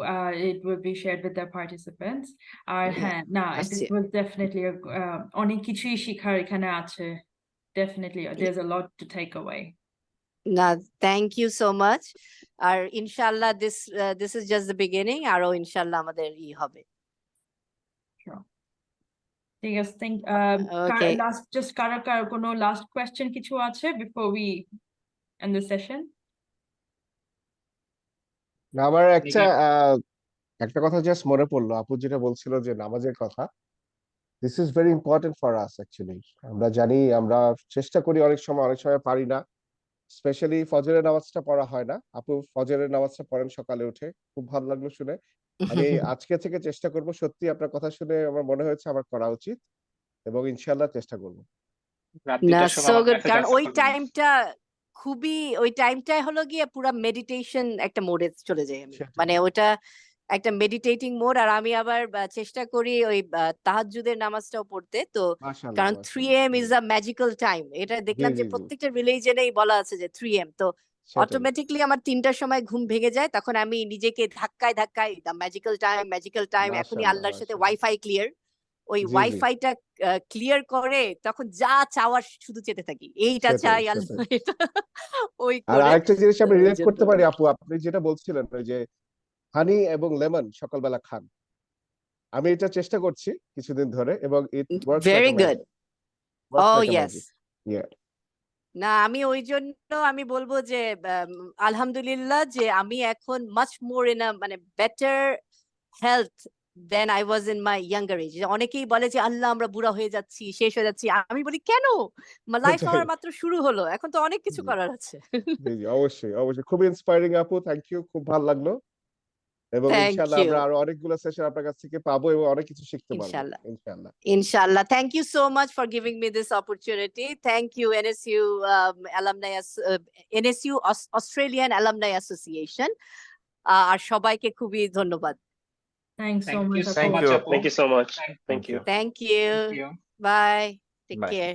It will be shared with the participants. আর হ্যাঁ, না, it was definitely অনেক কিছুই শিখার এখানে আছে। Definitely, there's a lot to take away. না, থ্যাংক ইউ সো মাচ। আর ইনশাআল্লাহ this is just the beginning, আরো ইনশাআল্লাহ আমাদের হবে। ঠিক আছে, Okay. just কারো কোনো লাস্ট কোয়েশ্চেন কিছু আছে before we end the session? না, আমার একটা কথা জাস্ট মনে পড়লো, আপু যেটা বলছিল যে নামাজের কথা, this is very important for us actually. আমরা জানি, আমরা চেষ্টা করি, অনেক সময় পারি না, স্পেশালি ফজরের নামাজটা পড়া হয় না। আপু ফজরের নামাজটা পড়েন সকালে উঠে, খুব ভালো লাগলো শুনে। আমি আজকে থেকে চেষ্টা করব, সত্যি আপনার কথা শুনে আমার মনে হয়েছে আমার করা উচিত, এবং ইনশাআল্লাহ চেষ্টা করব। না, সো গুড। কারণ ওই টাইমটাই হলো গিয়ে পুরা মেডিটেশন একটা মোডে চলে যাই আমি, মানে ওটা একটা মেডিটেটিং মোড। আর আমি আবার চেষ্টা করি ওই তাহাজ্জুদের নামাজটাও পড়তে, তো কারণ 3 AM is a magical time. এটা দেখলাম যে প্রত্যেকটা রিলিজনেই বলা আছে যে 3 AM, তো অটোমেটিকলি আমার 3টার সময় ঘুম ভেঙে যায়। তখন আমি নিজেকে ধাক্কায় দ্য ম্যাজিক্যাল টাইম, এখনই আল্লাহর সাথে ওয়াইফাই ক্লিয়ার, ওই ওয়াইফাইটা ক্লিয়ার করে তখন যা চাওয়ার শুধু চেতে থাকি, এইটা চাই আল্লাহ, এটা ওই আর করে। আরেকটা জিনিস আমি রিলেট করতে পারি আপু, আপনি যেটা বলছিলেন ওই যে হানি এবং লেমন সকালবেলা খান, আমি এটা চেষ্টা করছি কিছুদিন ধরে, এবং it works like very a good. Magic. Oh yes. Yeah, না, আমি ওই জন্য আমি বলবো যে আলহামদুলিল্লাহ যে আমি এখন মাচ মোর ইন আ মানে better health then I was in my younger age. অনেকেই বলে যে আল্লাহ আমরা বুড়া হয়ে যাচ্ছি, শেষ হয়ে যাচ্ছি। আমি বলি কেন, লাইফ আমার মাত্র শুরু হলো, এখন তো অনেক কিছু করার আছে। জি অবশ্যই অবশ্যই, খুব ইন্সপায়ারিং আপু, থ্যাংক ইউ, খুব ভালো লাগলো, এবং Thank ইনশাআল্লাহ you. আমরা আরো অনেকগুলো সেশন আপনার কাছ থেকে পাবো এবং অনেক কিছু শিখতে পারবো Inshallah. ইনশাআল্লাহ। Inshallah. Thank you so much for giving me this opportunity. Thank you, NSU NSU Australian Alumni Association. আর সবাইকে খুবই ধন্যবাদ। Thanks so much. Thank you. Thank you so much. Thank you. Thank you. Bye. Take care.